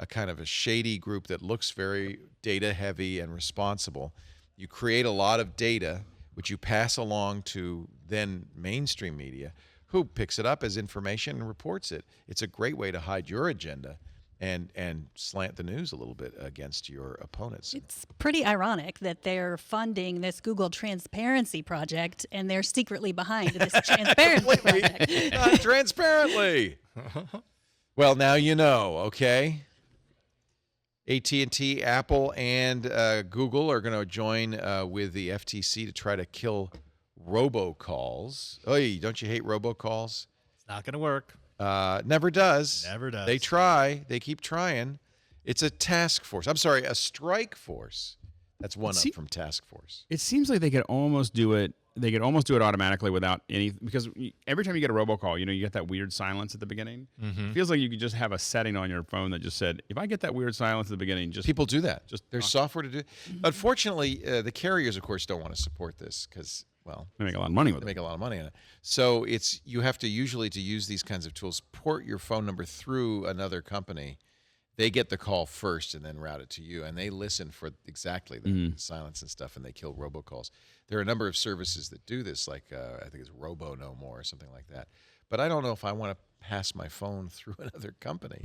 S1: a kind of a shady group that looks very data heavy and responsible. You create a lot of data, which you pass along to then mainstream media, who picks it up as information and reports it. It's a great way to hide your agenda and slant the news a little bit against your opponents.
S8: It's pretty ironic that they're funding this Google Transparency Project and they're secretly behind this Transparency Project.
S1: Not transparently. Well, now you know, okay? AT&T, Apple, and Google are going to join with the FTC to try to kill robocalls. Oy, don't you hate robocalls?
S7: It's not going to work.
S1: Never does.
S7: Never does.
S1: They try. They keep trying. It's a task force. I'm sorry, a strike force. That's one up from task force.
S5: It seems like they could almost do it. They could almost do it automatically without any, because every time you get a robocall, you get that weird silence at the beginning. It feels like you could just have a setting on your phone that just said, if I get that weird silence at the beginning, just
S1: people do that. There's software to do it. Unfortunately, the carriers, of course, don't want to support this because, well,
S5: they make a lot of money with it.
S1: They make a lot of money on it. So you have to usually, to use these kinds of tools, port your phone number through another company. They get the call first and then route it to you, and they listen for exactly the silence and stuff, and they kill robocalls. There are a number of services that do this, like I think it's Robo No More or something like that. But I don't know if I want to pass my phone through another company.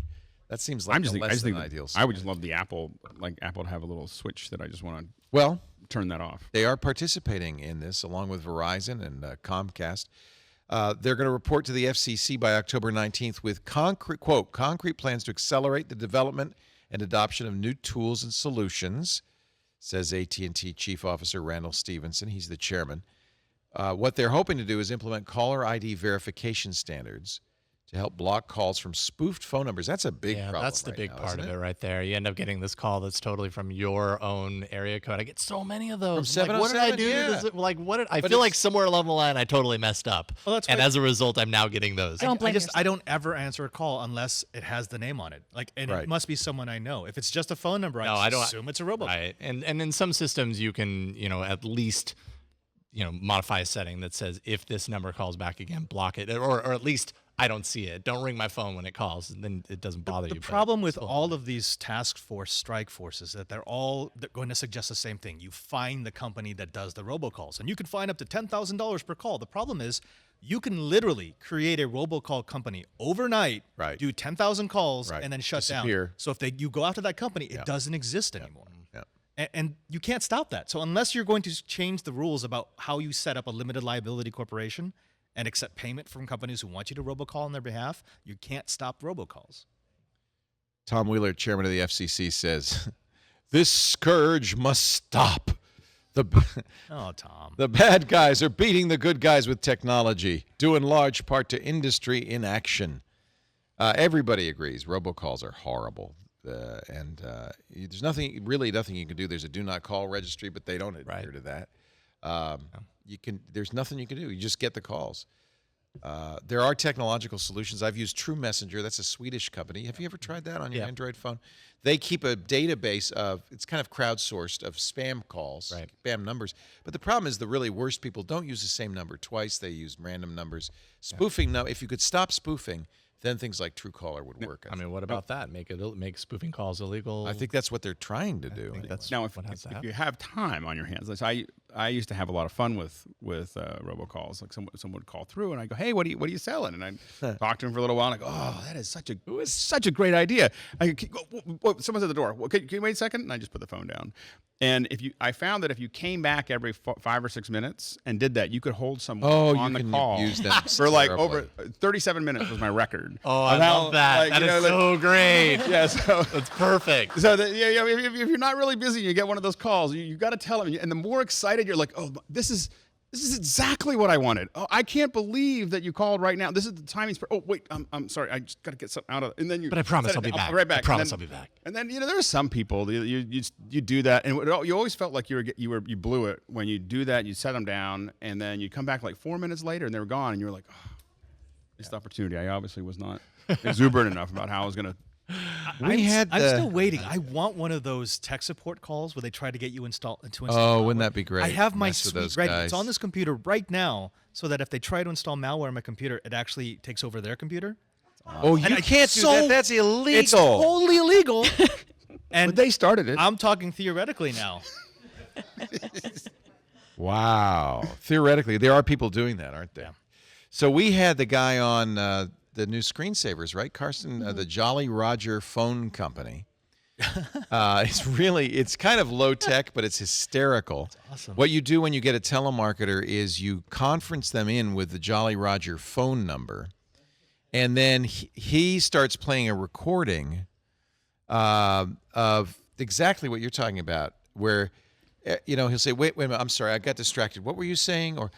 S1: That seems like less than ideal scenario.
S5: I would just love the Apple to have a little switch that I just want to turn that off.
S1: They are participating in this along with Verizon and Comcast. They're going to report to the FCC by October 19th with concrete plans to accelerate the development and adoption of new tools and solutions, says AT&T Chief Officer Randall Stevenson. He's the chairman. What they're hoping to do is implement caller ID verification standards to help block calls from spoofed phone numbers. That's a big problem.
S6: That's the
S1: right
S6: big
S1: now,
S6: part
S1: isn't
S6: of it right there. You end up getting this call that's totally from your own area code. I get so many of those.
S1: From
S6: I'm like, what did I
S1: 707?
S6: do?
S1: Yeah.
S6: Does it, like, what did I
S1: But
S6: feel
S1: it's-
S6: like somewhere along the line I totally messed up.
S7: Well, that's
S6: and
S7: why-
S6: as a result, I'm now getting those.
S8: Don't blame yourself.
S7: I don't ever answer a call unless it has the name on it. Like, and
S1: Right.
S7: it must be someone I know. If it's just a phone number,
S6: No,
S7: I
S6: I don't
S7: assume it's a robocall.
S6: Right. And in some systems you can, at least, modify a setting that says if this number calls back again, block it, or at least I don't see it. Don't ring my phone when it calls, and then it doesn't bother you.
S7: The problem with all of these task force strike forces that they're going to suggest the same thing. You find the company that does the robocalls, and you can find up to $10,000 per call. The problem is you can literally create a robocall company overnight,
S1: Right.
S7: do 10,000 calls,
S1: Right.
S7: and then shut
S1: Disappear.
S7: down. So if you go after that company, it
S1: Yeah.
S7: doesn't exist anymore.
S1: Yeah.
S7: And you can't stop that. So unless you're going to change the rules about how you set up a limited liability corporation and accept payment from companies who want you to robocall on their behalf, you can't stop robocalls.
S1: Tom Wheeler, chairman of the FCC, says, "This scourge must stop.
S7: Oh, Tom.
S1: The bad guys are beating the good guys with technology, due in large part to industry inaction." Everybody agrees. Robocalls are horrible. There's nothing you can do. There's a do not call registry, but they don't adhere to that. There's nothing you can do. You just get the calls. There are technological solutions. I've used True Messenger. That's a Swedish company. Have you ever tried that on your Android phone? They keep a database it's kind of crowdsourced of spam calls, spam numbers. But the problem is the really worst people don't use the same number twice. They use random numbers. Spoofing, if you could stop spoofing, then things like Truecaller would work.
S6: I mean, what about that? Make spoofing calls illegal.
S1: I think that's what they're trying to do.
S6: That's
S5: Now, if
S6: what has to
S5: you
S6: happen.
S5: have time on your hands, like I used to have a lot of fun with robocalls. Like someone would call through, and I go, "Hey, what are you selling?" And I talk to him for a little while, and I go, "Oh, that is such a great idea." Someone's at the door. Can you wait a second? And I just put the phone down. And I found that if you came back every 5 or 6 minutes and did that, you could hold someone on the call
S1: use them
S5: for like
S1: terribly.
S5: over 37 minutes was my record.
S6: Oh, I love that. That is so great.
S5: Yeah, so
S6: That's perfect.
S5: so if you're not really busy, you get one of those calls. You got to tell them, and the more excited you're, like, "Oh, this is exactly what I wanted. Oh, I can't believe that you called right now. This is the timing. Oh, wait, I'm sorry. I just got to get something out of it." And then
S6: But I promise I'll be back.
S5: Right back.
S6: I promise
S5: And
S6: I'll be back.
S5: And then there are some people you do that, and you always felt like you blew it when you do that. You set them down, and then you come back like 4 minutes later, and they were gone, and you were like, "Oh, missed opportunity." I obviously was not exuberant enough about how I was gonna.
S7: I'm still waiting. I want one of those tech support calls where they try to get you install.
S1: Wouldn't that be great?
S7: I have my
S1: Mess with
S7: suite
S1: those
S7: ready.
S1: guys.
S7: It's on this computer right now, so that if they try to install malware on my computer, it actually takes over their computer.
S1: Oh, you can't do that. That's illegal.
S7: It's totally illegal. And
S5: But they started it.
S7: I'm talking theoretically now.
S1: Wow. Theoretically, there are people doing that, aren't there? So we had the guy on the new screensavers, right, Carson? The Jolly Roger phone company. It's kind of low tech, but it's hysterical.
S7: awesome.
S1: What you do when you get a telemarketer is you conference them in with the Jolly Roger phone number, and then he starts playing a recording of exactly what you're talking about, where he'll say, wait a minute, I'm sorry, I got distracted. What were you saying? Or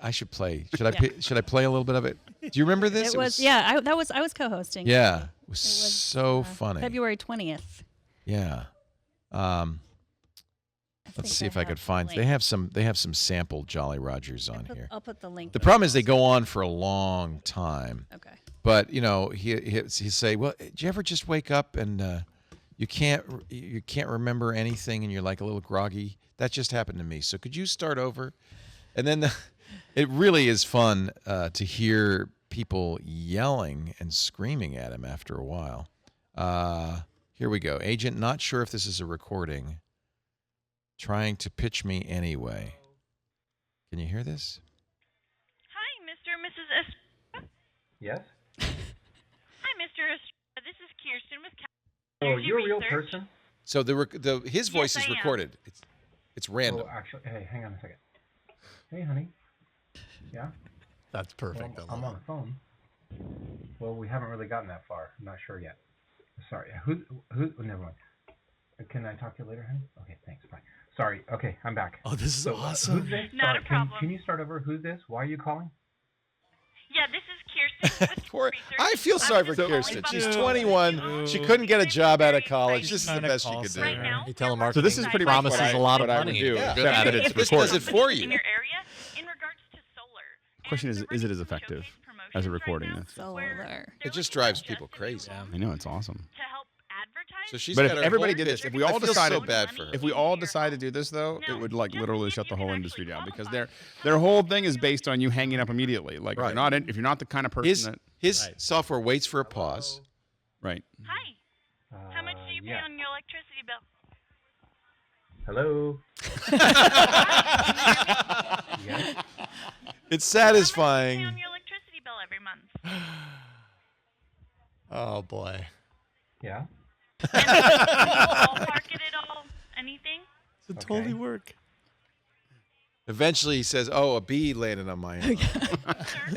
S1: I should play. Should I play a little bit of it? Do you remember this?
S8: It was I was co-hosting.
S1: Yeah, it was so funny.
S8: February 20th.
S1: Yeah. Let's see if I could find.
S8: the
S1: They have some sample Jolly Rogers on here.
S8: I'll put the link.
S1: The problem is they go on for a long time.
S8: Okay.
S1: But he say, well, did you ever just wake up and you can't remember anything and you're like a little groggy? That just happened to me. So could you start over? And then it really is fun to hear people yelling and screaming at him after a while. Here we go. Agent, not sure if this is a recording. Trying to pitch me anyway. Can you hear this?
S11: Hi, Mr. and Mrs. Estrada.
S12: Yes?
S11: Hi, Mr. Estrada. This is Kirsten with
S12: Oh,
S11: Energy
S12: you're a real
S11: Research.
S12: person?
S1: So his voice
S11: Yes,
S1: is
S11: I am.
S1: recorded. It's random.
S12: Oh, actually, hey, hang on a second. Hey, honey. Yeah?
S6: That's perfect.
S12: Well, I'm on the phone. Well, we haven't really gotten that far. I'm not sure yet. Sorry. Who? Never mind. Can I talk to you later, honey? Okay, thanhanks. Bye. Sorry. Okay, I'm back.
S7: Oh, this is awesome.
S12: Who's this?
S11: Not
S12: Sorry,
S11: a problem.
S12: Can you start over? Who's this? Why are you calling?
S11: Yeah, this is Kirsten
S1: Poor, I feel sorry for Kirsten. She's 21. She couldn't get a job out of college. This is the best she could do.
S6: Hey, telemarketing
S5: So this is pretty much
S6: promises
S5: what I,
S6: a lot of
S5: what I would
S6: money.
S5: do.
S1: Yeah.
S5: Except that it's
S1: This
S5: recorded.
S1: does it for
S11: in
S1: you.
S11: your area in regards to solar.
S5: Question is it as effective as a recording? That's,
S8: Solar.
S1: It just drives people crazy.
S5: I know, it's awesome.
S11: To help advertise.
S1: So she's
S5: But
S1: got
S5: if
S1: her
S5: everybody
S1: whole
S5: did this,
S1: pitch.
S5: if we all
S1: I feel
S5: decided,
S1: so bad for her.
S5: if we all decide to do this though, it would like literally shut the whole industry down because their whole thing is based on you hanging up immediately. Like
S1: Right.
S5: if you're not the kind of person
S1: His software waits for a pause.
S5: right.
S11: Hi. How much do you pay on your electricity bill?
S12: Hello. Yes.
S1: It's
S11: How much do you pay
S1: satisfying.
S11: on your electricity bill every month?
S6: Oh boy.
S12: Yeah.
S11: Ballpark it at all? Anything?
S6: It
S12: totally
S6: work.
S1: Eventually, he says, "Oh, a bee landed on my arm."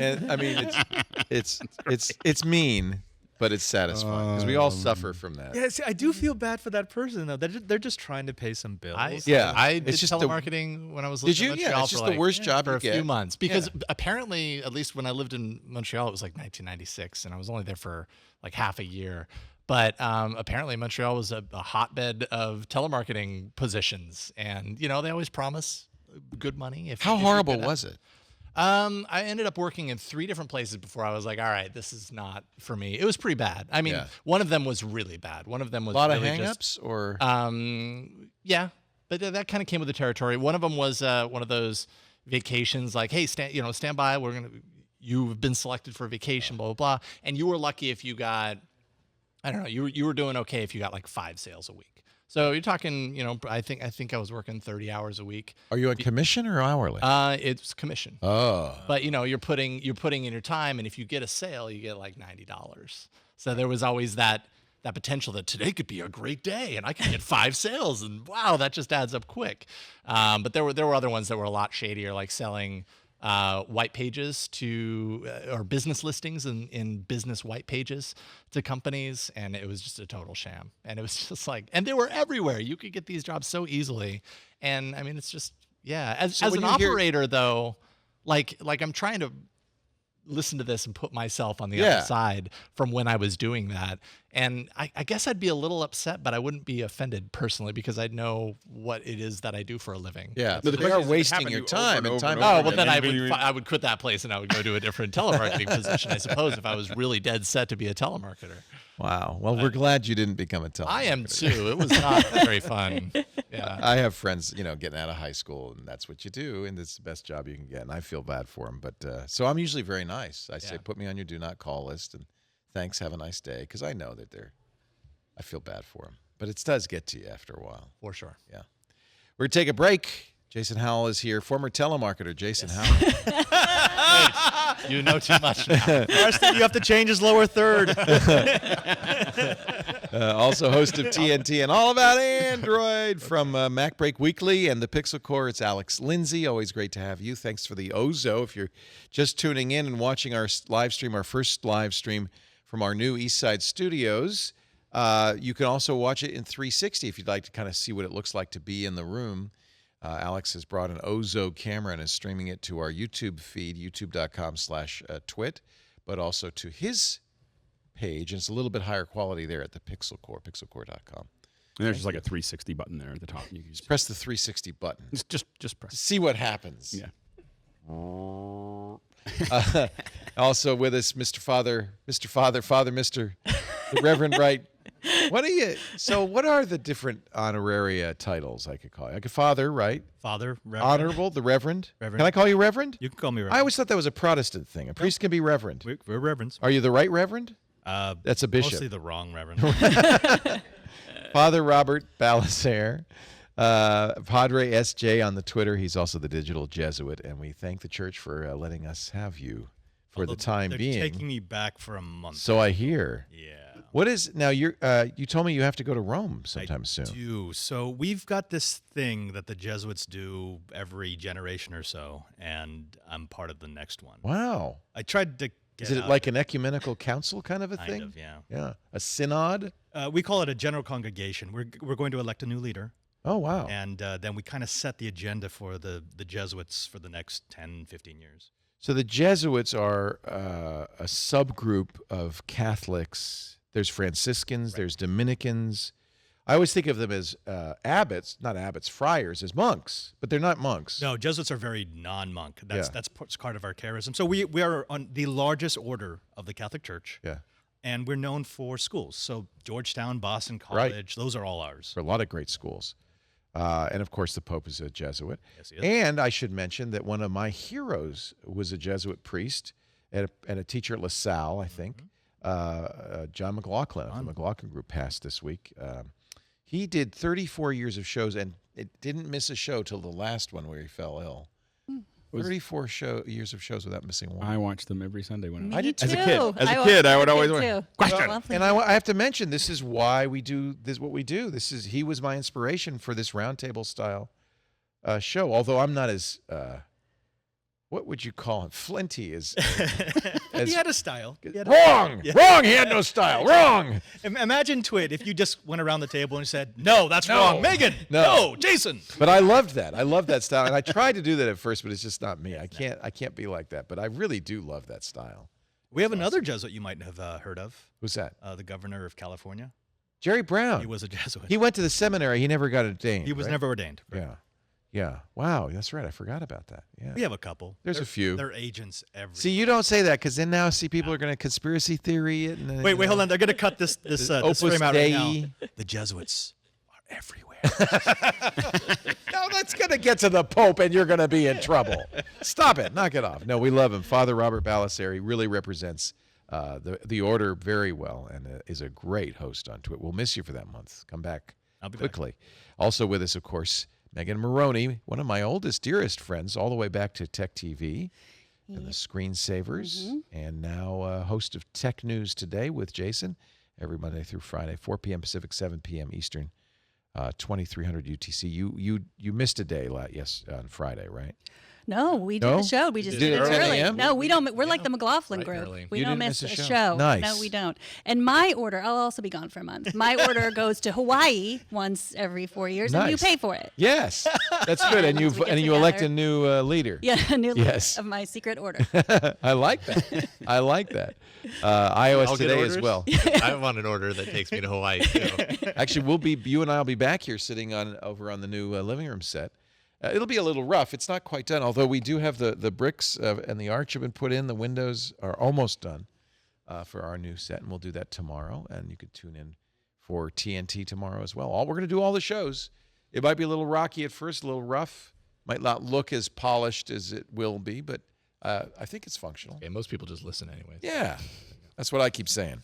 S1: And I mean, it's mean, but it's satisfying because we all suffer from that.
S7: Yeah, see, I do feel bad for that person though. They're just trying to pay some bills.
S1: Yeah,
S6: I did
S1: it's just the-
S6: telemarketing when I was
S1: Did
S6: living
S1: you?
S6: in
S1: Yeah,
S6: Montreal
S1: it's just
S6: for
S1: the worst job
S6: for
S1: you
S6: a few
S1: get.
S6: months because
S1: Yeah.
S6: apparently, at least when I lived in Montreal, it was like 1996, and I was only there for like half a year. But apparently, Montreal was a hotbed of telemarketing positions, and they always promise good money.
S1: How horrible was it?
S6: I ended up working in 3 different places before I was like, all right, this is not for me. It was pretty bad. I mean,
S1: Yeah.
S6: one of them was really bad. One of them was
S1: A lot of
S6: really
S1: hang-ups, or
S6: yeah, but that kind of came with the territory. One of them was one of those vacations, like, hey, stand by. You've been selected for a vacation, blah blah blah, and you were lucky if you got, I don't know, you were doing okay if you got like 5 sales a week. So you're talking, I think I was working 30 hours a week.
S1: are you on commission or hourly?
S6: It's commission.
S1: Oh,
S6: But you're putting in your time, and if you get a sale, you get like $90. So there was always that potential that today could be a great day, and I could get 5 sales, and wow, that just adds up quick. But there were other ones that were a lot shadier, like selling white pages or business listings in business white pages to companies, and it was just a total sham. And it was just like, and they were everywhere. You could get these jobs so easily, and I mean, it's just As
S1: when
S6: an
S1: you hear-
S6: operator, though, like I'm trying to listen to this and put myself on the
S1: Yeah.
S6: other side from when I was doing that. And I guess I'd be a little upset, but I wouldn't be offended personally because I'd know what it is that I do for a living.
S1: yeah.
S5: No, the
S1: They
S5: question
S1: are
S5: is, it
S1: wasting
S5: happened
S1: your
S5: to you over
S1: time
S5: and
S1: and
S5: over
S1: time.
S5: and
S6: Oh,
S5: over
S6: well, then
S5: again.
S6: I would quit that place and I would go to a different telemarketing position, I suppose, if I was really dead set to be a telemarketer.
S1: Wow. Well, we're glad you didn't become a telemarketer.
S6: I am too. It was not very fun. Yeah.
S1: I have friends, getting out of high school, and that's what you do, and it's the best job you can get. And I feel bad for them, but so I'm usually very nice. I say,
S6: Yeah.
S1: put me on your do not call list, and thanks, have a nice day, because I know that I feel bad for them, but it does get to you after a while.
S6: For sure.
S1: Yeah, we're gonna take a break. Jason Howell is here, former telemarketer. Jason Howell.
S6: You know too much now.
S7: Preston, you have to change his lower third.
S1: Also host of TNT and All About Android from MacBreak Weekly and the Pixel Core. It's Alex Lindsay. Always great to have you. Thanks for the Ozo. If you're just tuning in and watching our live stream, our first live stream from our new Eastside Studios, you can also watch it in 360 if you'd like to kind of see what it looks like to be in the room. Alex has brought an Ozo camera and is streaming it to our YouTube feed, youtube.com/twit, but also to his page, and it's a little bit higher quality there at the Pixel Core, pixelcore.com.
S5: And there's just like a 360 button there at the top. You can just
S1: Press the 360 button.
S5: just press.
S1: See what happens.
S5: Yeah.
S1: Also with us, Mr. the Reverend Wright. What are the different honoraria titles I could call you? Like a father, right?
S7: Father, Reverend.
S1: Honorable, the Reverend.
S7: Reverend.
S1: Can I call you Reverend?
S7: You can call me Reverend.
S1: I always thought that was a Protestant thing. A priest can be Reverend.
S7: We're Reverends.
S1: Are you the right Reverend? That's a bishop.
S7: Mostly the wrong Reverend.
S1: Father Robert Ballecer, Padre SJ on the Twitter. He's also the digital Jesuit, and we thank the church for letting us have you for the time
S7: They're
S1: being.
S7: taking me back for a month.
S1: So I hear.
S7: Yeah.
S1: What is now? You told me you have to go to Rome sometime soon.
S7: I do. So we've got this thing that the Jesuits do every generation or so, and I'm part of the next one.
S1: Wow.
S7: I tried to get
S1: Is it
S7: out
S1: like an ecumenical council kind of a
S7: Kind
S1: thing?
S7: of, yeah.
S1: Yeah. A synod?
S7: We call it a general congregation. We're going to elect a new leader.
S1: Oh, wow.
S7: And then we kind of set the agenda for the Jesuits for the next 10, 15 years.
S1: So the Jesuits are a subgroup of Catholics. There's Franciscans, there's Dominicans. I always think of them as abbots, not abbots, friars, as monks, but they're not monks.
S7: No, Jesuits are very non-monk. That's part of our charism. So we are on the largest order of the Catholic Church.
S1: Yeah.
S7: And we're known for schools. So Georgetown, Boston College, those are all ours.
S1: For a lot of great schools. And, of course, the Pope is a Jesuit.
S7: Yes, he is.
S1: And I should mention that one of my heroes was a Jesuit priest and a teacher at LaSalle, I think. John McLaughlin of the McLaughlin Group passed this week. He did 34 years of shows and it didn't miss a show till the last one where he fell ill. 34 years of shows without missing one.
S5: I watched them every Sunday when
S8: Me too.
S5: as a kid. As a kid, I would always question.
S1: And I have to mention, this is why we do this. What we do. He was my inspiration for this roundtable style show. Although I'm not as what would you call him? Flinty as
S7: he had a style.
S1: Wrong. He had no style. Wrong.
S7: Imagine TWiT if you just went around the table and said, "No, that's wrong, Megan. No, Jason."
S1: But I loved that. I love that style, and I tried to do that at first, but it's just not me. I can't be like that. But I really do love that style.
S7: We have another Jesuit you might have heard of.
S1: Who's that?
S7: The governor of California.
S1: Jerry Brown.
S7: He was a Jesuit.
S1: He went to the seminary. He never got ordained.
S7: He was never ordained. Right?
S1: Yeah. Yeah. Wow. That's right. I forgot about that. Yeah.
S7: We have a couple.
S1: There's a few.
S7: They're agents everywhere.
S1: See, you don't say that because then now people are going to conspiracy theory it. And,
S7: wait, hold on. They're going to cut this frame out right now. The Jesuits are everywhere.
S1: No, that's going to get to the Pope and you're going to be in trouble. Stop it. Knock it off. No, we love him. Father Robert Ballecer, he really represents the order very well and is a great host on TWiT. We'll miss you for that month. Come back quickly. Also with us, of course, Megan Morrone, one of my oldest, dearest friends, all the way back to Tech TV and the Screensavers, and now host of Tech News Today with Jason every Monday through Friday, 4 p.m. Pacific, 7 p.m. Eastern, 2300 UTC. You missed a day on Friday, right?
S8: No, we did the show. We just did it early. No, we don't. We're like the McLaughlin Group. We don't miss a show.
S1: Nice.
S8: No, we don't. And my order, I'll also be gone for a month. My order goes to Hawaii once every 4 years, and you pay for it.
S1: Yes, that's good. And you elect a new leader.
S8: Yeah, a new leader of my secret order.
S1: I like that. I like that. iOS Today as well.
S6: I want an order that takes me to Hawaii too.
S1: Actually, you and I will be back here sitting over on the new living room set. It'll be a little rough. It's not quite done, although we do have the bricks and the arch have been put in. The windows are almost done for our new set, and we'll do that tomorrow. And you could tune in for TNT tomorrow as well. We're going to do all the shows. It might be a little rocky at first, a little rough. Might not look as polished as it will be, but I think it's functional.
S6: Okay, most people just listen anyway.
S1: Yeah, that's what I keep saying.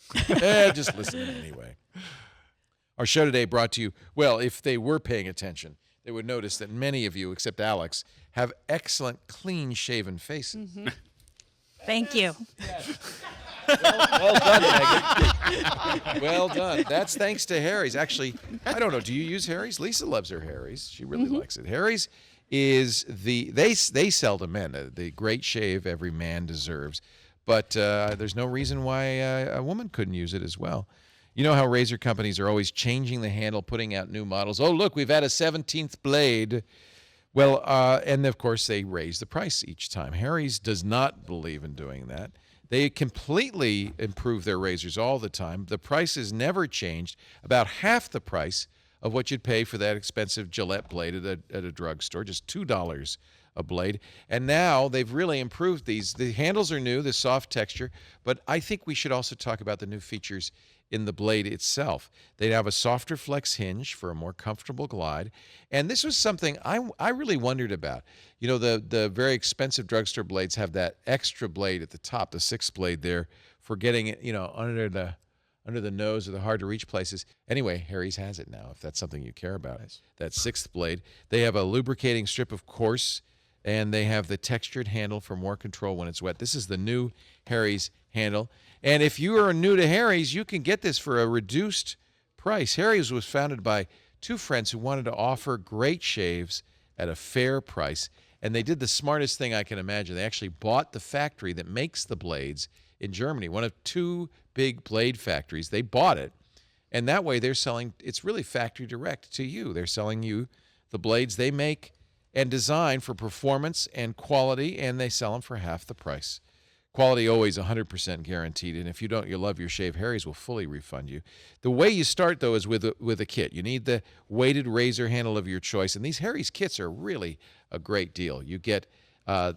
S1: Just listen anyway. Our show today brought to you, well, if they were paying attention, they would notice that many of you, except Alex, have excellent, clean-shaven faces.
S8: Mm-hmm. Thank you.
S1: Well done, Megan. Well done. That's thanks to Harry's. Actually, I don't know. Do you use Harry's? Lisa loves her Harry's. She really likes it. Harry's is they sell to men the great shave every man deserves, but there's no reason why a woman couldn't use it as well. You know how razor companies are always changing the handle, putting out new models. Oh, look, we've had a 17th blade. Well, and of course, they raise the price each time. Harry's does not believe in doing that. They completely improve their razors all the time. The price is never changed, about half the price of what you'd pay for that expensive Gillette blade at a drugstore, just $2 a blade. And now they've really improved these. The handles are new, the soft texture, but I think we should also talk about the new features in the blade itself. They'd have a softer flex hinge for a more comfortable glide. And this was something I really wondered about. You know, the very expensive drugstore blades have that extra blade at the top, the sixth blade there, for getting it, under the nose or the hard to reach places. Anyway, Harry's has it now, if that's something you care about. That sixth blade. They have a lubricating strip, of course, and they have the textured handle for more control when it's wet. This is the new Harry's handle. And if you are new to Harry's, you can get this for a reduced price. Harry's was founded by two friends who wanted to offer great shaves at a fair price. And they did the smartest thing I can imagine. They actually bought the factory that makes the blades in Germany, one of two big blade factories. They bought it. And that way they're selling, it's really factory direct to you. They're selling you the blades they make and designed for performance and quality, and they sell them for half the price. Quality always 100% guaranteed, and if you don't, you love your shave, Harry's will fully refund you. The way you start, though, is with a kit. You need the weighted razor handle of your choice, and these Harry's kits are really a great deal. You get the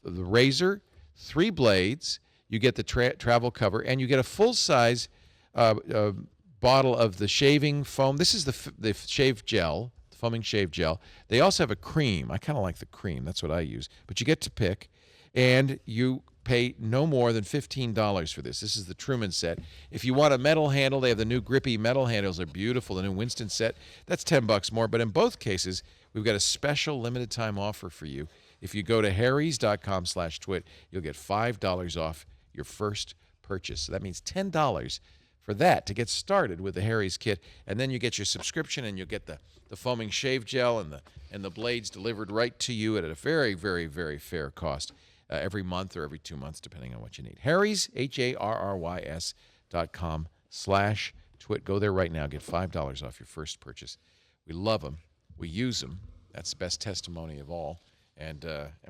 S1: razor, 3 blades, you get the travel cover, and you get a full-size bottle of the shaving foam. This is the shave gel, the foaming shave gel. They also have a cream. I kind of like the cream. That's what I use. But you get to pick, and you pay no more than $15 for this. This is the Truman set. If you want a metal handle, they have the new grippy metal handles. They're beautiful. The new Winston set, that's $10 more. But in both cases, we've got a special limited time offer for you. If you go to harrys.com/twit, you'll get $5 off your first purchase. So that means $10 for that to get started with the Harry's kit. And then you get your subscription, and you'll get the foaming shave gel and the blades delivered right to you at a very, very, very fair cost. Every month or every 2 months, depending on what you need. Harry's, HARRYS.com/twit. Go there right now. Get $5 off your first purchase. We love them. We use them. That's the best testimony of all. And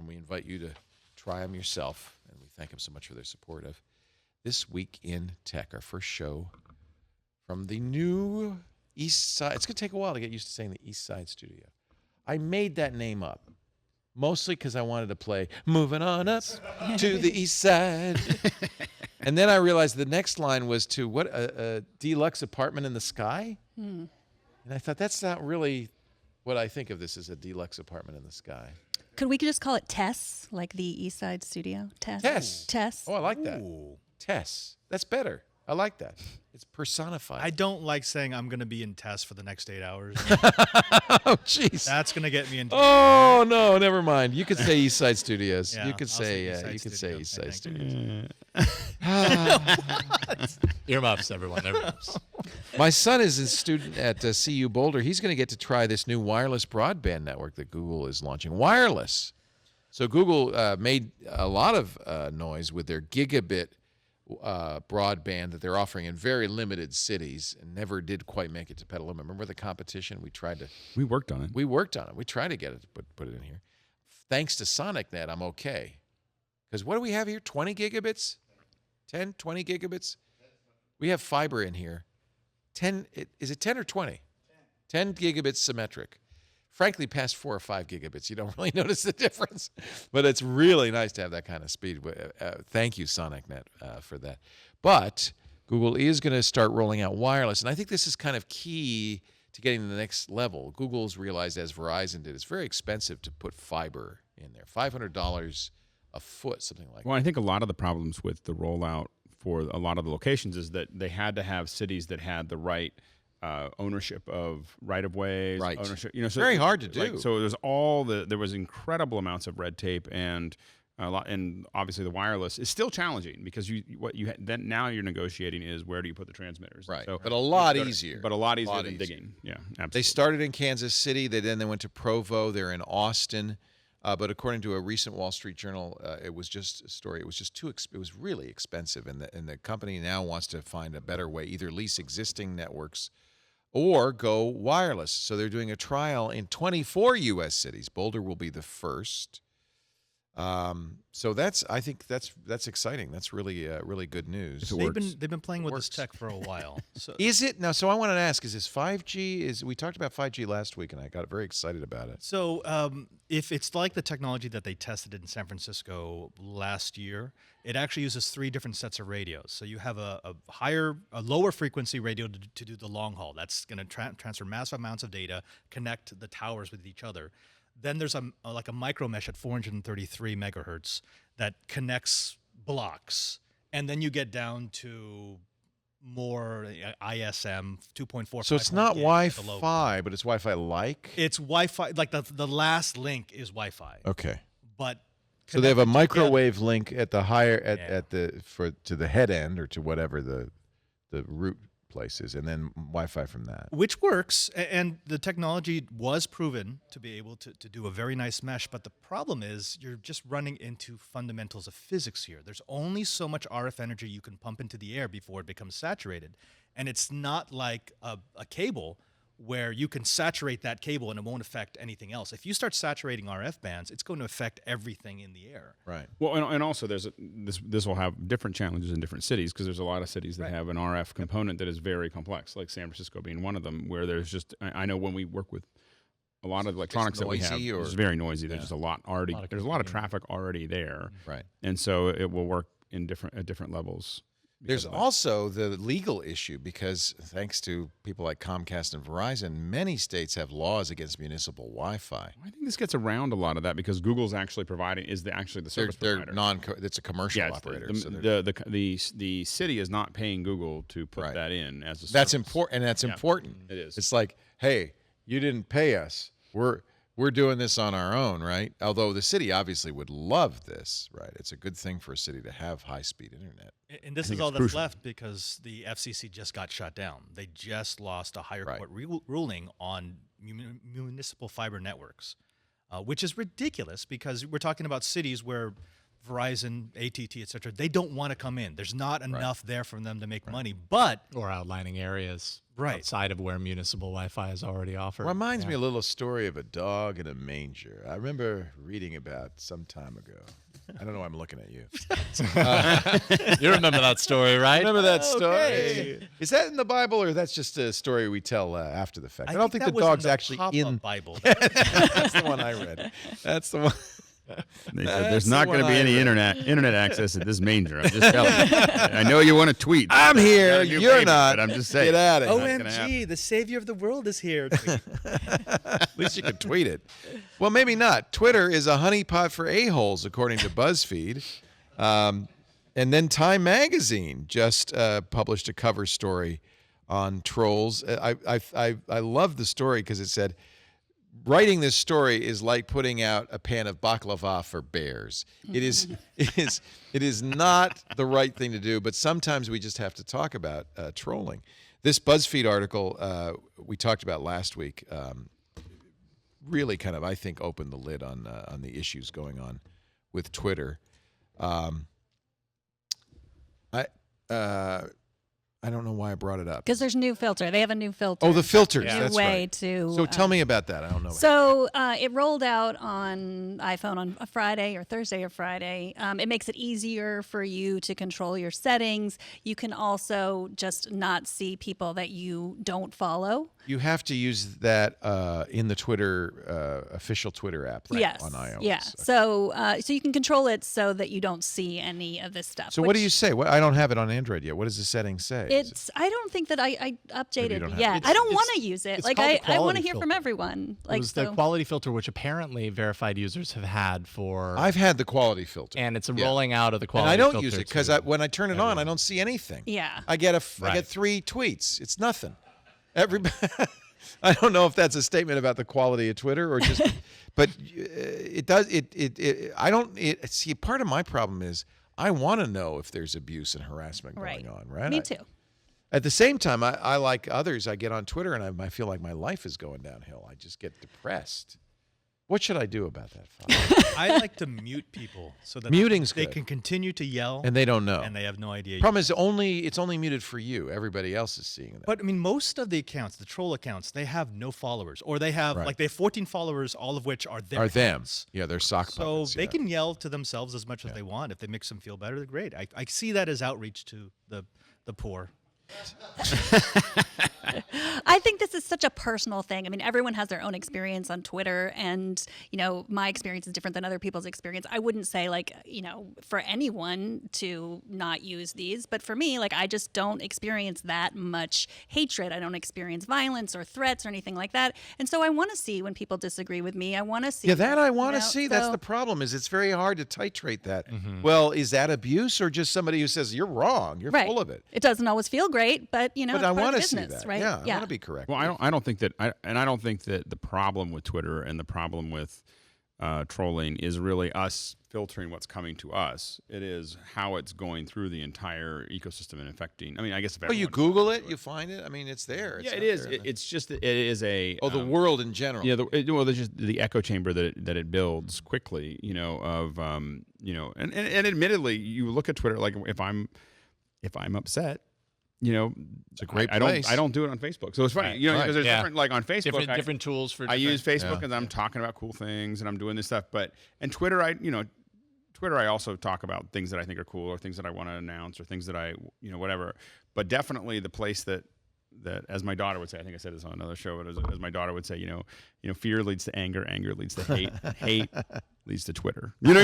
S1: we invite you to try them yourself. And we thank them so much for their support of This Week in Tech, our first show from the new East Side. It's going to take a while to get used to saying the Eastside Studio. I made that name up. Mostly because I wanted to play Moving On Up to the East Side. And then I realized the next line was to what, a deluxe apartment in the sky? And I thought, that's not really what I think of this as, a deluxe apartment in the sky.
S8: Could we just call it Tess, like the Eastside Studio? Tess.
S1: Tess.
S8: Tess.
S1: Oh, I like that. Tess. That's better. I like that. It's personified.
S7: I don't like saying I'm going to be in test for the next 8 hours.
S1: Oh, jeez.
S7: That's going to get me into.
S1: Oh no, never mind. You could say Eastside Studios.
S7: Yeah,
S1: you could say
S7: Eastside
S1: Studios.
S6: Earmuffs, everyone. Earmuffs.
S1: My son is a student at CU Boulder. He's going to get to try this new wireless broadband network that Google is launching. Wireless. So Google made a lot of noise with their gigabit broadband that they're offering in very limited cities, and never did quite make it to Petaluma. Remember the competition? We worked on it. We tried to get it to put it in here. Thanks to SonicNet, I'm okay. Because what do we have here? 20 gigabits? 10, 20 gigabits? We have fiber in here. 10, is it 10 or 20? 10 gigabits symmetric. Frankly, past 4 or 5 gigabits, you don't really notice the difference. But it's really nice to have that kind of speed. Thank you, SonicNet, for that. But Google is going to start rolling out wireless, and I think this is kind of key to getting to the next level. Google's realized, as Verizon did, it's very expensive to put fiber in there. $500 a foot, something like that.
S5: Well, I think a lot of the problems with the rollout for a lot of the locations is that they had to have cities that had the right ownership of right-of-ways,
S1: right?
S5: Ownership,
S1: so very hard to do.
S5: Like, so there was incredible amounts of red tape, and and obviously the wireless is still challenging because then now you're negotiating is where do you put the transmitters,
S1: right?
S5: So
S1: but a lot easier.
S5: But a lot easier than digging. Yeah, absolutely.
S1: They started in Kansas City. They went to Provo. They're in Austin. But according to a recent Wall Street Journal, it was just a story. It was just it was really expensive, and the company now wants to find a better way, either lease existing networks or go wireless. So they're doing a trial in 24 U.S. cities. Boulder will be the first. So I think that's exciting. That's really really good news.
S7: They've been playing with this tech for a while. So.
S1: Is it now? So I wanted to ask: is this 5G? We talked about 5G last week, and I got very excited about it.
S7: So if it's like the technology that they tested in San Francisco last year, it actually uses 3 different sets of radios. So you have a lower frequency radio to do the long haul. That's going to transfer massive amounts of data, connect the towers with each other. Then there's a micro mesh at 433 megahertz that connects blocks, and then you get down to more ISM 2.4.
S1: So it's not Wi-Fi, but it's Wi-Fi-like.
S7: It's Wi-Fi. Like the last link is Wi-Fi.
S1: Okay.
S7: But
S1: so they have a microwave link at the higher to the head end or to whatever the root place is, and then Wi-Fi from that.
S7: Which works, and the technology was proven to be able to do a very nice mesh, but the problem is you're just running into fundamentals of physics here. There's only so much RF energy you can pump into the air before it becomes saturated, and it's not like a cable where you can saturate that cable and it won't affect anything else. If you start saturating RF bands, it's going to affect everything in the air.
S1: Right.
S5: Well, and also this will have different challenges in different cities because there's a lot of cities that have an RF component that is very complex, like San Francisco being one of them, where there's just I know when we work with a lot of electronics that we have, it's very noisy. There's just a lot already. There's a lot of traffic already there,
S1: right?
S5: And so it will work in different levels.
S1: There's also the legal issue because thanks to people like Comcast and Verizon, many states have laws against municipal Wi-Fi.
S5: I think this gets around a lot of that because Google's actually providing the service provider.
S1: It's a commercial operator.
S5: The city is not paying Google to put that in as a service.
S1: That's important, and that's important.
S5: It is.
S1: It's like, hey, you didn't pay us. We're doing this on our own, right? Although the city obviously would love this, right? It's a good thing for a city to have high-speed internet.
S7: And this is all that's left because the FCC just got shut down. They just lost a higher court ruling on municipal fiber networks, which is ridiculous because we're talking about cities where Verizon, AT&T, et cetera, they don't want to come in. There's not enough there for them to make money, or
S6: outlining areas outside of where municipal Wi-Fi is already offered.
S1: Reminds me a little story of a dog in a manger. I remember reading about some time ago. I don't know why I'm looking at you.
S6: You remember that story, right?
S1: Remember that story? Okay. Is that in the Bible, or that's just a story we tell after the fact? I don't think the dog's actually in the
S7: Bible.
S1: That's the one I read. That's the one.
S5: They said there's not going to be any internet access at this manger. I'm just telling you. I know you want to tweet.
S1: I'm here. You're not.
S5: But I'm just saying.
S1: Get out of
S7: here. OMG, the savior of the world is here.
S1: At least you can tweet it. Well, maybe not. Twitter is a honeypot for a-holes, according to BuzzFeed. And then Time Magazine just published a cover story on trolls. I love the story because it said, writing this story is like putting out a pan of baklava for bears. It is not the right thing to do, but sometimes we just have to talk about trolling. This BuzzFeed article we talked about last week really kind of, I think, opened the lid on the issues going on with Twitter. I don't know why I brought it up.
S8: Because there's a new filter. They have a new filter.
S1: Oh, the filters.
S8: New
S1: That's
S8: way
S1: right.
S8: to.
S1: So tell me about that. I don't know.
S8: So it rolled out on iPhone on a Friday or Thursday or Friday. It makes it easier for you to control your settings. You can also just not see people that you don't follow.
S1: You have to use that in the Twitter official Twitter app, right?
S8: Yes.
S1: On iOS.
S8: Yeah. Okay. So you can control it so that you don't see any of this stuff.
S1: So what do you say? I don't have it on Android yet. What does the setting say?
S8: I don't think that I updated yet. I don't want to use it. Like I want to hear from everyone. Like
S6: it was the quality filter, which apparently verified users have had for.
S1: I've had the quality filter,
S6: and it's a rolling out of the quality.
S1: And I don't
S6: filter
S1: use it because when I turn it on, I don't see anything.
S8: Yeah.
S1: I get 3 tweets. It's nothing. Everybody. I don't know if that's a statement about the quality of Twitter or just, but it does. I don't. See, part of my problem is I want to know if there's abuse and harassment going on. Right.
S8: Me too.
S1: At the same time, I like others. I get on Twitter and I feel like my life is going downhill. I just get depressed. What should I do about that, Father?
S7: I like to mute people so that they can continue to yell.
S1: And they don't know.
S7: And they have no idea.
S1: Problem is it's only muted for you. Everybody else is seeing that.
S7: But I mean, most of the accounts, the troll accounts, they have no followers. Or they have, they have 14 followers, all of which are their accounts.
S1: Yeah, they're sock puppets.
S7: So they can yell to themselves as much as they want. If they makes them feel better, they're great. I see that as outreach to the poor.
S8: I think this is such a personal thing. I mean, everyone has their own experience on Twitter, and my experience is different than other people's experience. I wouldn't say for anyone to not use these, but for me, I just don't experience that much hatred. I don't experience violence or threats or anything like that, and so I want to see when people disagree with me. I want to see.
S1: Yeah, that I want to see. That's the problem. Is it's very hard to titrate that. Mm-hmm. Well, is that abuse or just somebody who says you're wrong? You're full of it.
S8: It doesn't always feel great, but
S1: But I want to see
S8: business,
S1: that.
S8: Right?
S1: Yeah, I want to be correct.
S5: Well, I don't think that the problem with Twitter and the problem with trolling is really us filtering what's coming to us. It is how it's going through the entire ecosystem and affecting. I mean, I guess if
S1: you Google it, you find it. I mean, it's there.
S5: Yeah, it is. It's just that it is a
S1: the world in general.
S5: Yeah, there's just the echo chamber that it builds quickly. And admittedly, you look at Twitter, like if I'm upset,
S1: it's a great
S5: I
S1: place.
S5: don't do it on Facebook. So it's funny, because there's different, like on Facebook,
S6: different tools for.
S5: I use Facebook and I'm talking about cool things and I'm doing this stuff. And Twitter, I also talk about things that I think are cool or things that I want to announce or things that I, whatever. But definitely the place that as my daughter would say, I think I said this on another show, but as my daughter would say, fear leads to anger, anger leads to hate, hate leads to Twitter. And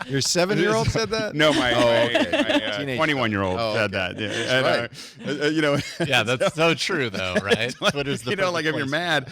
S1: your 7-year-old said that?
S5: No, my
S1: 21-year-old
S5: said that. Yeah,
S1: right.
S6: Yeah, that's so true though, right? Twitter's the
S5: like if you're mad,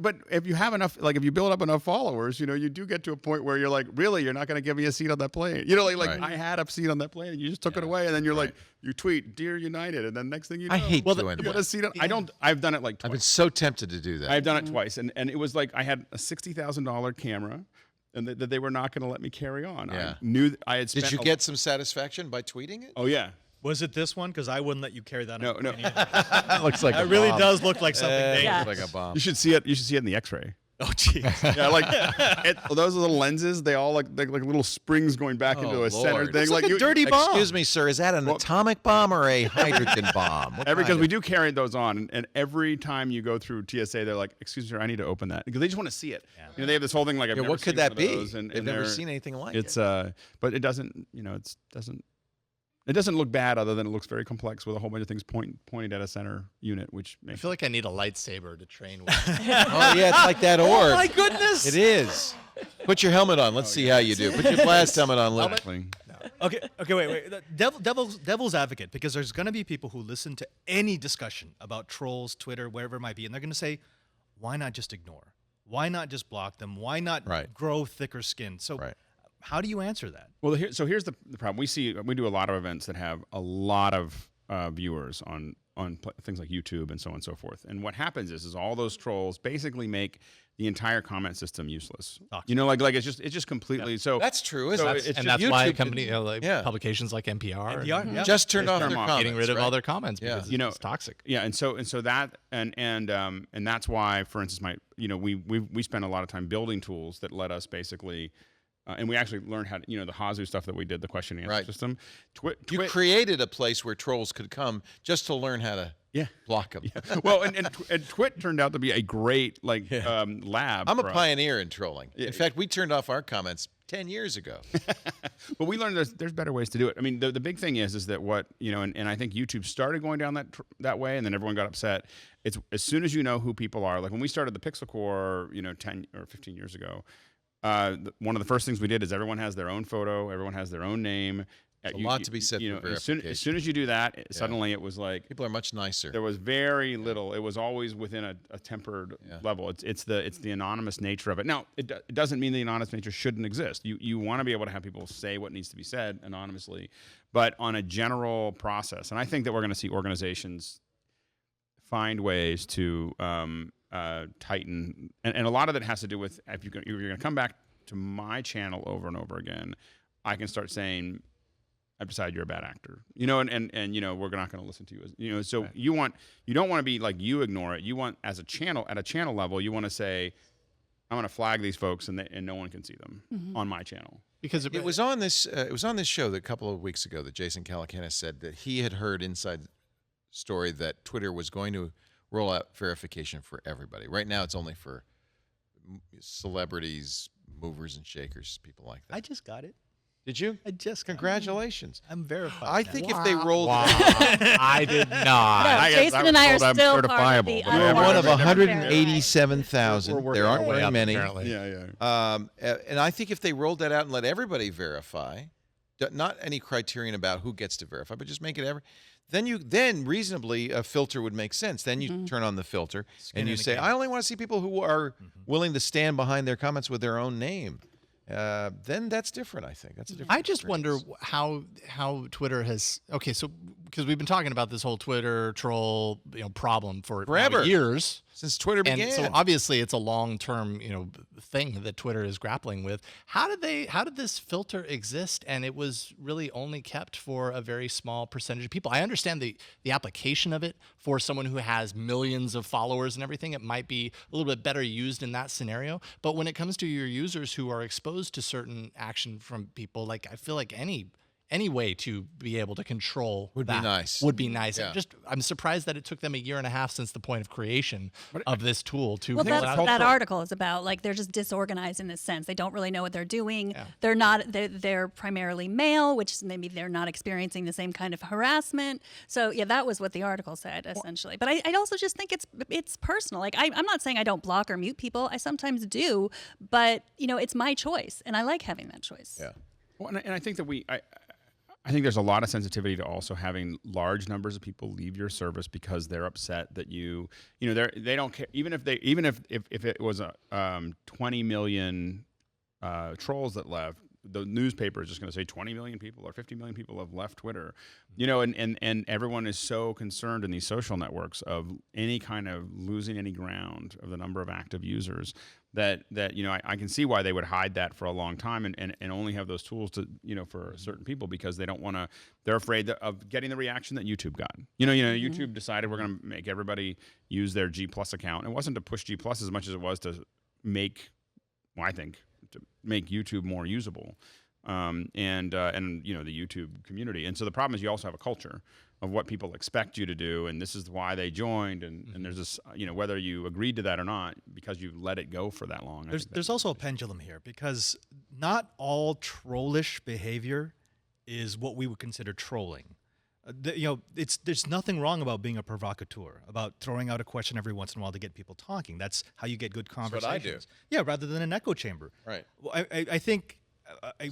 S5: but if you have enough, like if you build up enough followers, you do get to a point where you're like, really, you're not going to give me a seat on that plane. I had a seat on that plane and you just took it away, and then you're like, you tweet, "Dear United," and then next thing you know,
S1: I hate doing
S5: you
S1: that.
S5: got a seat on. I've done it like twice.
S1: I've been so tempted to do that.
S5: I've done it twice, and it was like I had a $60,000 camera, and that they were not going to let me carry on.
S1: Yeah.
S5: I knew I had spent.
S1: Did you get some satisfaction by tweeting it?
S5: Oh yeah.
S7: Was it this one? Because I wouldn't let you carry that.
S5: No.
S1: It looks like
S7: It really does look like something dangerous.
S1: like a bomb.
S5: You should see it. You should see it in the X-ray.
S7: Oh, jeez.
S5: Yeah, those little lenses, they all like little springs going back into a center
S1: Lord.
S5: thing.
S1: It's like a dirty bomb. Excuse me, sir. Is that an atomic bomb or a hydrogen bomb?
S5: Because we do carry those on, and every time you go through TSA, they're like, "Excuse me, sir, I need to open that," because they just want to see it. Yeah. They have this whole thing like, I've never
S1: what could
S5: seen
S1: that
S5: one of
S1: be?
S5: those, and
S1: They've never seen anything like it.
S5: It's but it doesn't. It doesn't look bad, other than it looks very complex with a whole bunch of things pointed at a center unit, which
S6: I feel like I need a lightsaber to train with.
S1: Oh yeah, it's like that orb.
S6: Oh my goodness!
S1: It is. Put your helmet on. Let's see how you do. Put your blast helmet on.
S7: Okay, wait. Devil's advocate, because there's going to be people who listen to any discussion about trolls, Twitter, wherever it might be, and they're going to say, why not just ignore? Why not just block them? Why not grow thicker skin? So how do you answer that?
S5: Well, here's the problem. We do a lot of events that have a lot of viewers on things like YouTube and so on and so forth. And what happens is all those trolls basically make the entire comment system useless. Like it's just completely so.
S1: That's true,
S6: So
S1: isn't it?
S6: and that's why publications like NPR
S1: just turned off their comments,
S6: getting rid of all their comments because it's toxic.
S5: Yeah, and so that and that's why, for instance, we spend a lot of time building tools that let us basically. And we actually learned how to, the Hazu stuff that we did, the question and answer system.
S1: You created a place where trolls could come just to learn how to block them.
S5: Yeah. Well, and TWiT turned out to be a great lab.
S1: I'm a pioneer in trolling. In fact, we turned off our comments 10 years ago.
S5: But we learned there's better ways to do it. I mean, the big thing is that what, and I think YouTube started going down that way, and then everyone got upset. It's as soon as you know who people are, like when we started the Pixel Core, 10 or 15 years ago, one of the first things we did is everyone has their own photo, everyone has their own name.
S1: There's a lot to be said for verification.
S5: As soon as you do that, suddenly it was like
S1: people are much nicer.
S5: There was very little. It was always within a tempered level. It's the anonymous nature of it. Now, it doesn't mean the anonymous nature shouldn't exist. You want to be able to have people say what needs to be said anonymously, but on a general process. And I think that we're going to see organizations find ways to tighten, and a lot of it has to do with if you're going to come back to my channel over and over again, I can start saying, I've decided you're a bad actor, and we're not going to listen to you, so you don't want to be like, you ignore it. You want, as a channel, at a channel level, you want to say, I'm going to flag these folks and no one can see them on my channel.
S1: Because it was on this show that a couple of weeks ago that Jason Calacanis said that he had heard inside story that Twitter was going to roll out verification for everybody. Right now, it's only for celebrities, movers and shakers, people like that.
S7: I just got it.
S1: Did you?
S7: I just
S1: congratulations.
S7: I'm verified.
S1: I think if they rolled it
S6: I did not.
S8: No, Jason and I are still part of the
S1: we're one of 187,000. There aren't very many.
S6: Apparently.
S1: And I think if they rolled that out and let everybody verify, not any criterion about who gets to verify, but just make it then reasonably a filter would make sense. Then you turn on the filter and you say, I only want to see people who are willing to stand behind their comments with their own name. Then that's different. I think that's a different.
S6: I just wonder how Twitter has so because we've been talking about this whole Twitter troll problem for
S1: forever,
S6: years
S1: since Twitter began.
S6: And so obviously it's a long-term thing that Twitter is grappling with. How did this filter exist? And it was really only kept for a very small percentage of people. I understand the application of it for someone who has millions of followers and everything. It might be a little bit better used in that scenario. But when it comes to your users who are exposed to certain action from people, like I feel like any any way to be able to control
S1: Would be
S6: that
S1: nice.
S6: would be nice.
S1: Yeah.
S6: I'm surprised that it took them a year and a half since the point of creation of this tool to
S8: Well,
S6: roll
S8: that's
S6: out.
S8: what that article is about. Like, they're just disorganized in this sense. They don't really know what they're doing.
S6: Yeah.
S8: They're not. They're primarily male, which maybe they're not experiencing the same kind of harassment. So yeah, that was what the article said essentially. But I also just think it's personal. Like, I'm not saying I don't block or mute people. I sometimes do, but it's my choice, and I like having that choice.
S1: Yeah.
S5: Well, and I think that I think there's a lot of sensitivity to also having large numbers of people leave your service because they're upset that they don't care. Even if it was 20 million trolls that left, the newspaper is just going to say 20 million people or 50 million people have left Twitter, and everyone is so concerned in these social networks of any kind of losing any ground of the number of active users that I can see why they would hide that for a long time and only have those tools to for certain people because they don't want to. They're afraid of getting the reaction that YouTube got. YouTube decided we're going to make everybody use their G Plus account. It wasn't to push G Plus as much as it was to make, I think, to make YouTube more usable, and the YouTube community. And so the problem is you also have a culture of what people expect you to do, and this is why they joined. And there's this, whether you agreed to that or not, because you let it go for that long.
S7: There's also a pendulum here because not all trollish behavior is what we would consider trolling. There's nothing wrong about being a provocateur, about throwing out a question every once in a while to get people talking. That's how you get good conversations.
S1: That's what I do.
S7: Yeah, rather than an echo chamber.
S1: Right.
S7: Well, I think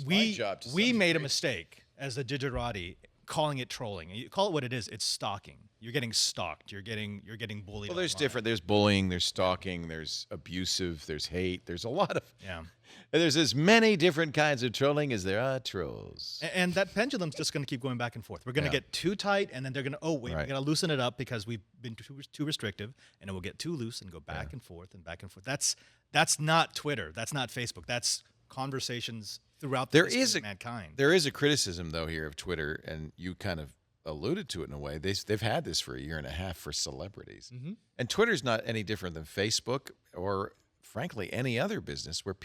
S1: my job to
S7: we
S1: some
S7: made a
S1: degree.
S7: mistake as the Digerati calling it trolling. You call it what it is. It's stalking. You're getting stalked. You're getting bullied.
S1: Well, there's
S7: online.
S1: different. There's bullying. There's stalking. There's abusive. There's hate. There's a lot of.
S7: Yeah.
S1: There's as many different kinds of trolling as there are trolls.
S7: And that pendulum's just going to keep going back and forth. We're going to get too tight, and then they're going to, we got to loosen it up because we've been too restrictive, and it will get too loose and go back and forth and back and forth. That's not Twitter. That's not Facebook. That's conversations throughout the history of mankind.
S1: There is a criticism, though, here of Twitter, and you kind of alluded to it in a way. They've had this for a year and a half for celebrities.
S6: Mm-hmm.
S1: And Twitter's not any different than Facebook or, frankly, any other business where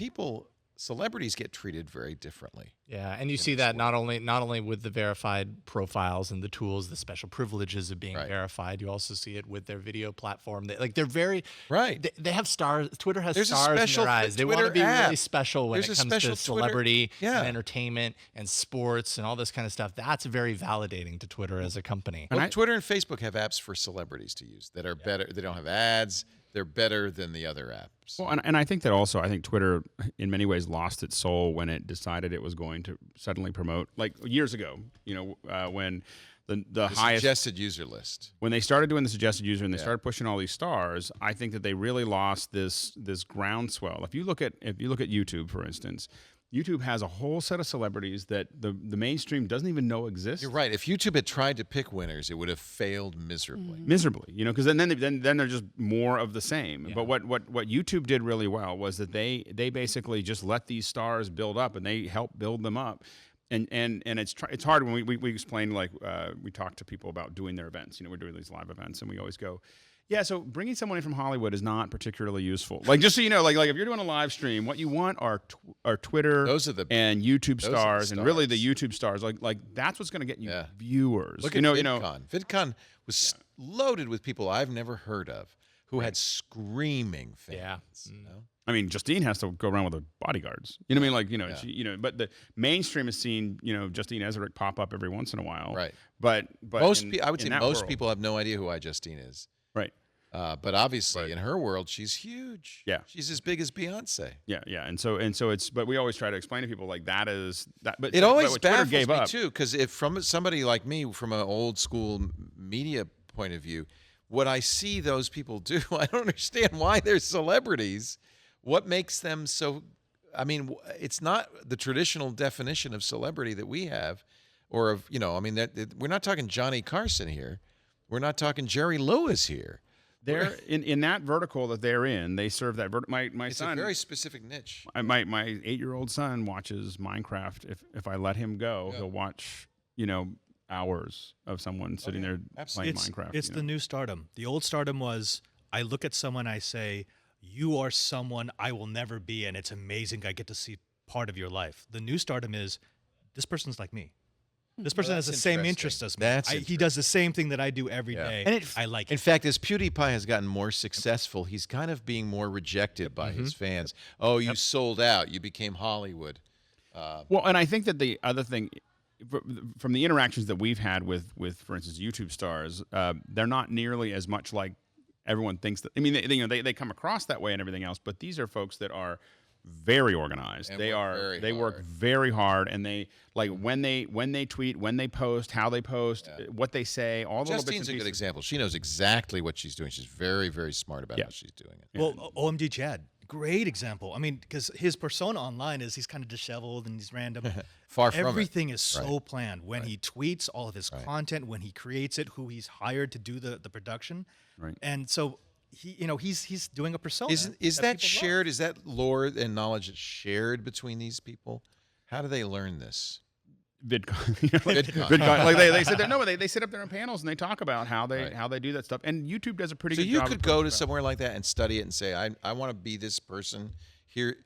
S1: celebrities get treated very differently.
S6: Yeah, and you see that not only with the verified profiles and the tools, the special privileges of being verified. You also see it with their video platform. They're very They have stars. Twitter has stars in their eyes. They want to be really special when it comes to celebrity and entertainment and sports and all this kind of stuff. That's very validating to Twitter as a company.
S1: Well, Twitter and Facebook have apps for celebrities to use that are better. They don't have ads. They're better than the other apps.
S5: Well, and I think that also, I think Twitter in many ways lost its soul when it decided it was going to suddenly promote, like years ago, when the highest
S1: suggested user list.
S5: When they started doing the suggested user and they started pushing all these stars, I think that they really lost this groundswell. If you look at YouTube, for instance, YouTube has a whole set of celebrities that the mainstream doesn't even know exist.
S1: You're right. If YouTube had tried to pick winners, it would have failed miserably.
S5: Miserably, because then they're just more of the same. Yeah. But what YouTube did really well was that they basically just let these stars build up, and they helped build them up. And it's hard when we explain, like we talk to people about doing their events. We're doing these live events, and we always go, yeah, so bringing someone in from Hollywood is not particularly useful. Like, just so you know, like if you're doing a live stream, what you want are Twitter and YouTube stars, and really the YouTube stars. Like that's what's going to get you viewers.
S1: Look at VidCon. VidCon was loaded with people I've never heard of who had screaming fans.
S6: Yeah.
S5: I mean, Justine has to go around with her bodyguards. But the mainstream has seen, Justine Ezerick pop up every once in a while.
S1: Right.
S5: But
S1: I would say most people have no idea who Justine is.
S5: Right.
S1: But obviously in her world, she's huge.
S5: Yeah.
S1: She's as big as Beyonce.
S5: Yeah. And so it's, but we always try to explain to people like that is that, but
S1: it always baffles
S5: gave
S1: me
S5: up.
S1: too. Cause if from somebody like me, from an old school media point of view, what I see those people do, I don't understand why they're celebrities. What makes them so, it's not the traditional definition of celebrity that we have or of, we're not talking Johnny Carson here. We're not talking Jerry Lewis here.
S5: They're in that vertical that they're in. They serve that my
S1: it's
S5: son.
S1: It's a very specific niche.
S5: My 8-year-old son watches Minecraft. If I let him go, he'll watch hours of someone sitting there playing Minecraft.
S7: It's the new stardom. The old stardom was I look at someone, I say, you are someone I will never be, and it's amazing I get to see part of your life. The new stardom is this person's like me. This person has the same interest as me.
S1: That's
S7: He does the same thing that I do every day.
S1: And
S7: I like it.
S1: In fact, as PewDiePie has gotten more successful, he's kind of being more rejected by his fans. Oh, you sold out. You became Hollywood.
S5: Well, and I think that the other thing, from the interactions that we've had with for instance, YouTube stars, they're not nearly as much like everyone thinks that. I mean, they come across that way and everything else, but these are folks that are very organized.
S1: And
S5: They work very hard, and they like when they tweet, when they post, how they post, what they say, all the little bits and
S1: Justine's a good
S5: pieces.
S1: example. She knows exactly what she's doing. She's very, very smart about how she's doing it.
S7: Well, OMG Chad, great example. I mean, because his persona online is he's kind of disheveled and he's random.
S1: Far from it.
S7: Everything is so planned. When he tweets, all of his content, when he creates it, who he's hired to do the production.
S5: Right.
S7: And so he's doing a persona.
S1: Is that shared? Is that lore and knowledge that's shared between these people? How do they learn this?
S5: VidCon.
S1: VidCon.
S5: Like they sit there. No, they sit up there in panels and they talk about how they do that stuff. And YouTube does a pretty good job.
S1: So you could go to somewhere like that and study it and say, I want to be this person here.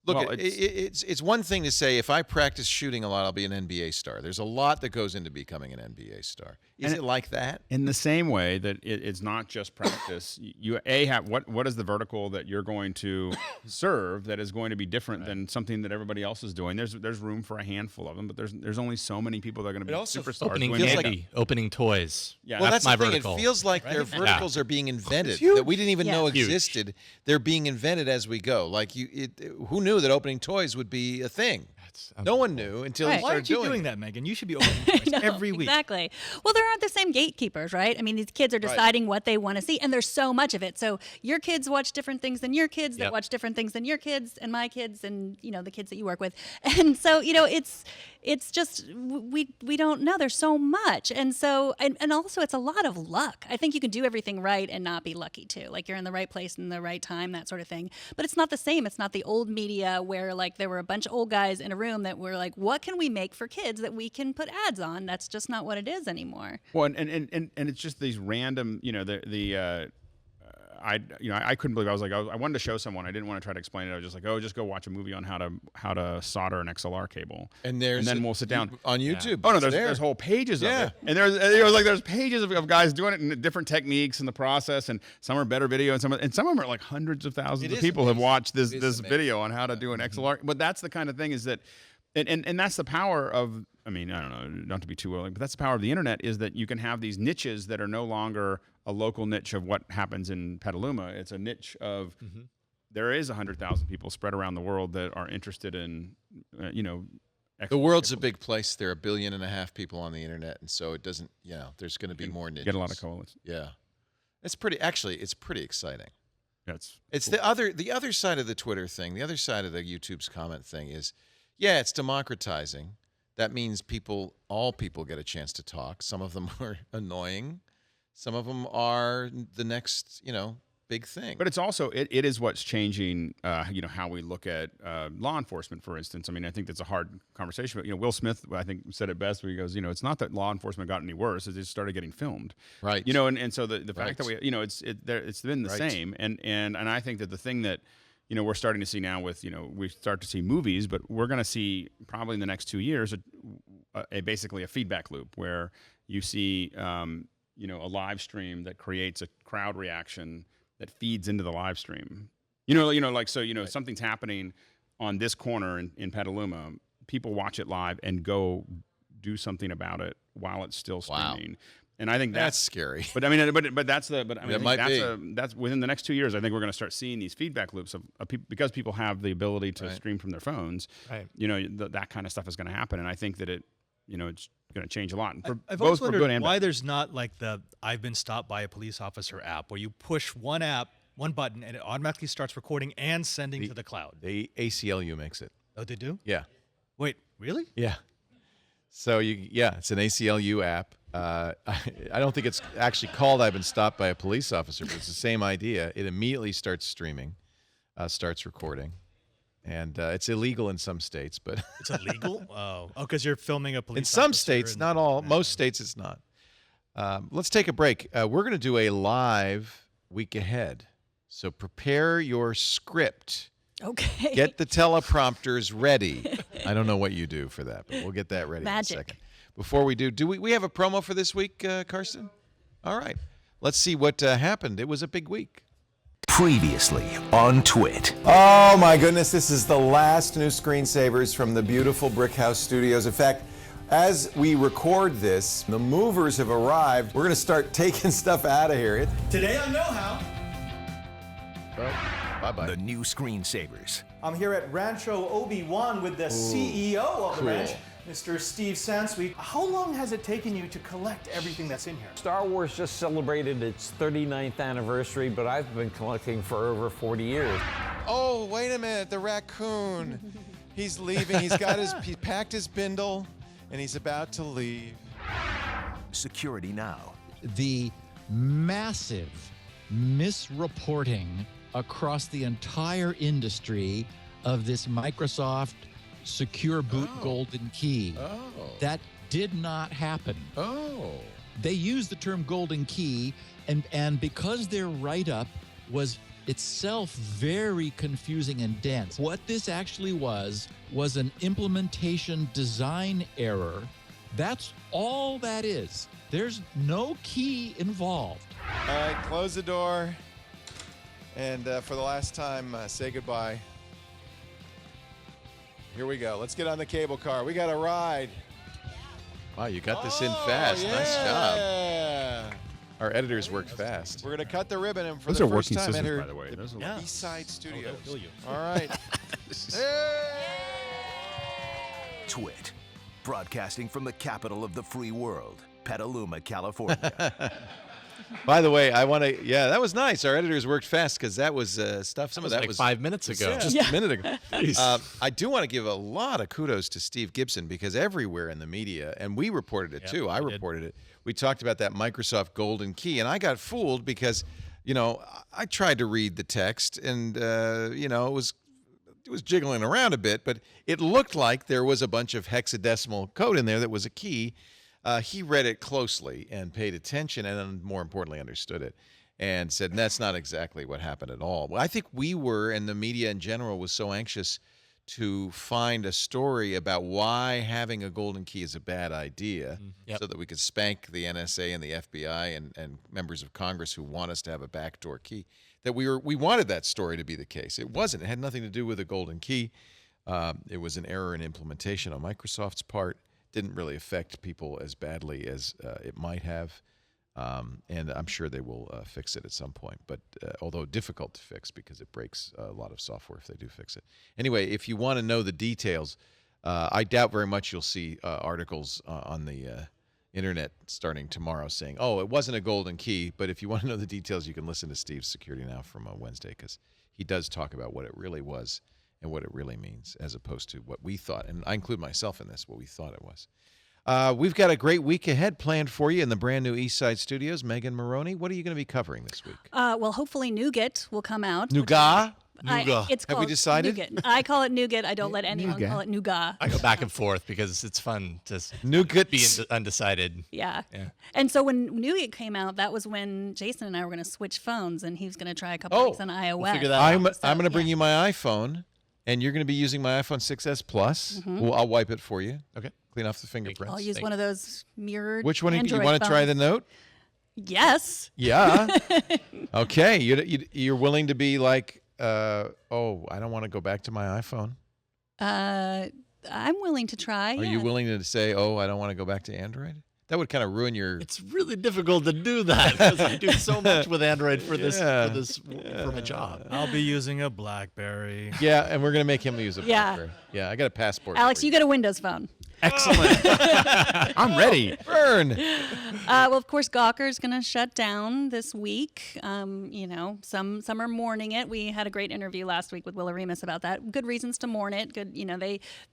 S1: Look,
S5: Well,
S1: it's one thing to say, if I practice shooting a lot, I'll be an NBA star. There's a lot that goes into becoming an NBA star. Is it like that?
S5: In the same way that it's not just practice. You have what is the vertical that you're going to serve that is going to be different than something that everybody else is doing. There's room for a handful of them, but there's only so many people that are going to be superstars.
S6: Opening toys.
S5: Yeah,
S1: well, that's
S6: my
S1: the thing.
S6: vertical.
S1: It feels like their verticals are being invented that we didn't even know existed. They're being invented as we go. Like who knew that opening toys would be a thing? No one knew until he
S7: Why
S1: started
S7: aren't you doing
S1: it.
S7: that, Megan? You should be opening toys
S8: No,
S7: every week.
S8: Exactly. Well, there aren't the same gatekeepers, right? I mean, these kids are deciding what they want to see, and there's so much of it. So your kids watch different things than your kids that watch different things than your kids and my kids and, the kids that you work with. And so, it's just, we don't know. There's so much. And so, and also it's a lot of luck. I think you can do everything right and not be lucky too. Like you're in the right place in the right time, that sort of thing. But it's not the same. It's not the old media where like there were a bunch of old guys in a room that were like, what can we make for kids that we can put ads on? That's just not what it is anymore.
S5: Well, and it's just these random, I couldn't believe. I was like, I wanted to show someone. I didn't want to try to explain it. I was just like, just go watch a movie on how to solder an XLR cable. And then we'll sit down
S1: on YouTube.
S5: Oh no, there's whole pages of it. And there's pages of guys doing it in different techniques in the process, and some are better video, and some of them are like hundreds of thousands of people have watched this video on how to do an XLR. But that's the kind of thing is that, and that's the power of. I mean, I don't know, not to be too early, but that's the power of the internet is that you can have these niches that are no longer a local niche of what happens in Petaluma. It's a niche of there is 100,000 people spread around the world that are interested in,
S1: the world's a big place. There are 1.5 billion people on the internet, and so it doesn't. There's going to be more niches.
S5: Get a lot of coalitions.
S1: Yeah, it's pretty. Actually, it's pretty exciting.
S5: It's
S1: cool. The other side of the Twitter thing. The other side of the YouTube's comment thing is, it's democratizing. That means all people get a chance to talk. Some of them are annoying. Some of them are the next, big thing.
S5: But it's also, it is what's changing, how we look at law enforcement, for instance. I mean, I think that's a hard conversation. But, Will Smith, I think, said it best where he goes, it's not that law enforcement got any worse. It just started getting filmed.
S1: Right.
S5: And so the fact that we, it's been the same. And I think that the thing that, we're starting to see now with, we start to see movies, but we're going to see probably in the next 2 years basically a feedback loop where you see, a live stream that creates a crowd reaction that feeds into the live stream. Something's happening on this corner in Petaluma. People watch it live and go do something about it while it's still streaming. Wow. And I think
S1: that's scary.
S5: But I mean, but that's the. But I mean,
S1: that's
S5: within the next 2 years. I think we're going to start seeing these feedback loops of people because people have the ability to stream from their phones.
S6: Right.
S5: That kind of stuff is going to happen, and I think that it's going to change a lot. And
S7: I've
S5: both
S7: always
S5: for
S7: wondered
S5: good and
S7: why
S5: bad.
S7: there's not like the I've been stopped by a police officer app where you push one button, and it automatically starts recording and sending to the cloud.
S1: The ACLU makes it.
S7: Oh, they do?
S1: Yeah.
S7: Wait, really?
S1: Yeah. So it's an ACLU app. I don't think it's actually called I've been stopped by a police officer, but it's the same idea. It immediately starts streaming, starts recording, and it's illegal in some states, but
S7: it's illegal? Oh, because you're filming a police
S1: in some
S7: officer
S1: states, not all. Most states, it's not. Let's take a break. We're going to do a live week ahead, so prepare your script.
S8: Okay.
S1: Get the teleprompters ready. I don't know what you do for that, but we'll get that ready
S8: Magic.
S1: in a second. before we do we have a promo for this week, Karsten? All right. Let's see what happened. It was a big week.
S2: Previously on TWiT.
S13: Oh my goodness, this is the last new screensavers from the beautiful Brick House Studios. In fact, as we record this, the movers have arrived. We're going to start taking stuff out of here.
S7: Today on Know How,
S1: Bye-bye.
S2: The new screensavers.
S7: I'm here at Rancho Obi-Wan with the CEO of the ranch, Mr. Steve Sansweet. How long has it taken you to collect everything that's in here?
S14: Star Wars just celebrated its 39th anniversary, but I've been collecting for over 40 years.
S1: Oh, wait a minute, the raccoon. He's leaving. He packed his bindle, and he's about to leave.
S2: Security Now.
S15: The massive misreporting across the entire industry of this Microsoft Secure Boot Golden Key. That did not happen. They used the term golden key, and because their write-up was itself very confusing and dense, what this actually was an implementation design error. That's all that is. There's no key involved.
S1: All right, close the door. And for the last time, say goodbye. Here we go. Let's get on the cable car. We got a ride. Wow, you got this in fast.
S5: yeah.
S1: Nice job. Our editors worked fast. We're going to cut the ribbon, and for
S5: Those
S1: the
S5: are
S1: first
S5: working
S1: time,
S5: scissors,
S1: enter
S5: by the way. Those are
S1: the
S5: like-
S1: Eastside Studios.
S7: they'll kill you.
S1: All right.
S2: TWiT. Broadcasting from the capital of the free world, Petaluma, California.
S1: By the way, I want to. Yeah, that was nice. Our editors worked fast because that was stuff. Some of that
S6: like
S1: was
S6: 5 minutes ago.
S1: Just a minute ago. I do want to give a lot of kudos to Steve Gibson because everywhere in the media, and we reported it too. I reported it. We talked about that Microsoft Golden Key, and I got fooled because, I tried to read the text, and it was jiggling around a bit, but it looked like there was a bunch of hexadecimal code in there that was a key. He read it closely and paid attention and then, more importantly, understood it and said, that's not exactly what happened at all. Well, I think we were, and the media in general was so anxious to find a story about why having a golden key is a bad idea so that we could spank the NSA and the FBI and members of Congress who want us to have a backdoor key, that we wanted that story to be the case. It wasn't. It had nothing to do with a golden key. It was an error in implementation on Microsoft's part. Didn't really affect people as badly as it might have, and I'm sure they will fix it at some point, but although difficult to fix because it breaks a lot of software if they do fix it. Anyway, if you want to know the details, I doubt very much you'll see articles on the internet starting tomorrow saying, oh, it wasn't a golden key, but if you want to know the details, you can listen to Steve's Security Now from Wednesday because he does talk about what it really was and what it really means, as opposed to what we thought. And I include myself in this, what we thought it was. We've got a great week ahead planned for you in the brand new Eastside Studios. Megan Morrone, what are you going to be covering this week?
S8: Well, hopefully Nougat will come out.
S1: Nougat?
S8: It's
S1: Have we
S8: called
S1: decided?
S8: Nougat. I call it Nougat. I don't let anyone call it Nougat.
S6: I go back and forth because it's fun to
S1: Nougat.
S6: be undecided.
S8: Yeah. And so when Nougat came out, that was when Jason and I were going to switch phones, and he was going to try a couple things on iOS.
S6: We'll figure that out.
S1: I'm going to bring you my iPhone, and you're going to be using my iPhone 6S Plus. Well, I'll wipe it for you.
S6: Okay.
S1: Clean off the fingerprints.
S8: I'll use one of those mirrored.
S1: Which one?
S8: Android
S1: You want to try
S8: phones.
S1: the Note?
S8: Yes.
S1: Yeah. Okay. You're willing to be like, I don't want to go back to my iPhone.
S8: I'm willing to try.
S1: Are you willing to say, I don't want to go back to Android? That would kind of ruin your.
S6: It's really difficult to do that because I do so much with Android for my job.
S7: I'll be using a BlackBerry.
S1: Yeah, and we're gonna make him use a
S8: Yeah.
S1: BlackBerry. Yeah, I got a passport.
S8: Alex,
S1: for
S8: you get a Windows phone.
S6: Excellent.
S5: I'm ready.
S1: Burn.
S8: Well, of course, Gawker is going to shut down this week. Some are mourning it. We had a great interview last week with Will Remus about that. Good reasons to mourn it. Good,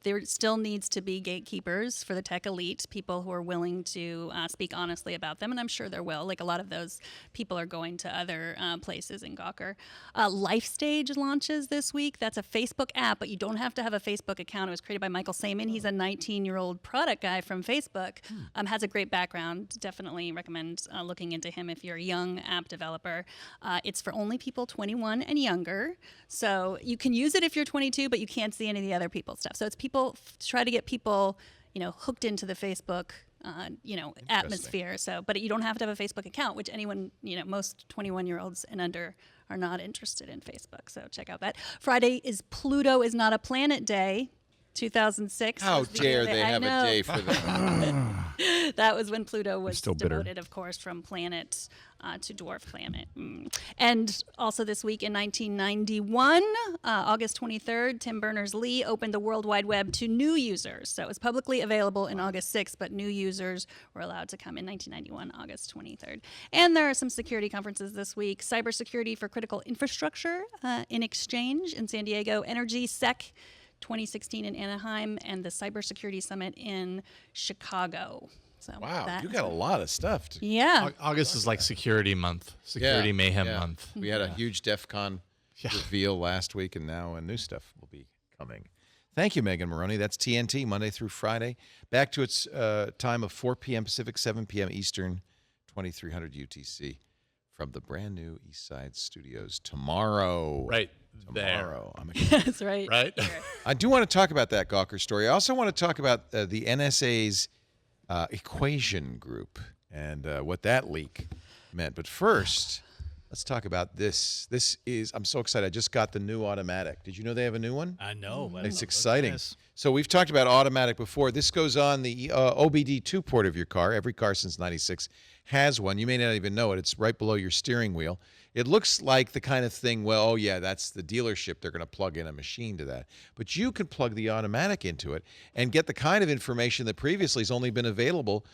S8: there still needs to be gatekeepers for the tech elite, people who are willing to speak honestly about them, and I'm sure there will. Like a lot of those people are going to other places in Gawker. LifeStage launches this week. That's a Facebook app, but you don't have to have a Facebook account. It was created by Michael Saman. He's a 19-year-old product guy from Facebook. Has a great background. Definitely recommend looking into him if you're a young app developer. It's for only people 21 and younger. So you can use it if you're 22, but you can't see any of the other people's stuff. So it's try to get people, hooked into the Facebook atmosphere. So, but you don't have to have a Facebook account, which anyone, most 21-year-olds and under are not interested in Facebook. So check out that. Friday is Pluto is Not a Planet Day. 2006.
S1: How dare they have a day for that?
S8: That was when Pluto was
S5: still bitter.
S8: demoted, of course, from planet to dwarf planet. And also this week in 1991, August 23rd, Tim Berners-Lee opened the World Wide Web to new users. So it was publicly available in August 6th, but new users were allowed to come in 1991, August 23rd. And there are some security conferences this week. Cybersecurity for Critical Infrastructure in Exchange in San Diego, Energy Sec 2016 in Anaheim, and the Cybersecurity Summit in Chicago. So
S1: wow, you got a lot of stuff.
S8: Yeah.
S6: August is like Security Month, Security Mayhem Month.
S1: We had a huge DEF CON reveal last week, and now new stuff will be coming. Thank you, Megan Morrone. That's TNT, Monday through Friday. Back to its time of 4 p.m. Pacific, 7 p.m. Eastern, 2300 UTC from the brand new Eastside Studios tomorrow.
S6: Right.
S1: Tomorrow.
S8: That's right.
S6: Right.
S1: I do want to talk about that Gawker story. I also want to talk about the NSA's equation group and what that leak meant. But first, let's talk about this. I'm so excited. I just got the new automatic. Did you know they have a new one?
S7: I know.
S1: It's exciting. So we've talked about automatic before. This goes on the OBD2 port of your car. Every car since '96 has one. You may not even know it. It's right below your steering wheel. It looks like the kind of thing, that's the dealership. They're going to plug in a machine to that. But you can plug the automatic into it and get the kind of information that previously has only been available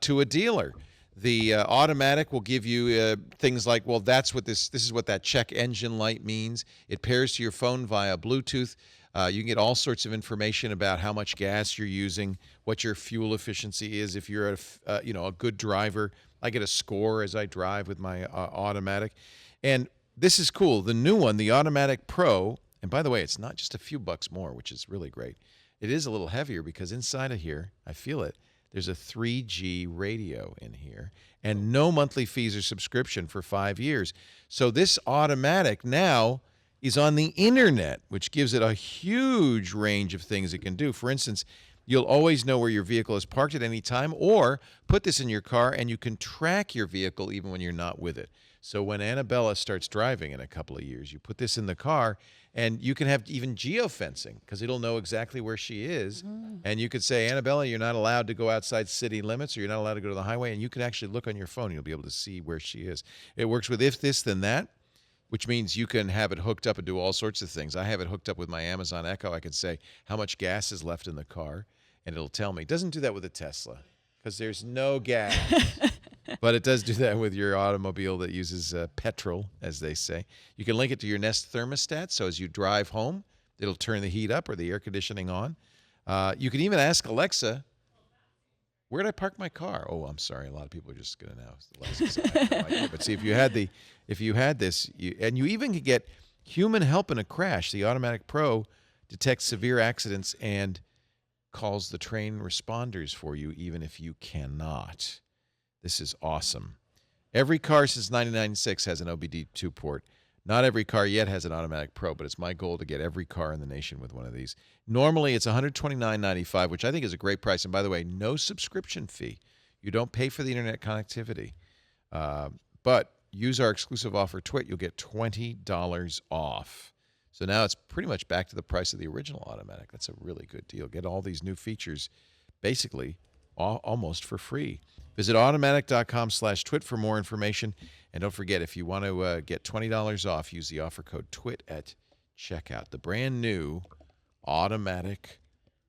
S1: to a dealer. The automatic will give you things like, this is what that check engine light means. It pairs to your phone via Bluetooth. You can get all sorts of information about how much gas you're using, what your fuel efficiency is. If you're a good driver, I get a score as I drive with my automatic. And this is cool. The new one, the Automatic Pro, and by the way, it's not just a few bucks more, which is really great. It is a little heavier because inside of here, I feel it, there's a 3G radio in here and no monthly fees or subscription for 5 years. So this automatic now is on the internet, which gives it a huge range of things it can do. For instance, you'll always know where your vehicle is parked at any time, or put this in your car and you can track your vehicle even when you're not with it. So when Annabella starts driving in a couple of years, you put this in the car and you can have even geofencing because it'll know exactly where she is. And you could say, Annabella, you're not allowed to go outside city limits, or you're not allowed to go to the highway. And you can actually look on your phone. You'll be able to see where she is. It works with if this, then that, which means you can have it hooked up and do all sorts of things. I have it hooked up with my Amazon Echo. I can say how much gas is left in the car, and it'll tell me. It doesn't do that with a Tesla because there's no gas. But it does do that with your automobile that uses petrol, as they say. You can link it to your Nest thermostat, so as you drive home, it'll turn the heat up or the air conditioning on. You can even ask Alexa, where did I park my car? Oh, I'm sorry. A lot of people are just going to know. But see, if you had this, and you even could get human help in a crash. The Automatic Pro detects severe accidents and calls the train responders for you, even if you cannot. This is awesome. Every car since 1996 has an OBD2 port. Not every car yet has an Automatic Pro, but it's my goal to get every car in the nation with one of these. Normally, it's $129.95, which I think is a great price. And by the way, no subscription fee. You don't pay for the internet connectivity. But use our exclusive offer, TWiT, you'll get $20 off. So now it's pretty much back to the price of the original automatic. That's a really good deal. Get all these new features basically almost for free. Visit automatic.com/TWiT for more information. And don't forget, if you want to get $20 off, use the offer code TWiT at checkout. The brand new Automatic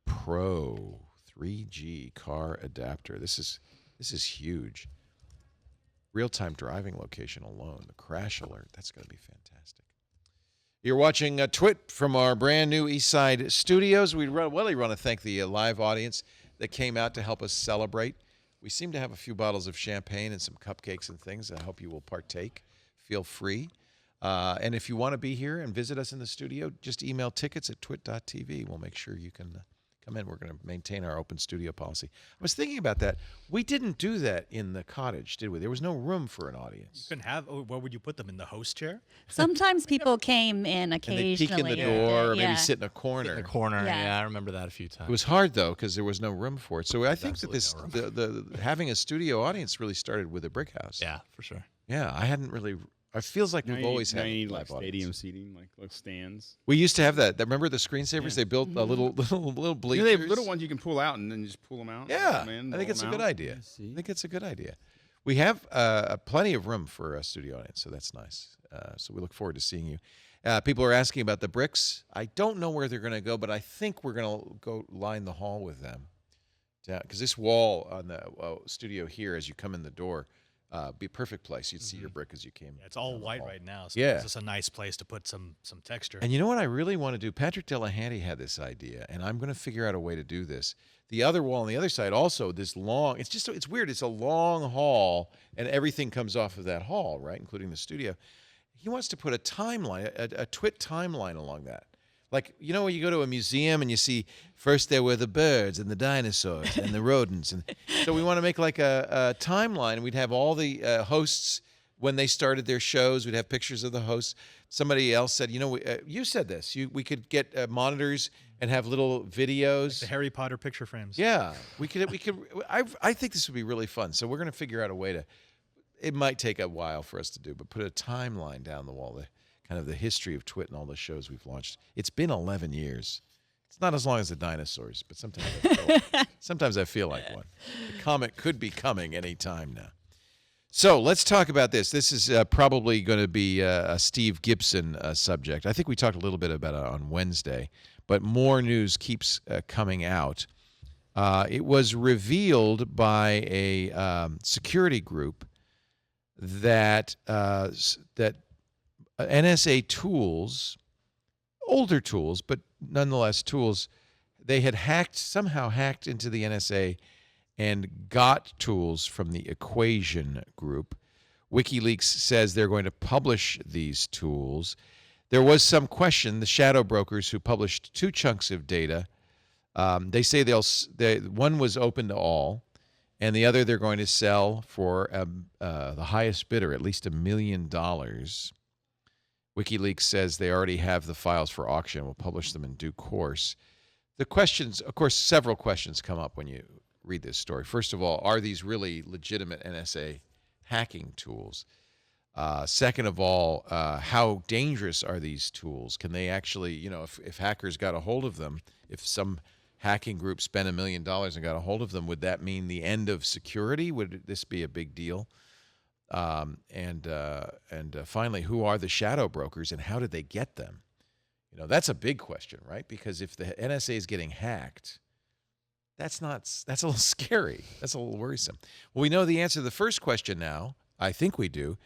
S1: Pro 3G car adapter. This is huge. Real-time driving location alone, the crash alert, that's going to be fantastic. You're watching TWiT from our brand new Eastside Studios. We really want to thank the live audience that came out to help us celebrate. We seem to have a few bottles of champagne and some cupcakes and things. I hope you will partake. Feel free. And if you want to be here and visit us in the studio, just email tickets at twit.tv. We'll make sure you can come in. We're going to maintain our open studio policy. I was thinking about that. We didn't do that in the cottage, did we? There was no room for an audience.
S7: You couldn't have. Where would you put them, in the host chair?
S8: Sometimes people came in occasionally.
S1: And they peek in the door, or maybe sit in a corner.
S6: In the corner, yeah. I remember that a few times.
S1: It was hard though because there was no room for it. So I think that the having a studio audience really started with a brick house.
S6: Yeah, for sure.
S1: Yeah, I hadn't really. It feels like we've always had
S5: like
S1: live
S5: stadium
S1: audience.
S5: seating, like stands.
S1: We used to have that. Remember the screensavers? They built a little bleachers.
S5: They have little ones you can pull out and then just pull them out.
S1: Yeah,
S5: in,
S1: I think it's a
S5: them
S1: good
S5: out.
S1: idea. I think it's a good idea. We have plenty of room for a studio audience, so that's nice. So we look forward to seeing you. People are asking about the bricks. I don't know where they're going to go, but I think we're going to go line the hall with them. Because this wall on the studio here, as you come in the door, be a perfect place. You'd see your brick as you came.
S7: Yeah, it's all white right now, so
S1: yeah,
S7: it's just a nice place to put some texture.
S1: And you know what I really want to do? Patrick Delahanty had this idea, and I'm going to figure out a way to do this. The other wall on the other side, also this long. It's weird. It's a long hall, and everything comes off of that hall, right, including the studio. He wants to put a timeline, a TWiT timeline along that. Like, you know, when you go to a museum and you see first there were the birds and the dinosaurs and the rodents. And so we want to make like a timeline. We'd have all the hosts when they started their shows. We'd have pictures of the hosts. Somebody else said, you know, you said this. We could get monitors and have little videos.
S7: Like the Harry Potter picture frames.
S1: Yeah. We could. I think this would be really fun. So we're going to figure out a way to, it might take a while for us to do, but put a timeline down the wall. Kind of the history of TWiT and all the shows we've launched. It's been 11 years. It's not as long as the dinosaurs, but sometimes I feel like one. The comet could be coming any time now. So let's talk about this. This is probably going to be a Steve Gibson subject. I think we talked a little bit about it on Wednesday, but more news keeps coming out. It was revealed by a security group that NSA tools, older tools, but nonetheless tools, they had somehow hacked into the NSA and got tools from the Equation group. WikiLeaks says they're going to publish these tools. There was some question. The shadow brokers who published 2 chunks of data, they say one was open to all, and the other they're going to sell for the highest bidder, at least $1 million. WikiLeaks says they already have the files for auction. We'll publish them in due course. The questions, of course, several questions come up when you read this story. First of all, are these really legitimate NSA hacking tools? Second of all, how dangerous are these tools? Can they actually, you know, if hackers got a hold of them, if some hacking group spent $1 million and got a hold of them, would that mean the end of security? Would this be a big deal? And finally, who are the shadow brokers and how did they get them? You know, that's a big question, right? Because if the NSA is getting hacked, that's a little scary. That's a little worrisome. Well, we know the answer to the first question now. I think we do,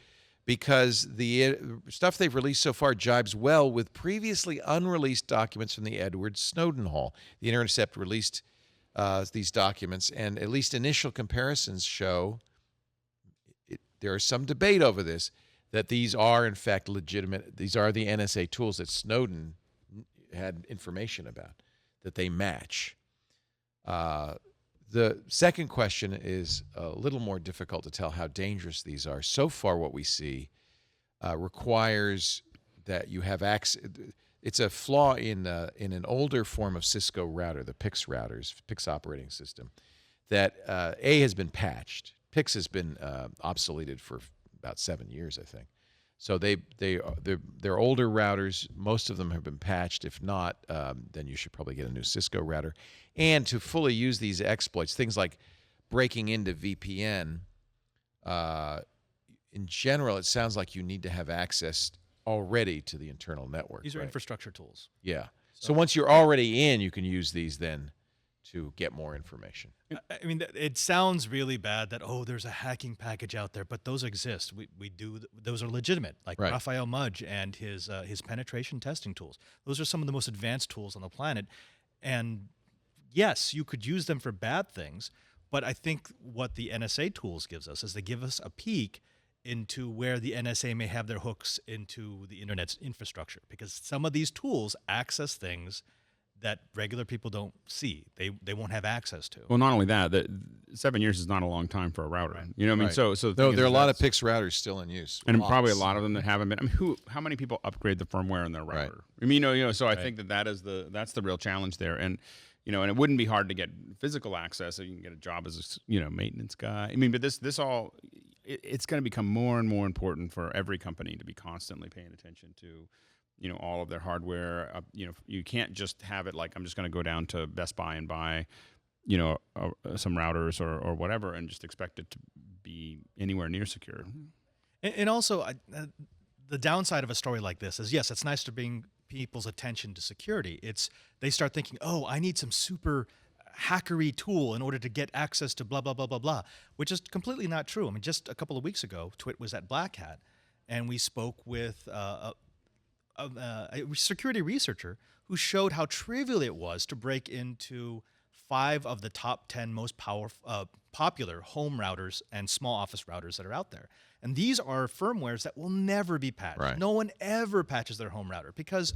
S1: because the stuff they've released so far jibes well with previously unreleased documents from the Edward Snowden haul. The Intercept released these documents, and at least initial comparisons show there is some debate over this, that these are in fact legitimate. These are the NSA tools that Snowden had information about, that they match. The second question is a little more difficult to tell how dangerous these are. So far, what we see requires that you have access. It's a flaw in an older form of Cisco router, the PIX routers, PIX operating system, that has been patched. PIX has been obsoleted for about 7 years, I think. So they're older routers. Most of them have been patched. If not, then you should probably get a new Cisco router. And to fully use these exploits, things like breaking into VPN, in general, it sounds like you need to have access already to the internal network.
S7: These are
S1: right?
S7: infrastructure tools.
S1: Yeah. So once you're already in, you can use these then to get more information.
S7: I mean, it sounds really bad that, there's a hacking package out there, but those exist. We do. Those are legitimate, like
S1: right.
S7: Raphael Mudge and his penetration testing tools. Those are some of the most advanced tools on the planet. And yes, you could use them for bad things, but I think what the NSA tools gives us is they give us a peek into where the NSA may have their hooks into the internet's infrastructure, because some of these tools access things that regular people don't see. They won't have access to.
S5: Well, not only that 7 years is not a long time for a router.
S7: Right.
S5: You know what I mean?
S1: Right.
S5: So
S1: there are a lot of PIX routers still in use,
S5: and
S1: Lots.
S5: probably a lot of them that haven't been. I mean, how many people upgrade the firmware in their router?
S1: Right.
S5: I mean, you know. So I think that's the real challenge there, and and it wouldn't be hard to get physical access. So you can get a job as a maintenance guy. I mean, but this all it's going to become more and more important for every company to be constantly paying attention to. All of their hardware. You can't just have it like I'm just going to go down to Best Buy and buy, some routers or whatever, and just expect it to be anywhere near secure.
S7: And also, the downside of a story like this is, yes, it's nice to bring people's attention to security. They start thinking, oh, I need some super hackery tool in order to get access to blah, blah, blah, blah, blah, which is completely not true. I mean, just a couple of weeks ago, TWiT was at Black Hat, and we spoke with a security researcher who showed how trivial it was to break into 5 of the top 10 most popular home routers and small office routers that are out there. And these are firmwares that will never be patched.
S1: Right.
S7: No one ever patches their home router because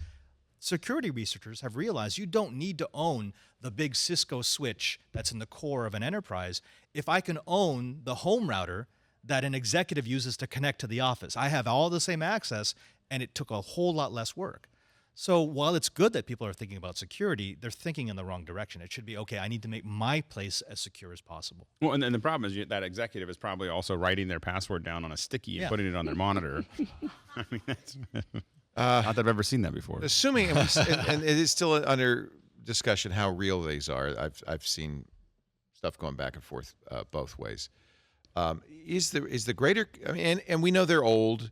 S7: security researchers have realized you don't need to own the big Cisco switch that's in the core of an enterprise. If I can own the home router that an executive uses to connect to the office, I have all the same access, and it took a whole lot less work. So while it's good that people are thinking about security, they're thinking in the wrong direction. It should be, okay, I need to make my place as secure as possible.
S5: Well, and the problem is that executive is probably also writing their password down on a sticky and putting it on their monitor. I mean, that's not that I've ever seen that before.
S1: Assuming, and it is still under discussion how real these are. I've seen stuff going back and forth both ways. Is the greater? I mean, and we know they're old.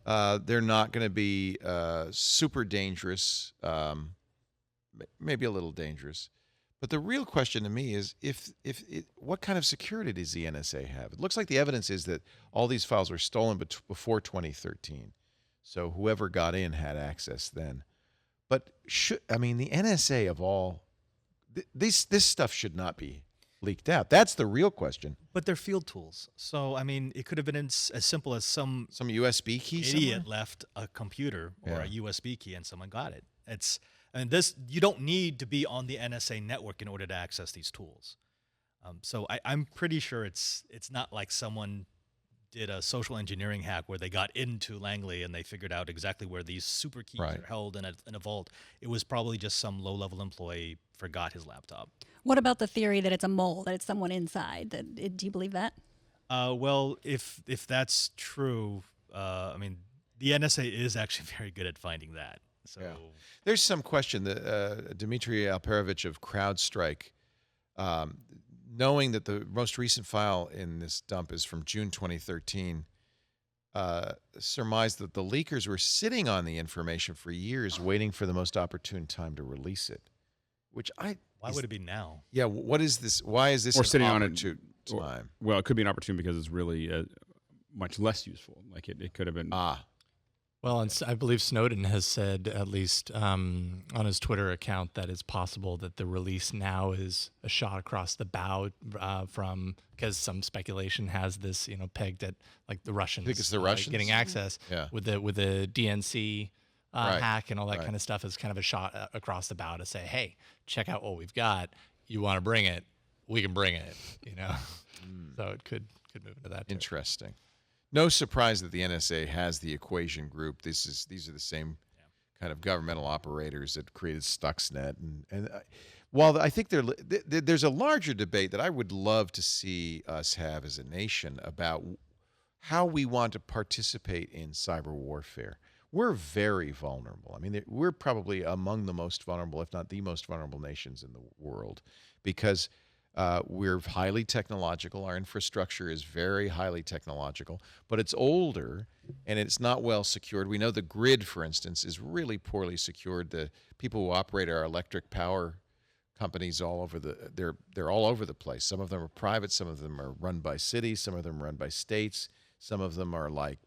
S1: They're not going to be super dangerous, maybe a little dangerous. But the real question to me is what kind of security does the NSA have? It looks like the evidence is that all these files were stolen before 2013. So whoever got in had access then. But the NSA of all, this stuff should not be leaked out. That's the real question.
S7: But they're field tools. So, I mean, it could have been as simple as some
S1: USB key
S7: idiot
S1: somewhere?
S7: Left a computer or a USB key and someone got it. You don't need to be on the NSA network in order to access these tools. So I'm pretty sure it's not like someone did a social engineering hack where they got into Langley and they figured out exactly where these super keys are held in a vault. It was probably just some low-level employee forgot his laptop.
S8: What about the theory that it's a mole, that it's someone inside? Do you believe that?
S7: Well, if that's true, I mean, the NSA is actually very good at finding that. So
S1: there's some question that Dmitry Alperovich of CrowdStrike, knowing that the most recent file in this dump is from June 2013, surmised that the leakers were sitting on the information for years, waiting for the most opportune time to release it.
S7: Why would it be now?
S1: Yeah, what is this? Why is this
S5: sitting on
S1: it time?
S5: Well, it could be an opportunity because it's really much less useful. Like it could have been.
S6: Well, and I believe Snowden has said, at least on his Twitter account, that it's possible that the release now is a shot across the bow because some speculation has this, pegged at like the Russians.
S1: I think it's the Russians
S6: getting access with the DNC hack and all that kind of stuff is kind of a shot across the bow to say, hey, check out what we've got. You want to bring it? We can bring it. So it could move into that.
S1: Interesting. No surprise that the NSA has the Equation Group. These are the same kind of governmental operators that created Stuxnet. And while I think there's a larger debate that I would love to see us have as a nation about how we want to participate in cyber warfare. We're very vulnerable. I mean, we're probably among the most vulnerable, if not the most vulnerable nations in the world, because we're highly technological. Our infrastructure is very highly technological, but it's older and it's not well secured. We know the grid, for instance, is really poorly secured. The people who operate our electric power companies they're all over the place. Some of them are private, some of them are run by cities, some of them are run by states, some of them are like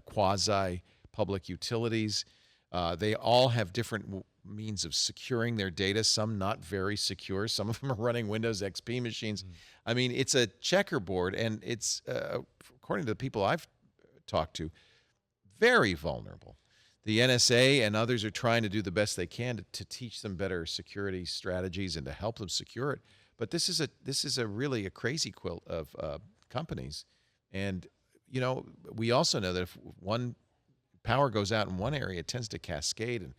S1: quasi public utilities. They all have different means of securing their data, some not very secure. Some of them are running Windows XP machines. I mean, it's a checkerboard, and it's, according to the people I've talked to, very vulnerable. the NSA and others are trying to do the best they can to teach them better security strategies and to help them secure it. But this is a really a crazy quilt of companies, and we also know that if one power goes out in one area, it tends to cascade, and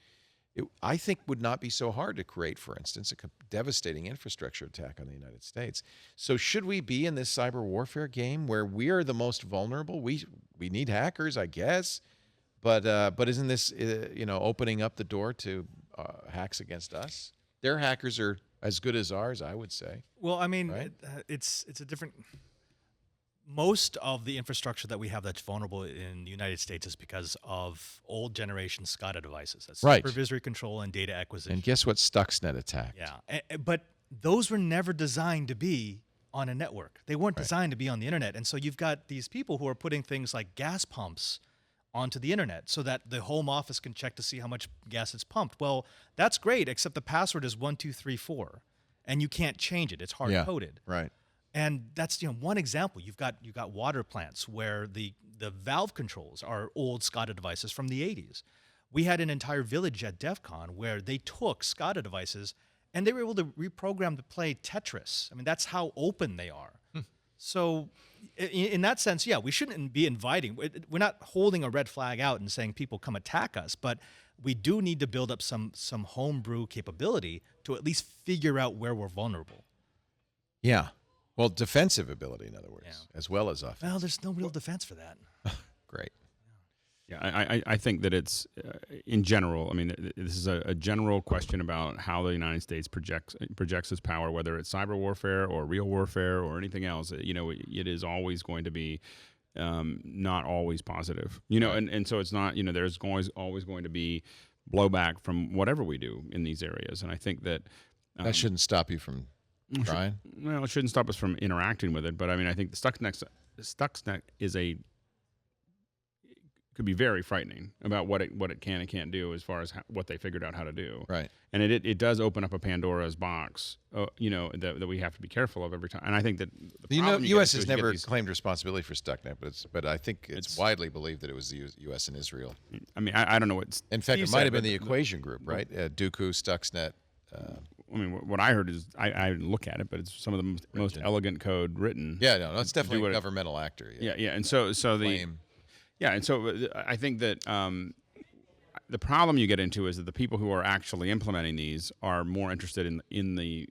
S1: I think would not be so hard to create, for instance, a devastating infrastructure attack on the United States. So should we be in this cyber warfare game where we are the most vulnerable? We need hackers, I guess, but isn't this opening up the door to hacks against us? Their hackers are as good as ours, I would say.
S7: Well, I mean,
S1: right?
S7: it's a different. Most of the infrastructure that we have that's vulnerable in the United States is because of old generation SCADA devices. That's
S1: right.
S7: Supervisory control and data acquisition.
S1: And guess what Stuxnet attacked?
S7: Yeah, but those were never designed to be on a network. They weren't designed to be on the internet. And so you've got these people who are putting things like gas pumps onto the internet so that the home office can check to see how much gas it's pumped. Well, that's great, except the password is 1234, and you can't change it. It's hard coded.
S1: Right.
S7: And that's one example. You've got water plants where the valve controls are old SCADA devices from the 80s. We had an entire village at DEF CON where they took SCADA devices and they were able to reprogram to play Tetris. I mean, that's how open they are. So in that sense, we shouldn't be inviting. We're not holding a red flag out and saying people come attack us, but we do need to build up some homebrew capability to at least figure out where we're vulnerable.
S1: Yeah. Well, defensive ability, in other words, as well as offensive.
S7: Well, there's no real defense for that.
S1: Great.
S5: Yeah, I think that it's, in general, I mean, this is a general question about how the United States projects its power, whether it's cyber warfare or real warfare or anything else. It is always going to be not always positive. And so it's not, there's always going to be blowback from whatever we do in these areas. And I think that...
S1: that shouldn't stop you from... trying?
S5: Well, it shouldn't stop us from interacting with it, but I mean, I think the Stuxnet could be very frightening about what it can and can't do as far as what they figured out how to do.
S1: Right.
S5: And it does open up a Pandora's box, that we have to be careful of every time. And I think that the
S1: U.S. has never claimed responsibility for Stuxnet, but I think it's widely believed that it was the U.S. and Israel.
S5: I mean, I don't know what.
S1: In fact, it might have been the Equation Group, right? Dooku, Stuxnet.
S5: I mean, what I heard is I didn't look at it, but it's some of the most elegant code written.
S1: Yeah, no, it's definitely a governmental actor.
S5: Yeah, and so I think that the problem you get into is that the people who are actually implementing these are more interested in the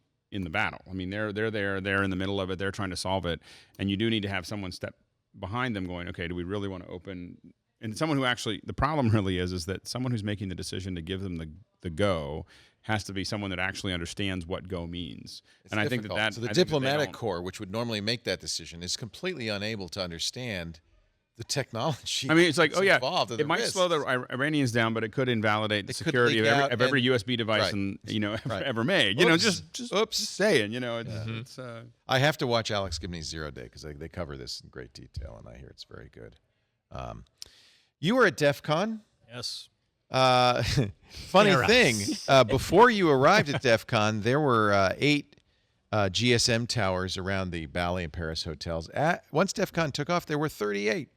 S5: battle. I mean, they're in the middle of it. They're trying to solve it, and you do need to have someone step behind them, going, okay, do we really want to open? And someone who actually, the problem really is that someone who's making the decision to give them the go has to be someone that actually understands what go means.
S1: It's
S5: and
S1: difficult.
S5: I think
S1: so the diplomatic corps, which would normally make that decision, is completely unable to understand the technology.
S5: I mean, it's like,
S1: it
S5: might slow the Iranians down, but it could invalidate the security of every USB device ever made. Just saying. It's.
S1: I have to watch Alex Gibney's 0 Day because they cover this in great detail, and I hear it's very good. You were at DEF CON?
S7: Yes.
S1: Funny thing, before you arrived at DEF CON, there were 8 GSM towers around the Bali and Paris hotels. Once DEF CON took off, there were 38.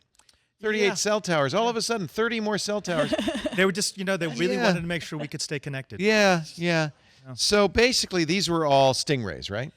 S1: 38 cell towers. All of a sudden, 30 more cell towers.
S7: They were just, they really wanted to make sure we could stay connected.
S1: Yeah. So basically, these were all Stingrays, right?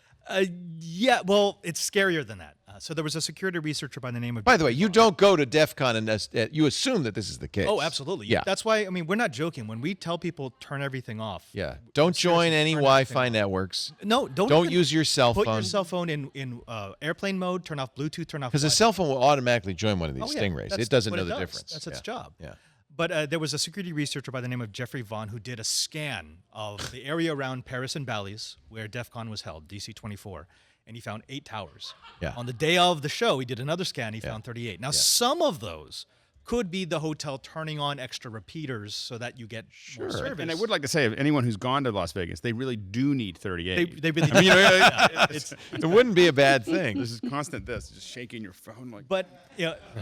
S7: Yeah, well, it's scarier than that. So there was a security researcher by the name of...
S1: By the way, you don't go to DEF CON and you assume that this is the case.
S7: Oh, absolutely.
S1: Yeah.
S7: That's why, I mean, we're not joking. When we tell people turn everything off...
S1: Yeah. Don't join any Wi-Fi networks.
S7: No,
S1: don't use your cell phone.
S7: Put your cell phone in airplane mode, turn off Bluetooth, turn off...
S1: Because a cell phone will automatically join one of these Stingrays. It doesn't know the difference.
S7: That's its job.
S1: Yeah.
S7: But there was a security researcher by the name of Jeffrey Vaughn who did a scan of the area around Paris and Bally's where DEF CON was held, DC-24. And he found 8 towers.
S1: Yeah.
S7: On the day of the show, he did another scan. He found 38. Now, some of those could be the hotel turning on extra repeaters so that you get more service.
S5: And I would like to say, if anyone who's gone to Las Vegas, they really do need 38.
S7: They really
S1: it wouldn't be a bad thing.
S5: This is constant just shaking your phone like.
S7: But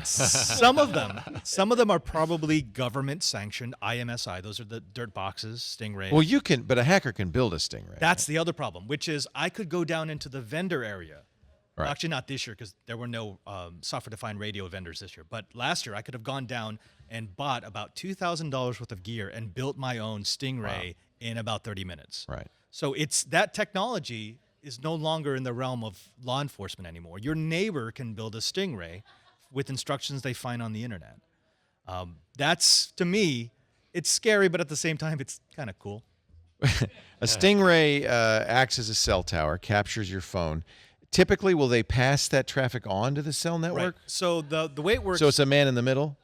S7: some of them are probably government sanctioned IMSI. Those are the dirt boxes, Stingray.
S1: Well, but a hacker can build a Stingray.
S7: That's the other problem, which is I could go down into the vendor area
S1: Right.
S7: Actually, not this year because there were no software-defined radio vendors this year. But last year, I could have gone down and bought about $2,000 worth of gear and built my own Stingray in about 30 minutes.
S1: Right.
S7: So it's that technology is no longer in the realm of law enforcement anymore. Your neighbor can build a Stingray with instructions they find on the internet. That's, to me, it's scary, but at the same time, it's kind of cool.
S1: A Stingray acts as a cell tower, captures your phone. Typically, will they pass that traffic on to the cell network?
S7: Right. So the way it works...
S1: So it's a man in the middle?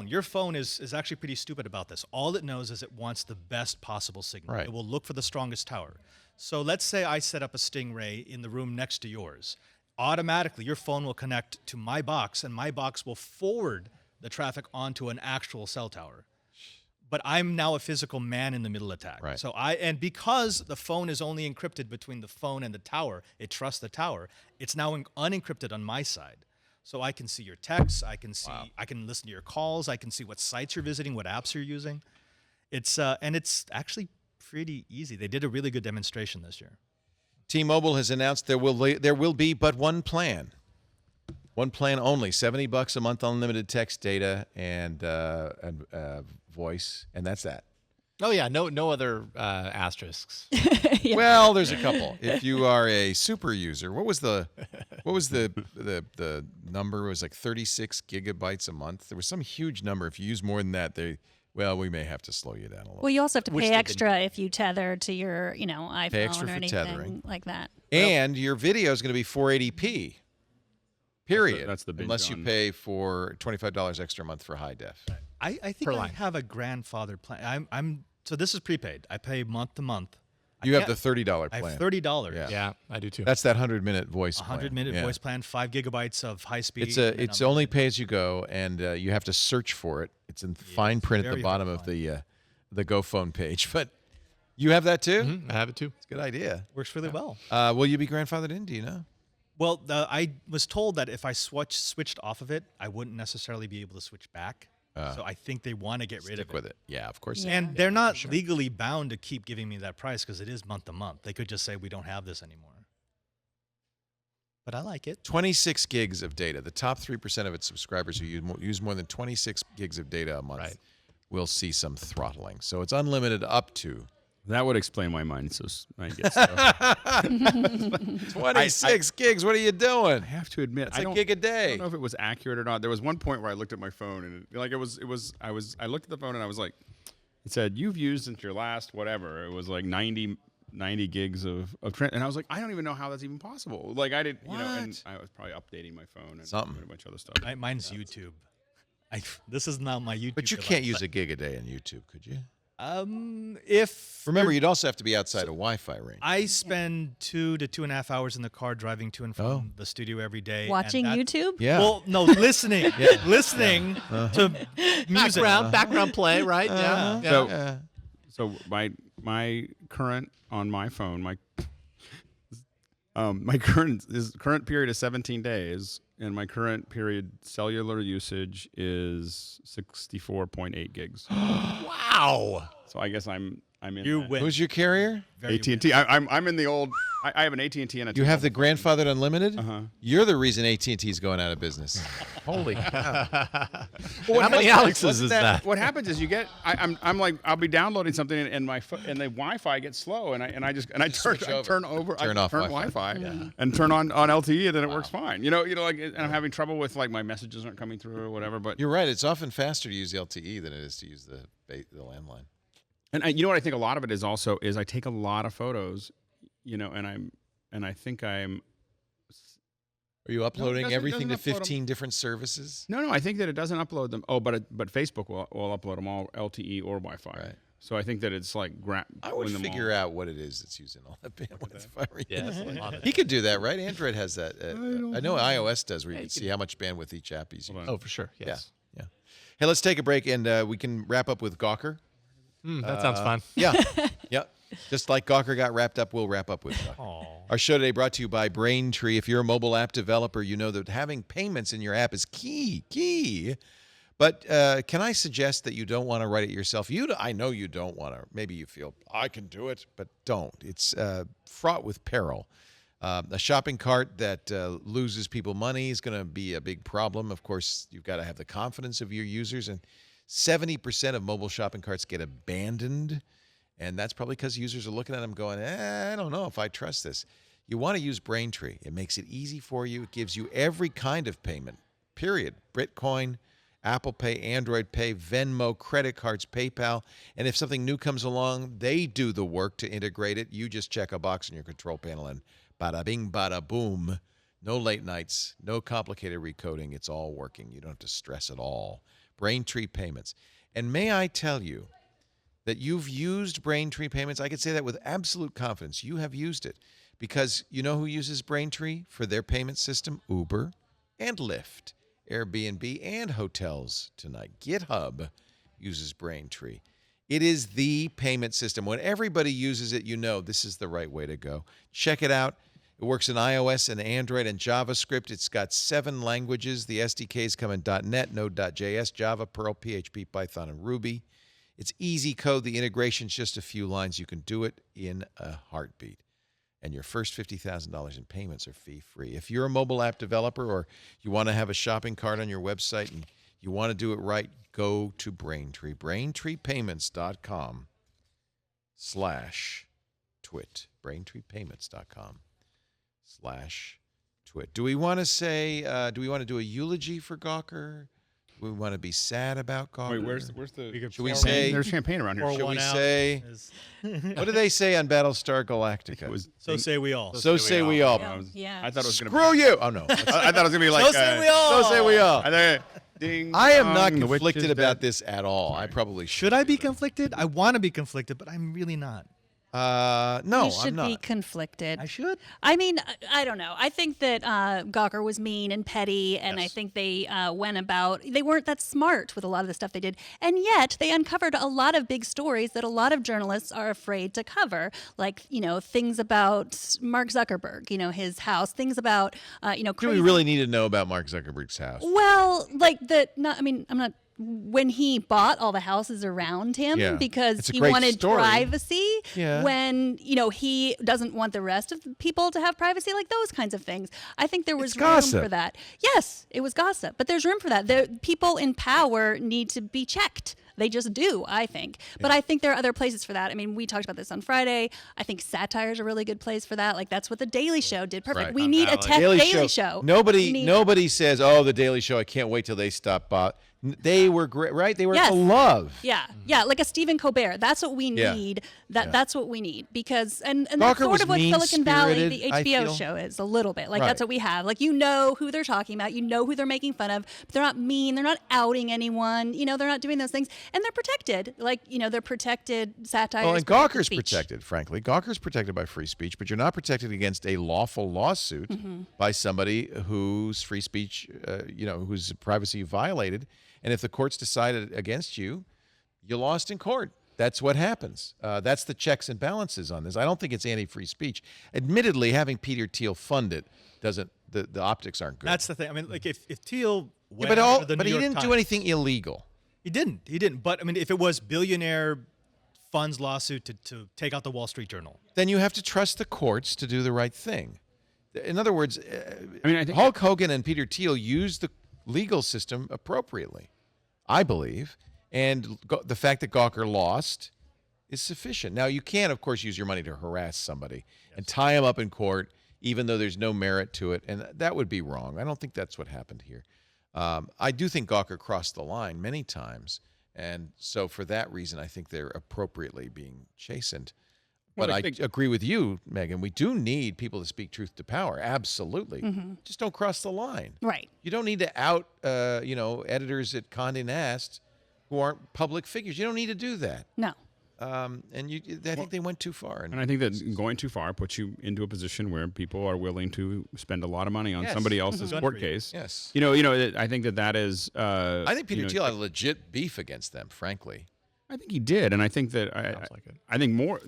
S7: Your phone is actually pretty stupid about this. All it knows is it wants the best possible signal.
S1: Right.
S7: It will look for the strongest tower. So let's say I set up a Stingray in the room next to yours. Automatically, your phone will connect to my box, and my box will forward the traffic onto an actual cell tower. But I'm now a physical man in the middle attack.
S1: Right.
S7: So and because the phone is only encrypted between the phone and the tower, it trusts the tower, it's now unencrypted on my side. So I can see your texts, I can listen to your calls, I can see what sites you're visiting, what apps you're using. It's actually pretty easy. They did a really good demonstration this year.
S1: T-Mobile has announced there will be but one plan. One plan only, $70 a month, unlimited text, data, and voice, and that's that.
S6: Oh yeah, no other asterisks.
S8: Yeah.
S1: Well, there's a couple. If you are a super user, what was the number? It was like 36 gigabytes a month. There was some huge number. If you use more than that, we may have to slow you down a little.
S8: Well, you also have to pay extra if you tether to your, iPhone
S1: Pay extra
S8: or
S1: for
S8: anything
S1: tethering.
S8: like that.
S1: And your video is going to be 480p. Period.
S5: That's the big
S1: unless you pay for $25 extra a month for high def.
S7: I think I have a grandfather plan. So this is prepaid. I pay month to month.
S1: You have the $30 plan.
S7: I have $30.
S6: Yeah, I do too.
S1: That's that 100-minute voice plan.
S7: 100-minute voice plan, 5 gigabytes of high speed.
S1: It's only pay as you go, and you have to search for it. It's in fine print at the bottom of the GoPhone page. But you have that too?
S6: Mm-hmm. I have it too.
S1: It's a good idea.
S7: Works really well.
S1: Will you be grandfathered in? Do you know?
S7: Well, I was told that if I switched off of it, I wouldn't necessarily be able to switch back. So I think they want to get rid of it.
S1: Stick with it. Yeah, of course.
S7: And they're not legally bound to keep giving me that price because it is month to month. They could just say, we don't have this anymore. But I like it.
S1: 26 gigs of data. The top 3% of its subscribers who use more than 26 gigs of data a month will see some throttling. So it's unlimited up to.
S5: That would explain why mine gets so.
S1: 26 gigs. What are you doing?
S5: I have to admit,
S1: it's a gig a day.
S5: I don't know if it was accurate or not. There was one point where I looked at my phone and I looked at the phone and I was like, it said you've used since your last whatever. It was like 90 gigs of and I was like, I don't even know how that's even possible. Like I didn't, and I was probably updating my phone and a bunch of other stuff.
S7: Mine's YouTube. This is not my YouTube.
S1: But you can't use a gig a day on YouTube, could you?
S7: Remember,
S1: you'd also have to be outside a Wi-Fi range.
S7: I spend 2 to 2.5 hours in the car driving to and from the studio every day.
S8: Watching YouTube?
S1: Yeah.
S7: Well, no, listening. Listening to music.
S6: Background play, right? Yeah.
S5: So my current on my phone, my current period is 17 days, and my current period cellular usage is 64.8 gigs.
S6: Wow.
S5: So I guess I'm in.
S7: You win.
S1: Who's your carrier?
S5: AT&T. I'm in the old. I have an AT&T and a.
S1: You have the grandfathered unlimited.
S5: Uh-huh.
S1: You're the reason AT&T is going out of business. Holy cow!
S6: How many Alexes is that?
S5: What happens is you get. I'm like I'll be downloading something and the Wi-Fi gets slow and I turn off Wi-Fi and turn on LTE and then it works fine. And I'm having trouble with like my messages aren't coming through or whatever. But
S1: you're right. It's often faster to use LTE than it is to use the landline.
S5: And you know what I think a lot of it is also is I take a lot of photos, and I think I'm.
S1: Are you uploading everything to 15 different services?
S5: No, I think that it doesn't upload them. Oh, but Facebook will upload them all LTE or Wi-Fi. Right. So I think that it's like
S1: I would figure out what it is that's using all that bandwidth.
S6: Yeah,
S1: he could do that, right? Android has that. I know iOS does, where you can see how much bandwidth each app is using.
S6: Oh, for sure. Yes.
S1: Yeah. Hey, let's take a break, and we can wrap up with Gawker.
S6: That sounds fun.
S1: Yeah. Yeah. Just like Gawker got wrapped up, we'll wrap up with Gawker. Our show today brought to you by Braintree. If you're a mobile app developer, you know that having payments in your app is key. But can I suggest that you don't want to write it yourself? I know you don't want to. Maybe you feel, I can do it, but don't. It's fraught with peril. A shopping cart that loses people money is going to be a big problem. Of course, you've got to have the confidence of your users, and 70% of mobile shopping carts get abandoned, and that's probably because users are looking at them going, I don't know if I trust this. You want to use Braintree. It makes it easy for you. It gives you every kind of payment, period. Bitcoin, Apple Pay, Android Pay, Venmo, credit cards, PayPal. And if something new comes along, they do the work to integrate it. You just check a box in your control panel and bada bing, bada boom. No late nights, no complicated recoding. It's all working. You don't have to stress at all. Braintree Payments. And may I tell you that you've used Braintree Payments? I could say that with absolute confidence. You have used it because you know who uses Braintree for their payment system? Uber and Lyft, Airbnb and hotels tonight. GitHub uses Braintree. It is the payment system. When everybody uses it, you know this is the right way to go. Check it out. It works in iOS and Android and JavaScript. It's got 7 languages. The SDKs come in .NET, Node.js, Java, Perl, PHP, Python, and Ruby. It's easy code. The integration's just a few lines. You can do it in a heartbeat. And your first $50,000 in payments are fee-free. If you're a mobile app developer or you want to have a shopping cart on your website and you want to do it right, go to Braintree. BraintreePayments.com/twit. BraintreePayments.com/twit. Do we want to say, do we want to do a eulogy for Gawker? We want to be sad about Gawker.
S5: Wait, where's the?
S1: Should we say
S5: there's champagne around here?
S1: Should we say? What do they say on Battlestar Galactica?
S7: So say we all.
S1: So say we all.
S8: Yeah.
S5: I thought it was going to.
S1: Screw you! Oh no.
S5: I thought it was going to be like.
S7: So say we all.
S1: So say we all.
S5: Ding,
S1: I am not
S5: dong, the witch
S1: conflicted
S5: is
S1: about
S5: dead.
S1: this at all. I probably
S7: Should I be conflicted? I want to be conflicted, but I'm really not.
S1: No,
S8: You should
S1: I'm not.
S8: be conflicted.
S7: I should.
S8: I mean, I don't know. I think that Gawker was mean and petty, and I think they went about. They weren't that smart with a lot of the stuff they did, and yet they uncovered a lot of big stories that a lot of journalists are afraid to cover, like things about Mark Zuckerberg, his house, things about
S1: Do
S8: crazy.
S1: we really need to know about Mark Zuckerberg's house?
S8: Well, like I'm not. When he bought all the houses around him
S1: Yeah.
S8: because
S1: It's a
S8: he
S1: great
S8: wanted
S1: story.
S8: privacy,
S1: Yeah.
S8: when he doesn't want the rest of the people to have privacy, like those kinds of things. I think there was
S1: It's
S8: room
S1: gossip.
S8: for that. Yes, it was gossip, but there's room for that. The people in power need to be checked. They just do, I think. But I think there are other places for that. I mean, we talked about this on Friday. I think satire is a really good place for that. Like that's what the Daily Show did. Perfect.
S1: Right.
S8: We need a tech Daily Show.
S1: Nobody
S8: We need-
S1: nobody says, "Oh, the Daily Show. I can't wait till they stop." They were great, right? They were
S8: Yes.
S1: beloved.
S8: Yeah, like a Stephen Colbert. That's what we
S1: Yeah.
S8: need. That's what we need because and that's
S1: Gawker
S8: sort
S1: was
S8: of what Silicon Valley, the
S1: mean-spirited, I
S8: HBO
S1: feel.
S8: show is a little bit. Like
S1: Right.
S8: that's what we have. Like who they're talking about, who they're making fun of. But they're not mean. They're not outing anyone. They're not doing those things, and they're protected. Like they're protected. Satire.
S1: Well,
S8: is
S1: and
S8: protected
S1: Gawker's
S8: speech.
S1: protected, frankly. Gawker's protected by free speech, but you're not protected against a lawful lawsuit by somebody whose free speech, whose privacy you violated. And if the courts decided against you, you lost in court. That's what happens. That's the checks and balances on this. I don't think it's anti-free speech. Admittedly, having Peter Thiel fund it doesn't. The optics aren't good.
S7: That's the thing. I mean, like if Thiel went
S1: but
S7: after the
S1: but
S7: New
S1: he
S7: York
S1: didn't do
S7: Times-
S1: anything illegal.
S7: He didn't. But I mean, if it was billionaire funds lawsuit to take out the Wall Street Journal,
S1: Then you have to trust the courts to do the right thing. In other words,
S5: I think
S1: Hulk Hogan and Peter Thiel used the legal system appropriately, I believe, and the fact that Gawker lost is sufficient. Now, you can, of course, use your money to harass somebody and tie him up in court, even though there's no merit to it, and that would be wrong. I don't think that's what happened here. I do think Gawker crossed the line many times, and so for that reason, I think they're appropriately being chastened. But
S5: Well,
S1: I agree with you, Megan. We do need people to speak truth to power. Absolutely. Just don't cross the line.
S8: Right.
S1: You don't need to out, editors at Condé Nast who aren't public figures. You don't need to do that.
S8: No.
S1: And I think they went too far.
S5: And I think that going too far puts you into a position where people are willing to spend a lot of money on
S1: Yes.
S5: somebody else's
S1: Mhm.
S5: court
S1: Good for you.
S5: case.
S1: Yes.
S5: I think that is.
S1: I think Peter Thiel had a legit beef against them, frankly.
S5: I think he did, and I think that
S1: like it.
S5: I think more.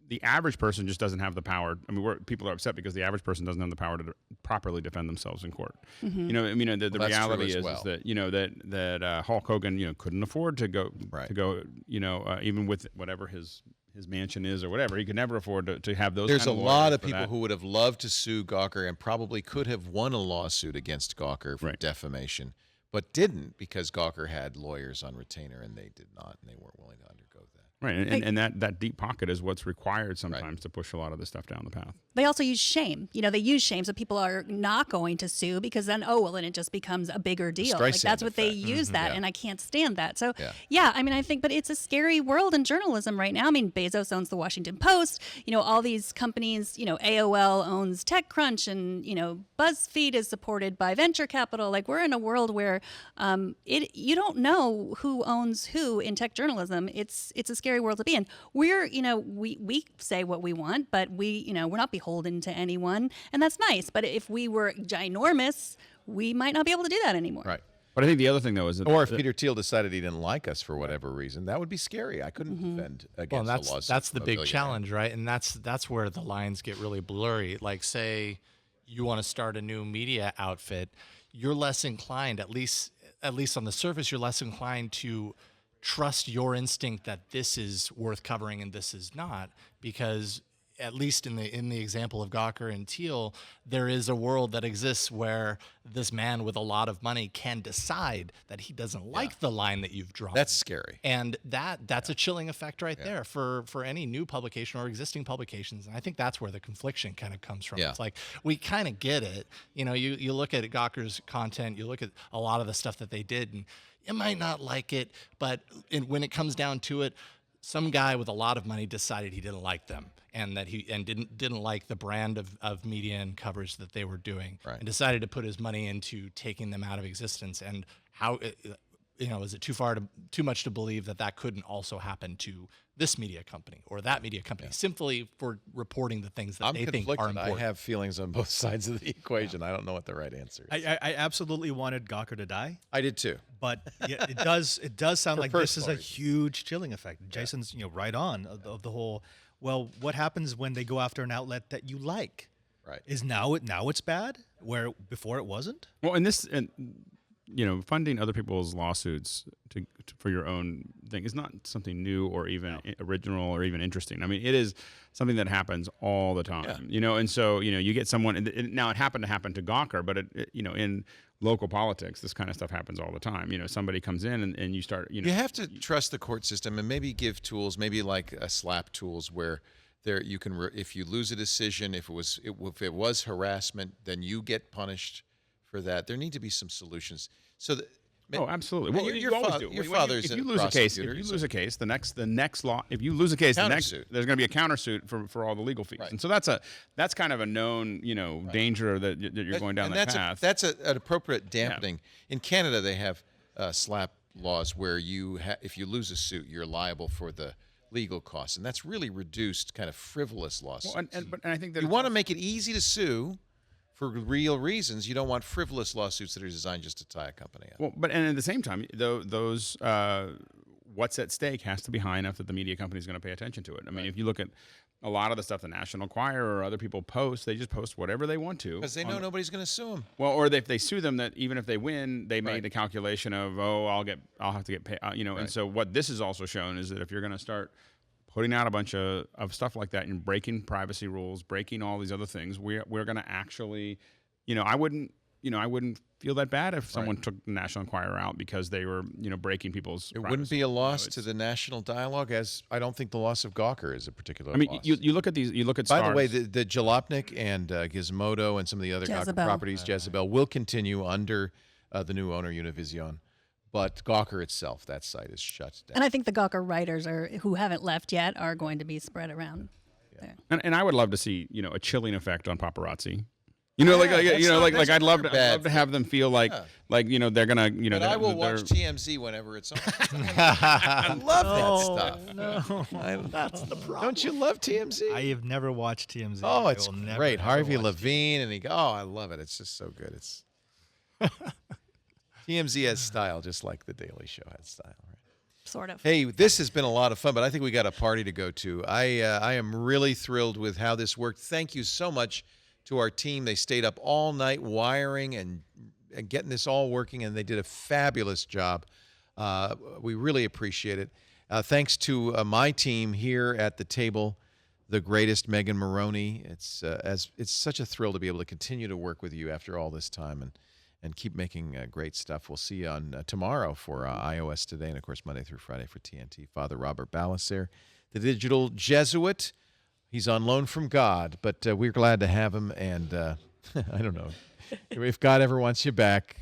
S5: The average person just doesn't have the power. I mean, people are upset because the average person doesn't have the power to properly defend themselves in court.
S8: Mhm.
S5: The
S1: Well, that's true
S5: reality
S1: as
S5: is
S1: well.
S5: that Hulk Hogan, couldn't afford to go
S1: Right.
S5: to go, even with whatever his his mansion is or whatever. He could never afford to have those.
S1: There's
S5: kind
S1: a
S5: of
S1: lot of
S5: lawyers for
S1: people
S5: that.
S1: who would have loved to sue Gawker and probably could have won a lawsuit against Gawker for defamation, but didn't because Gawker had lawyers on retainer and they did not, and they weren't willing to undergo that.
S5: Right, and that deep pocket is what's required sometimes to push a lot of this stuff down the path.
S8: They also use shame. They use shame, so people are not going to sue because then, and it just becomes a bigger deal. Like that's what they use that, and I can't stand that. So, I think, but it's a scary world in journalism right now. I mean, Bezos owns the Washington Post. All these companies. AOL owns TechCrunch, and BuzzFeed is supported by venture capital. Like we're in a world where you don't know who owns who in tech journalism. It's a scary world to be in. We're we say what we want, but we're not beholden to anyone, and that's nice. But if we were ginormous, we might not be able to do that anymore.
S1: Right.
S5: But I think the other thing though is that,
S1: or if Peter Thiel decided he didn't like us for whatever reason, that would be scary. I couldn't defend against a lawsuit.
S6: That's the
S1: from a
S6: big
S1: billionaire.
S6: challenge, right? And that's where the lines get really blurry. Like, say you want to start a new media outfit, you're less inclined, at least on the surface, you're less inclined to trust your instinct that this is worth covering and this is not, because at least in the example of Gawker and Thiel, there is a world that exists where this man with a lot of money can decide that he doesn't like the line that you've drawn.
S1: That's scary.
S6: And that's a chilling effect right there for any new publication or existing publications. And I think that's where the confliction kind of comes from.
S1: Yeah.
S6: It's like, we kind of get it. You look at Gawker's content, you look at a lot of the stuff that they did, and you might not like it, but when it comes down to it, some guy with a lot of money decided he didn't like them, and that he didn't like the brand of media and coverage that they were doing, and decided to put his money into taking them out of existence. And how is it too much to believe that couldn't also happen to this media company or that media company simply for reporting the things that they think are important?
S1: I have feelings on both sides of the equation. I don't know what the right answer is.
S7: I absolutely wanted Gawker to die.
S1: I did too.
S7: But it does sound like this is a huge chilling effect. Jason's right on of the whole. Well, what happens when they go after an outlet that you like?
S1: Right.
S7: Is now it's bad where before it wasn't?
S5: Well, funding other people's lawsuits for your own thing is not something new or even original or even interesting. I mean, it is something that happens all the time, and so, you get someone, and now it happened to Gawker, but in local politics, this kind of stuff happens all the time. Somebody comes in and you start,
S1: You have to trust the court system and maybe give tools, maybe like a slap tools where you can, if you lose a decision, if it was harassment, then you get punished for that. There need to be some solutions. So that,
S5: absolutely.
S1: Well,
S5: Well,
S1: your father's
S5: if you
S1: a
S5: lose a case,
S1: prosecutor,
S5: the next law, if you lose a case,
S1: Countersuit.
S5: there's going to be a countersuit for all the legal fees. Right. And so that's kind of a known, danger that you're going down that path.
S1: That's an appropriate dampening. Yeah. In Canada, they have slap laws where if you lose a suit, you're liable for the legal costs, and that's really reduced kind of frivolous lawsuits.
S5: Well, and I think that
S1: you want to make it easy to sue. For real reasons, you don't want frivolous lawsuits that are designed just to tie a company up.
S5: Well, and at the same time, those what's at stake has to be high enough that the media company is going to pay attention to it. I mean, if you look at a lot of the stuff the National Enquirer or other people post, they just post whatever they want to
S1: because they know nobody's going to sue them.
S5: Well, or if they sue them, that even if they win, they made the calculation of I'll have to get paid. And so what this has also shown is that if you're going to start putting out a bunch of stuff like that and breaking privacy rules, breaking all these other things, we're going to actually, I wouldn't feel that bad if someone took the National Enquirer out because they were, breaking people's privacy.
S1: Wouldn't be a loss to the national dialogue, as I don't think the loss of Gawker is a particular loss.
S5: You look at these,
S1: By the way, the Jalopnik and Gizmodo and some of the other Gawker properties, Jezebel, will continue under the new owner, Univision. But Gawker itself, that site is shut down.
S8: And I think the Gawker writers who haven't left yet are going to be spread around.
S1: Yeah.
S5: And I would love to see, a chilling effect on paparazzi. I'd love to have them feel like they're gonna,
S1: But I will watch TMZ whenever it's on. I love that stuff.
S7: No, that's the problem.
S1: Don't you love TMZ?
S7: I have never watched TMZ.
S1: Oh, it's great. Harvey Levine, and I love it. It's just so good. It's TMZ has style, just like The Daily Show has style, right?
S8: Sort of.
S1: Hey, this has been a lot of fun, but I think we got a party to go to. I am really thrilled with how this worked. Thank you so much to our team. They stayed up all night wiring and getting this all working, and they did a fabulous job. We really appreciate it. Thanks to my team here at the table, the greatest Megan Morrone. It's such a thrill to be able to continue to work with you after all this time and keep making great stuff. We'll see you on tomorrow for iOS Today, and of course Monday through Friday for TNT. Father Robert Ballecer, the digital Jesuit. He's on loan from God, but we're glad to have him. And I don't know if God ever wants you back.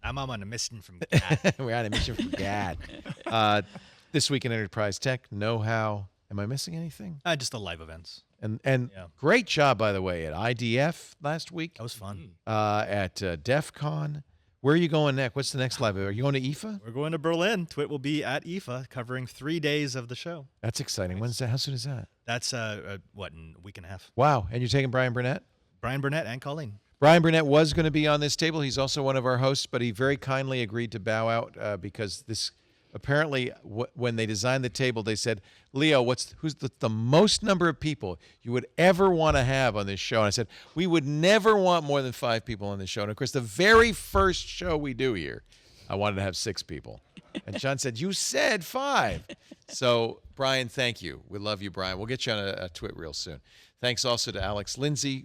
S7: I'm on a mission from God.
S1: We're on a mission from God. This week in Enterprise Tech, know-how. Am I missing anything?
S7: Just the live events.
S1: And great job, by the way, at IDF last week.
S7: That was fun.
S1: At DEF CON. Where are you going next? What's the next live event? Are you going to IFA?
S7: We're going to Berlin. TWiT will be at IFA covering 3 days of the show.
S1: That's exciting. When's that? How soon is that?
S7: That's, in a week and a half.
S1: Wow. And you're taking Brian Burnett?
S7: Brian Burnett and Colleen.
S1: Brian Burnett was going to be on this table. He's also one of our hosts, but he very kindly agreed to bow out because this apparently when they designed the table, they said, Leo, who's the most number of people you would ever want to have on this show? And I said, we would never want more than 5 people on this show. And of course, the very first show we do here, I wanted to have 6 people. And Sean said, you said 5. So, Brian, thank you. We love you, Brian. We'll get you on a TWiT real soon. Thanks also to Alex Lindsay.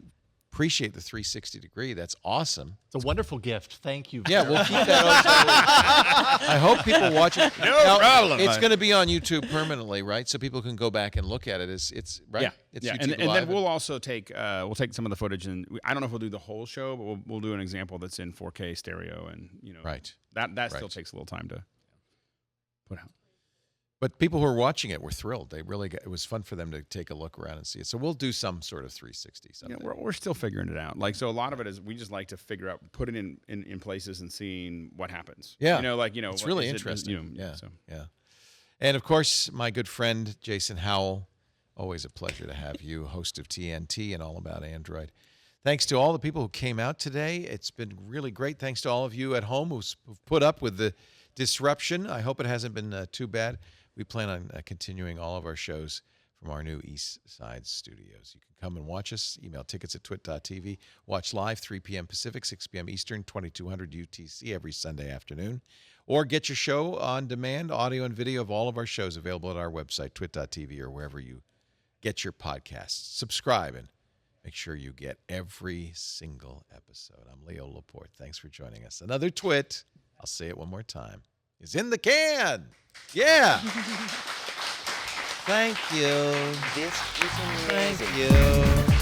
S1: Appreciate the 360 degree. That's awesome.
S6: It's a wonderful gift. Thank you.
S1: Yeah, we'll keep that. I hope people watch it.
S5: No problem.
S1: It's going to be on YouTube permanently, right? So people can go back and look at it. It's right.
S5: Yeah,
S1: It's
S5: yeah.
S1: YouTube
S5: And
S1: Live.
S5: then we'll also take some of the footage, and I don't know if we'll do the whole show, but we'll do an example that's in 4K stereo, and
S1: right.
S5: That still takes a little time to put out.
S1: But people who are watching it were thrilled. It was fun for them to take a look around and see it. So we'll do some sort of 360 something.
S5: Yeah, we're still figuring it out. Like, so a lot of it is we just like to figure out, put it in places and seeing what happens.
S1: Yeah.
S5: It's
S1: really interesting.
S5: Yeah.
S1: And of course, my good friend, Jason Howell, always a pleasure to have you, host of TNT and All About Android. Thanks to all the people who came out today. It's been really great. Thanks to all of you at home who've put up with the disruption. I hope it hasn't been too bad. We plan on continuing all of our shows from our new Eastside Studios. You can come and watch us. Email tickets at twit.tv. Watch live 3 p.m. Pacific, 6 p.m. Eastern, 2200 UTC every Sunday afternoon. Or get your show on demand, audio and video of all of our shows available at our website, twit.tv, or wherever you get your podcasts. Subscribe and make sure you get every single episode. I'm Leo Laporte. Thanks for joining us. Another TWiT, I'll say it one more time, is in the can. Yeah. Thank you.
S16: This is amazing.
S1: Thank you.